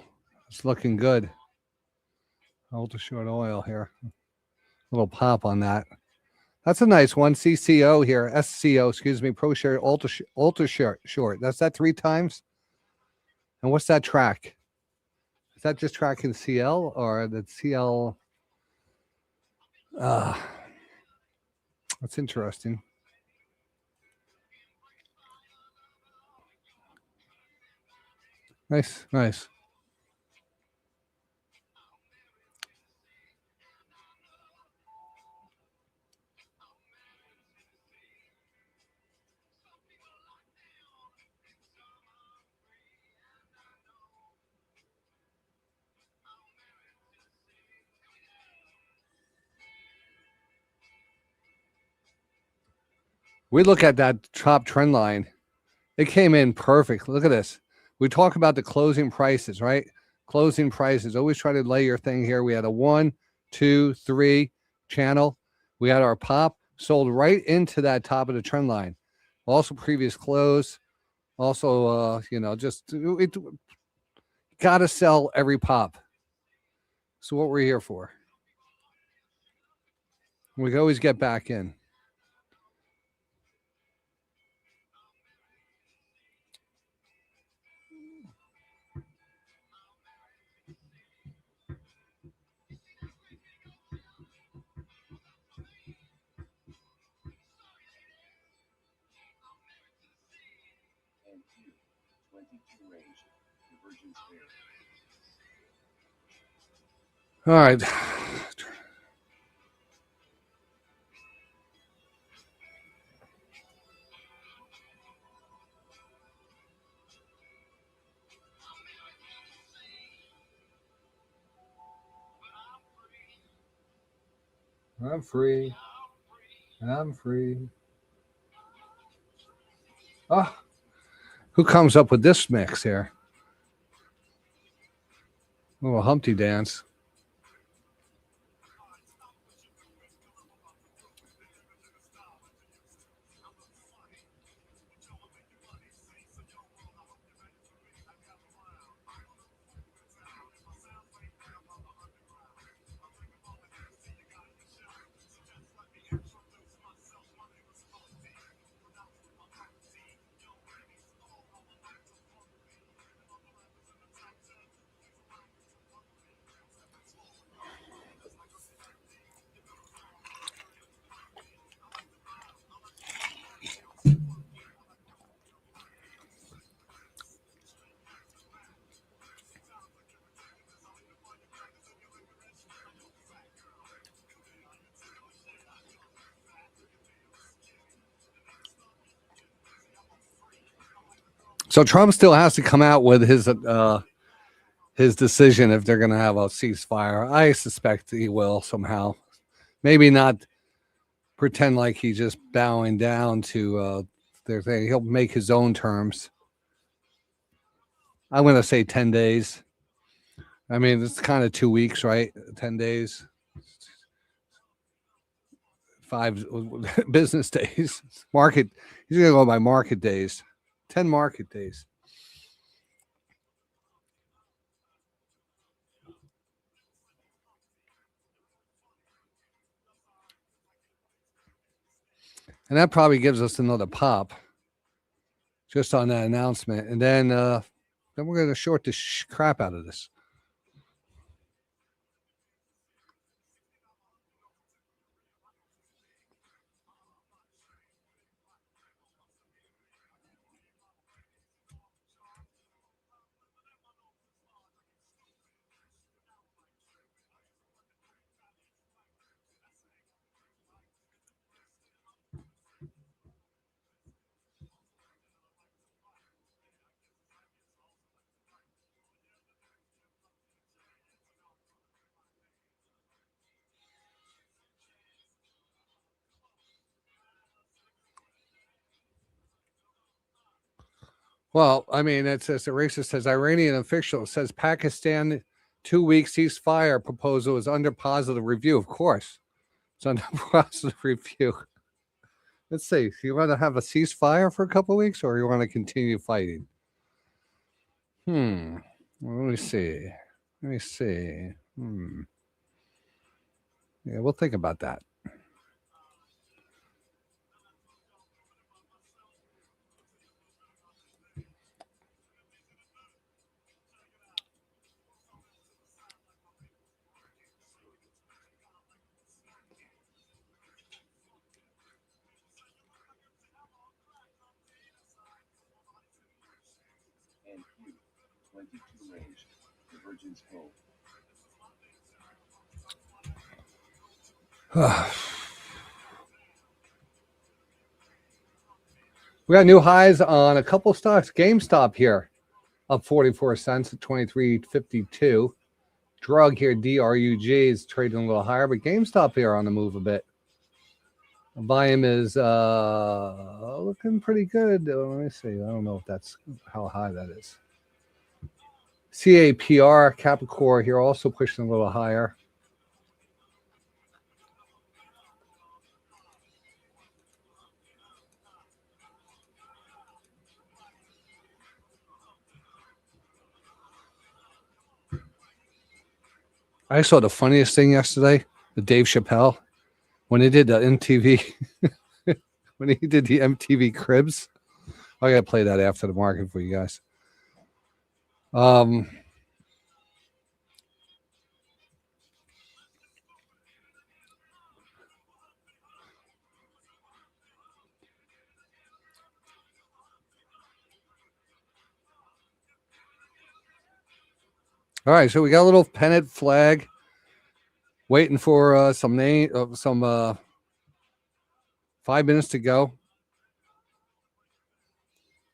It's looking good. Ultra short oil here. Little pop on that. That's a nice one. CCO here. SCO, excuse me. Pro share ultra short. That's that 3 times. And what's that track? Is that just tracking CL or the CL? That's interesting. Nice, nice. We look at that top trend line. It came in perfect. Look at this. We talk about the closing prices, right? Closing prices. Always try to lay your thing here. We had a 1, 2, 3 channel. We had our pop sold right into that top of the trend line. Also previous close. Also, just it got to sell every pop. So what we're here for. We can always get back in. And Q, 22 range, divergence fair. All right. I'm free. I'm free. Oh, who comes up with this mix here? A little Humpty Dance. So Trump still has to come out with his decision if they're going to have a ceasefire. I suspect he will somehow. Maybe not pretend like he's just bowing down to their thing. He'll make his own terms. I'm going to say 10 days. I mean, it's kind of 2 weeks, right? 10 days, 5 business days. Market. He's gonna go by market days. 10 market days. And that probably gives us another pop just on that announcement. And then we're going to short the crap out of this. Well, I mean, it says the racist says Iranian official says Pakistan 2 week ceasefire proposal is under positive review. Of course, it's under positive review. Let's see. You want to have a ceasefire for a couple of weeks, or you want to continue fighting? Well, let me see. Let me see. Yeah, we'll think about that. And Q, 22 range, divergence home. We got new highs on a couple stocks. GameStop here, up 44 cents at 23.52. Drug here, DRUG, is trading a little higher, but GameStop here on the move a bit. Volume is looking pretty good. Let me see. I don't know if that's how high that is. CAPR, Capricorn here also pushing a little higher. I saw the funniest thing yesterday, the Dave Chappelle, when he did the MTV, when he did the MTV Cribs. I gotta play that after the market for you guys. All right, so we got a little pennant flag, waiting for some 5 minutes to go.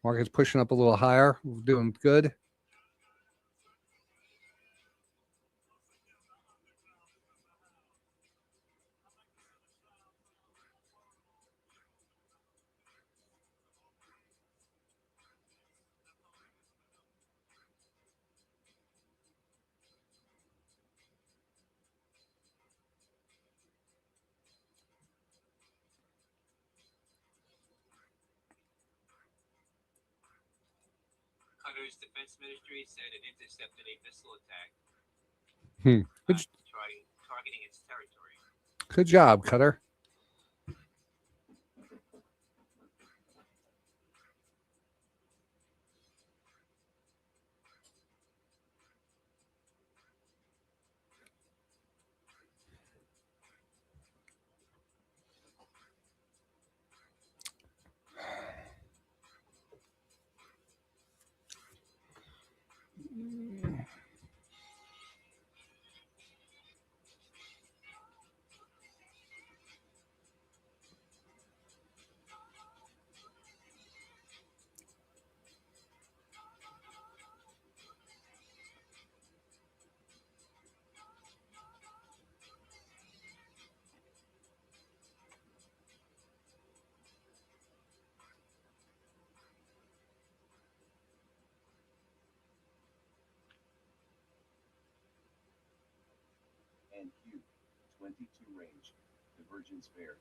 Market's pushing up a little higher. We're doing good. Qatar's defense ministry said it intercepted a missile attack Good, targeting its territory. good job, Cutter. 22 range. Divergence fair.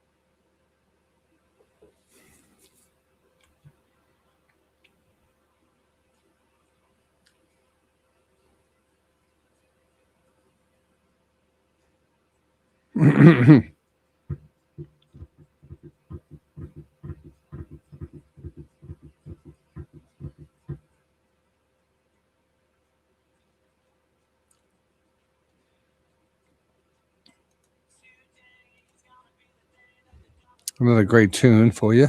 Another great tune for you.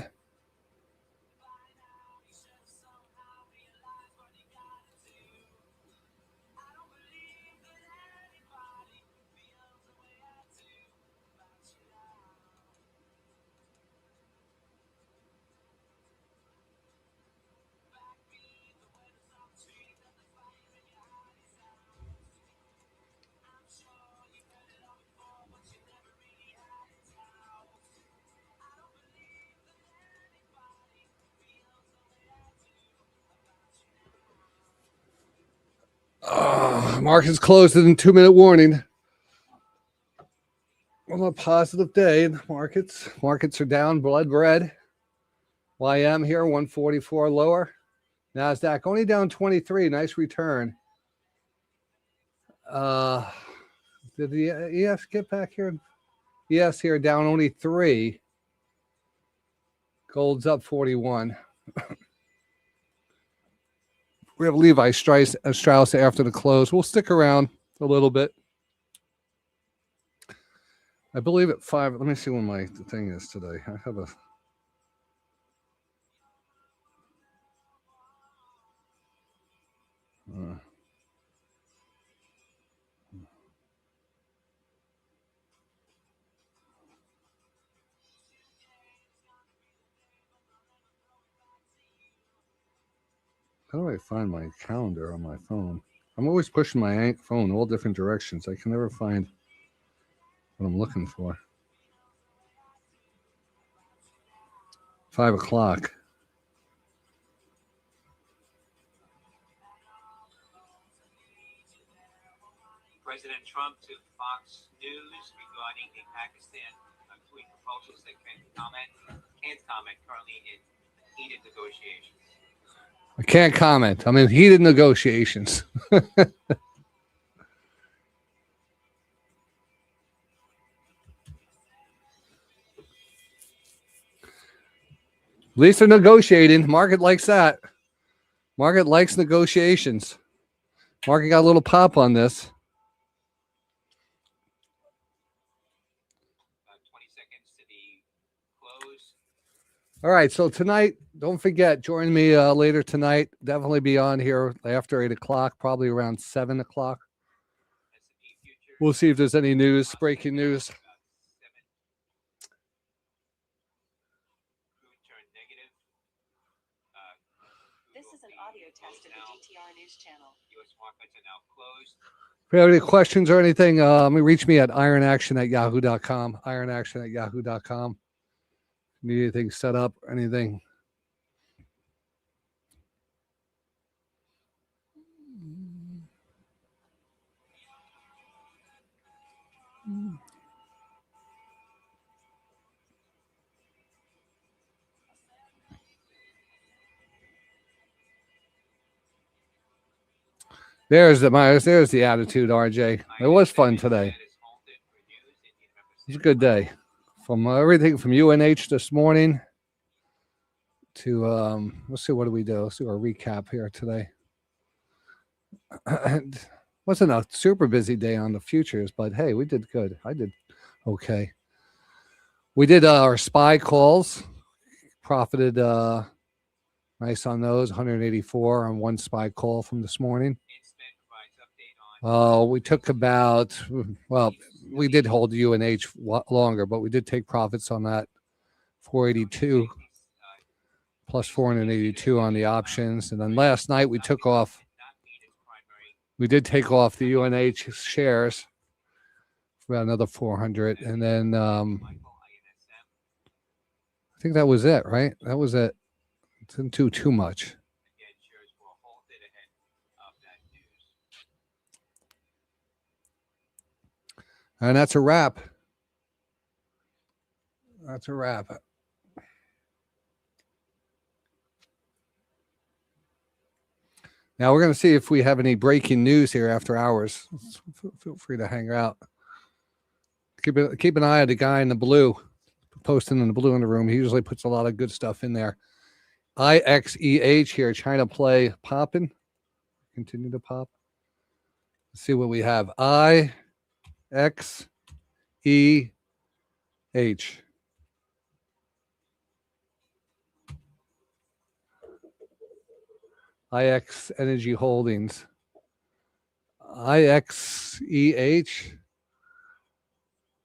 Markets closed in 2-minute warning. Well, a positive day in the markets. Markets are down, blood red. YM here, 144 lower. NASDAQ only down 23. Nice return. Did the ES get back here? ES here down only 3. Gold's up 41. We have Levi Strauss after the close. We'll stick around a little bit. I believe at 5. Let me see when my thing is today. I have a. How do I find my calendar on my phone? I'm always pushing my phone all different directions. I can never find what I'm looking for. 5 o'clock. President Trump to Fox News regarding the Pakistan tweet proposals that can't comment currently in heated negotiations. I can't comment. I'm in heated negotiations. At least they're negotiating. Market likes that. Market likes negotiations. Market got a little pop on this. 20 seconds to the close. All right. So tonight, don't forget, join me later tonight. Definitely be on here after 8 o'clock, probably around 7 o'clock. S&P futures We'll see if there's any news, breaking news. about 7. Crude turned negative. This is an audio test of the DTR News Channel. U.S. markets are now closed. If you have any questions or anything, reach me at ironaction@yahoo.com. Ironaction@yahoo.com. Need anything set up, anything. There's the attitude, RJ. It was fun today. It was a good day. From everything from UNH this morning to let's see, what do we do? Let's do a recap here today. And wasn't a super busy day on the futures, but hey, we did good. I did okay. We did our SPY calls, profited nice on those, 184 on one SPY call from this morning. We took about, well, we did hold UNH longer, but we did take profits on that 482 plus 482 on the options. And then last night we took off, we did take off the UNH shares for about another 400. And then I think that was it, right? That was it. It didn't do too much. And that's a wrap. That's a wrap. Now we're going to see if we have any breaking news here after hours. Feel free to hang out. Keep an eye on the guy in the blue, posting in the blue in the room. He usually puts a lot of good stuff in there. IXEH here, China play popping. Continue to pop. Let's see what we have. IXEH. IX Energy Holdings. IXEH.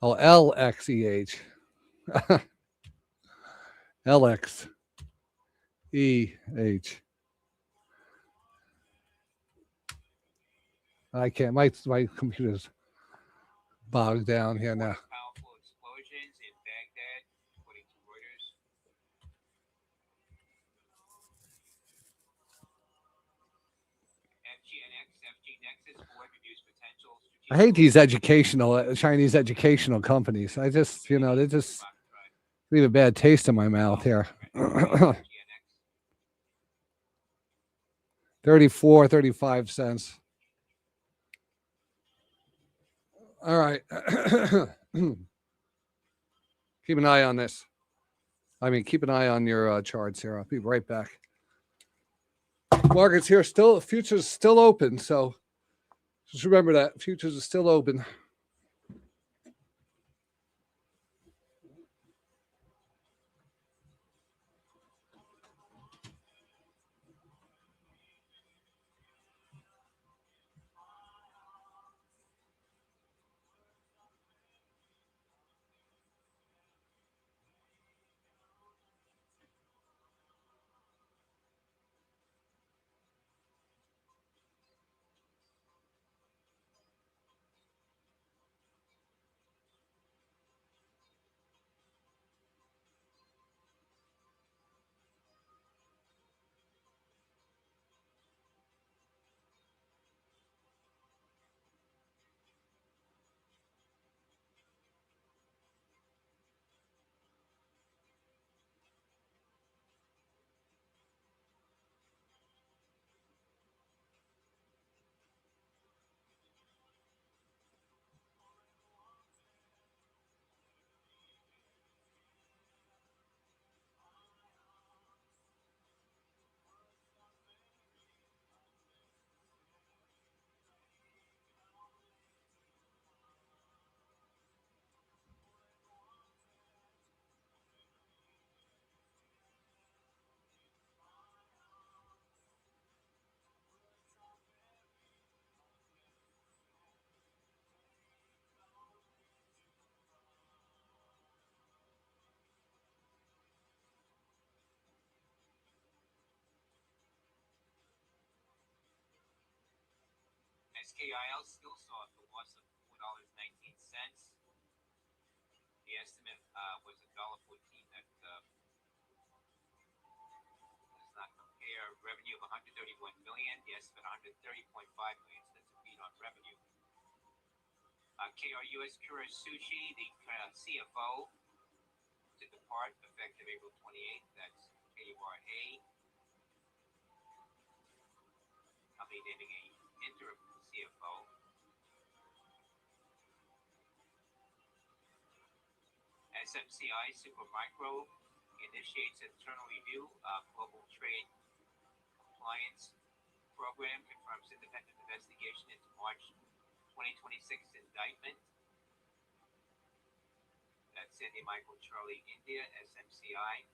Oh, LXEH. LXEH. I can't. My computer's bogged down here now. Powerful explosions in Baghdad, according to Reuters. FG Nexus board reviews potential I hate these educational Chinese educational companies. I just, they just leave a bad taste in my mouth here. 34, 35 cents. All right. Keep an eye on this. Keep an eye on your charts here. I'll be right back. Markets here still, futures still open. So just remember that futures are still open. SKIL still saw a loss of $4.19. The estimate was $1.14. That does not compare. Revenue of $131 million. The estimate $130.5 million. So that's a beat on revenue. KRUS Kura Sushi, the CFO, to depart effective April 28th. That's KURA. I'll be naming a interim CFO. SMCI Supermicro initiates internal review of global trade compliance program, confirms independent investigation into March 2026 indictment. That's Sandy Michael Charlie India, SMCI.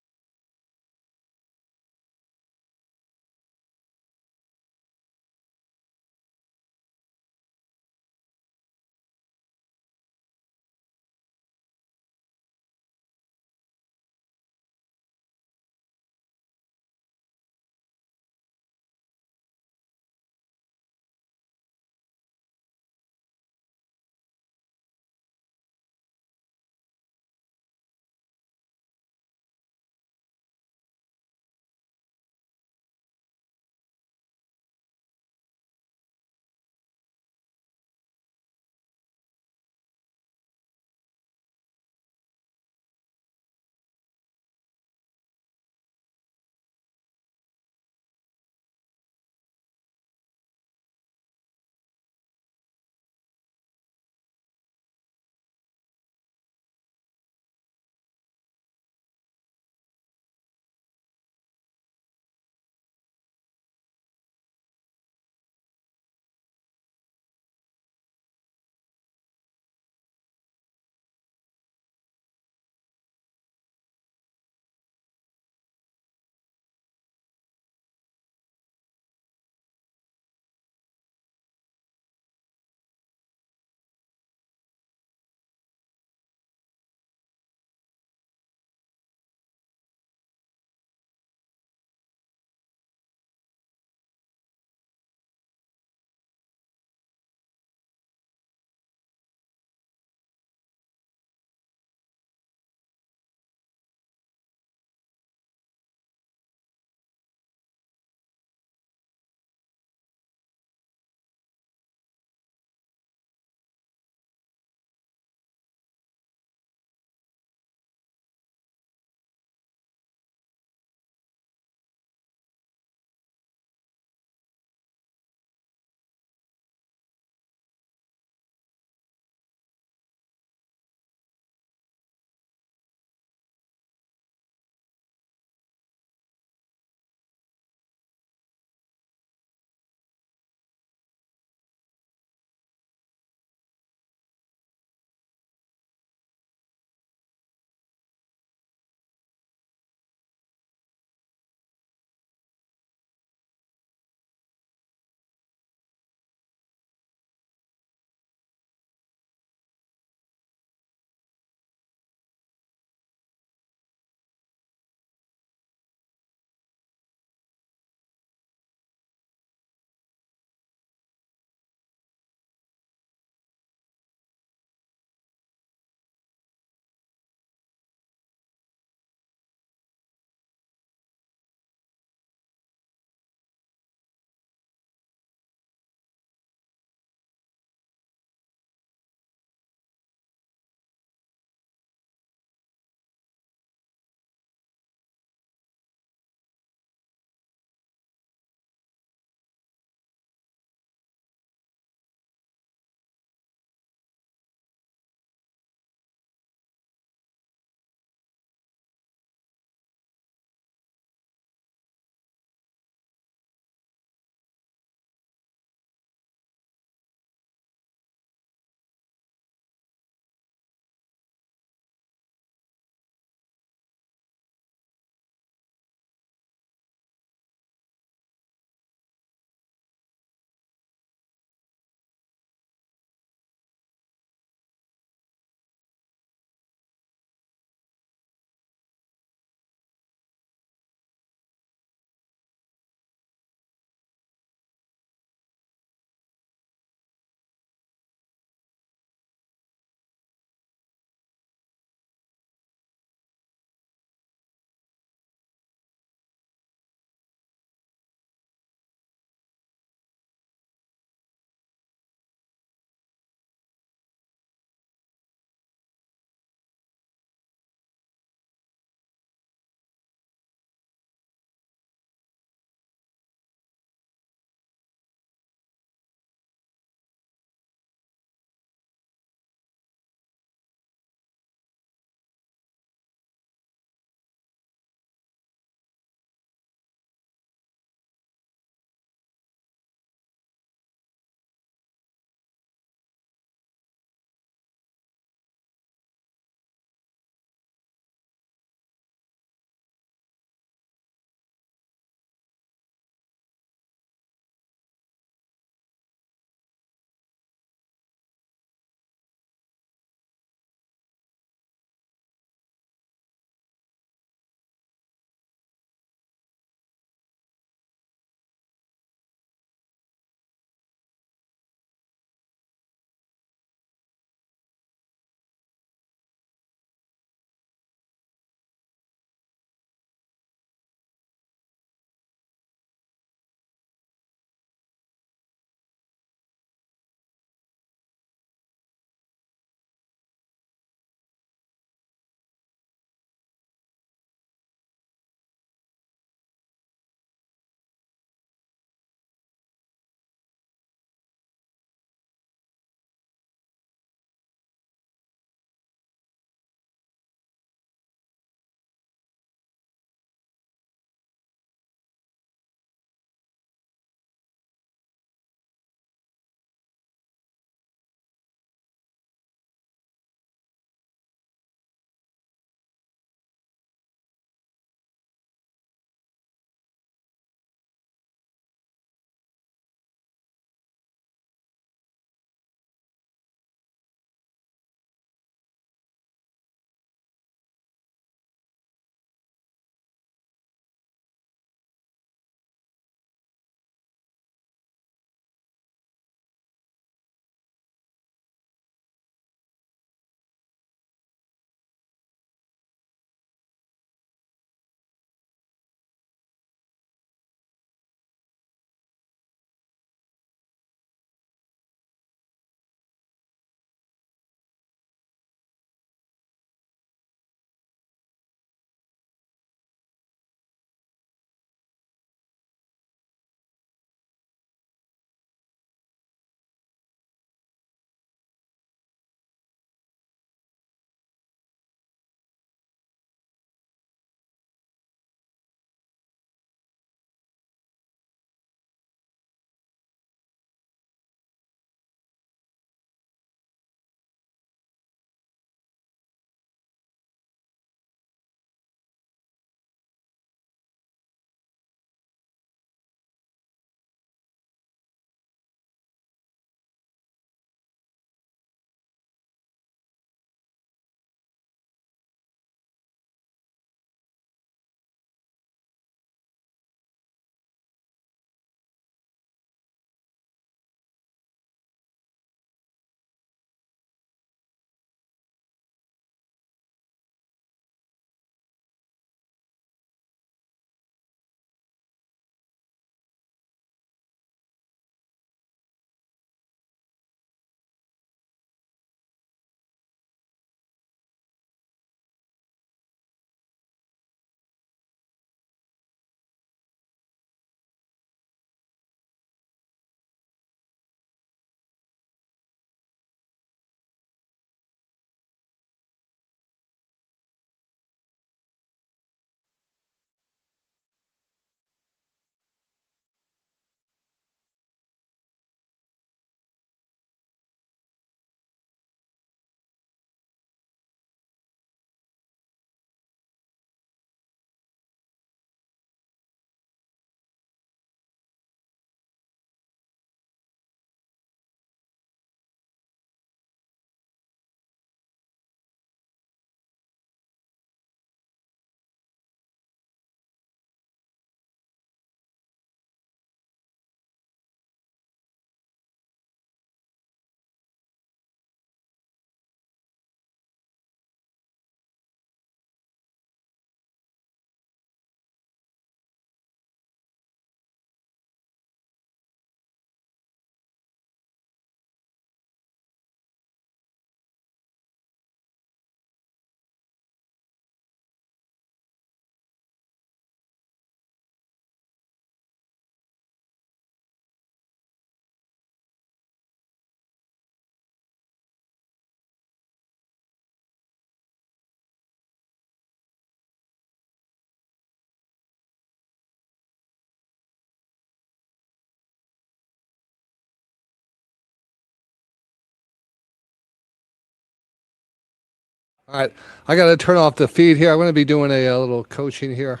All right, I got to turn off the feed here. I'm going to be doing a little coaching here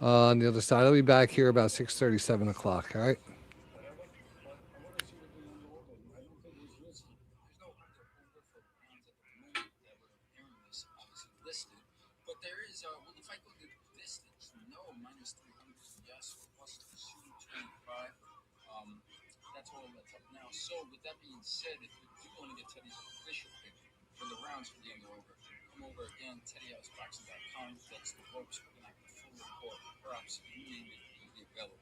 on the other side. I'll be back here about 6:30, 7 o'clock. All right. But there is, well, if I go to the distance, no, minus 300, yes, plus 225. That's all that's up now. So, with that being said, if you do want to get Teddy's official pick for the rounds for the end over, come over again, TeddyHouseBoxing.com. That's the ropes. We're going to have a full report. Perhaps you name it, will be available.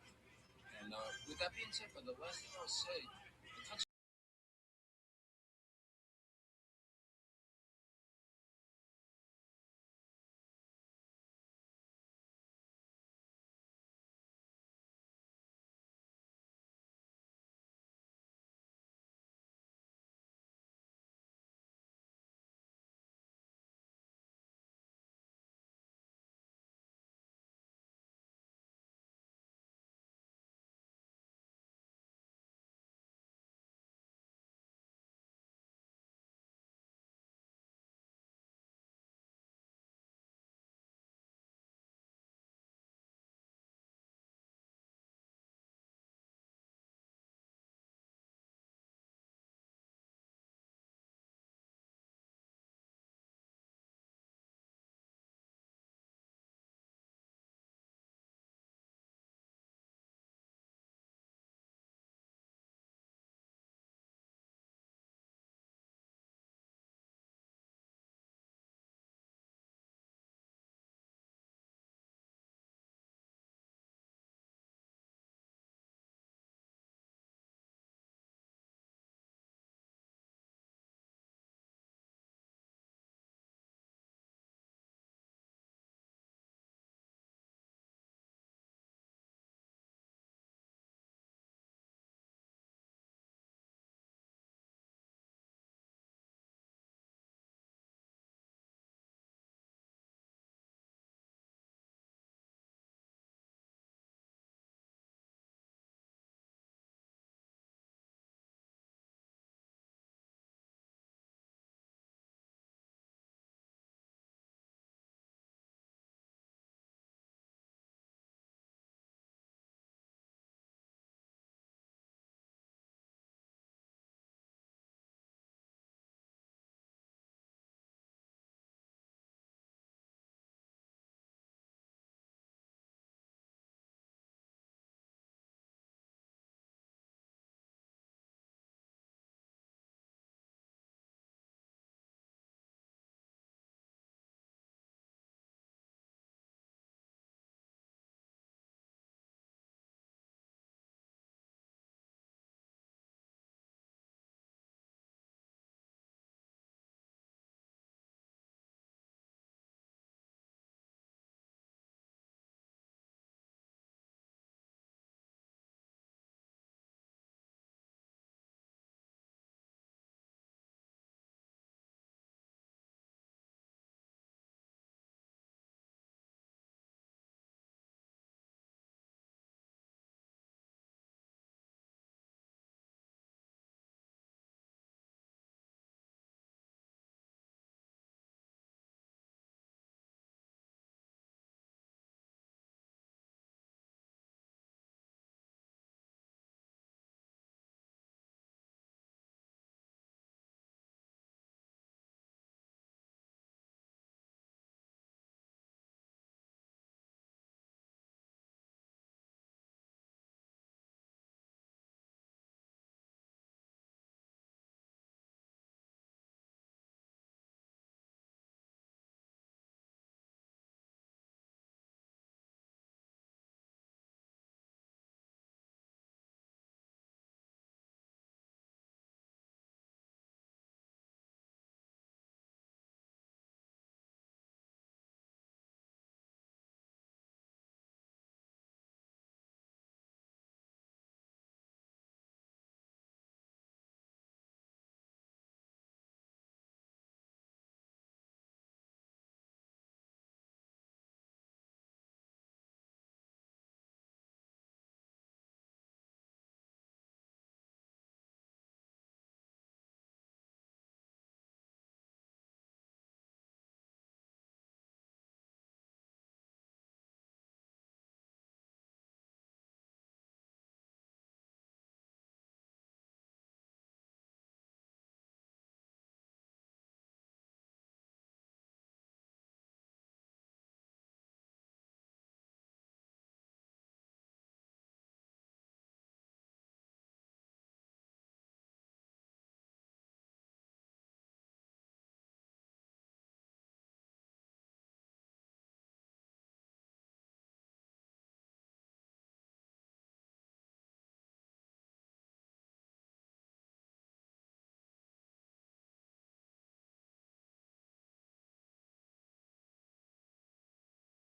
And with that being said, but the last thing I'll say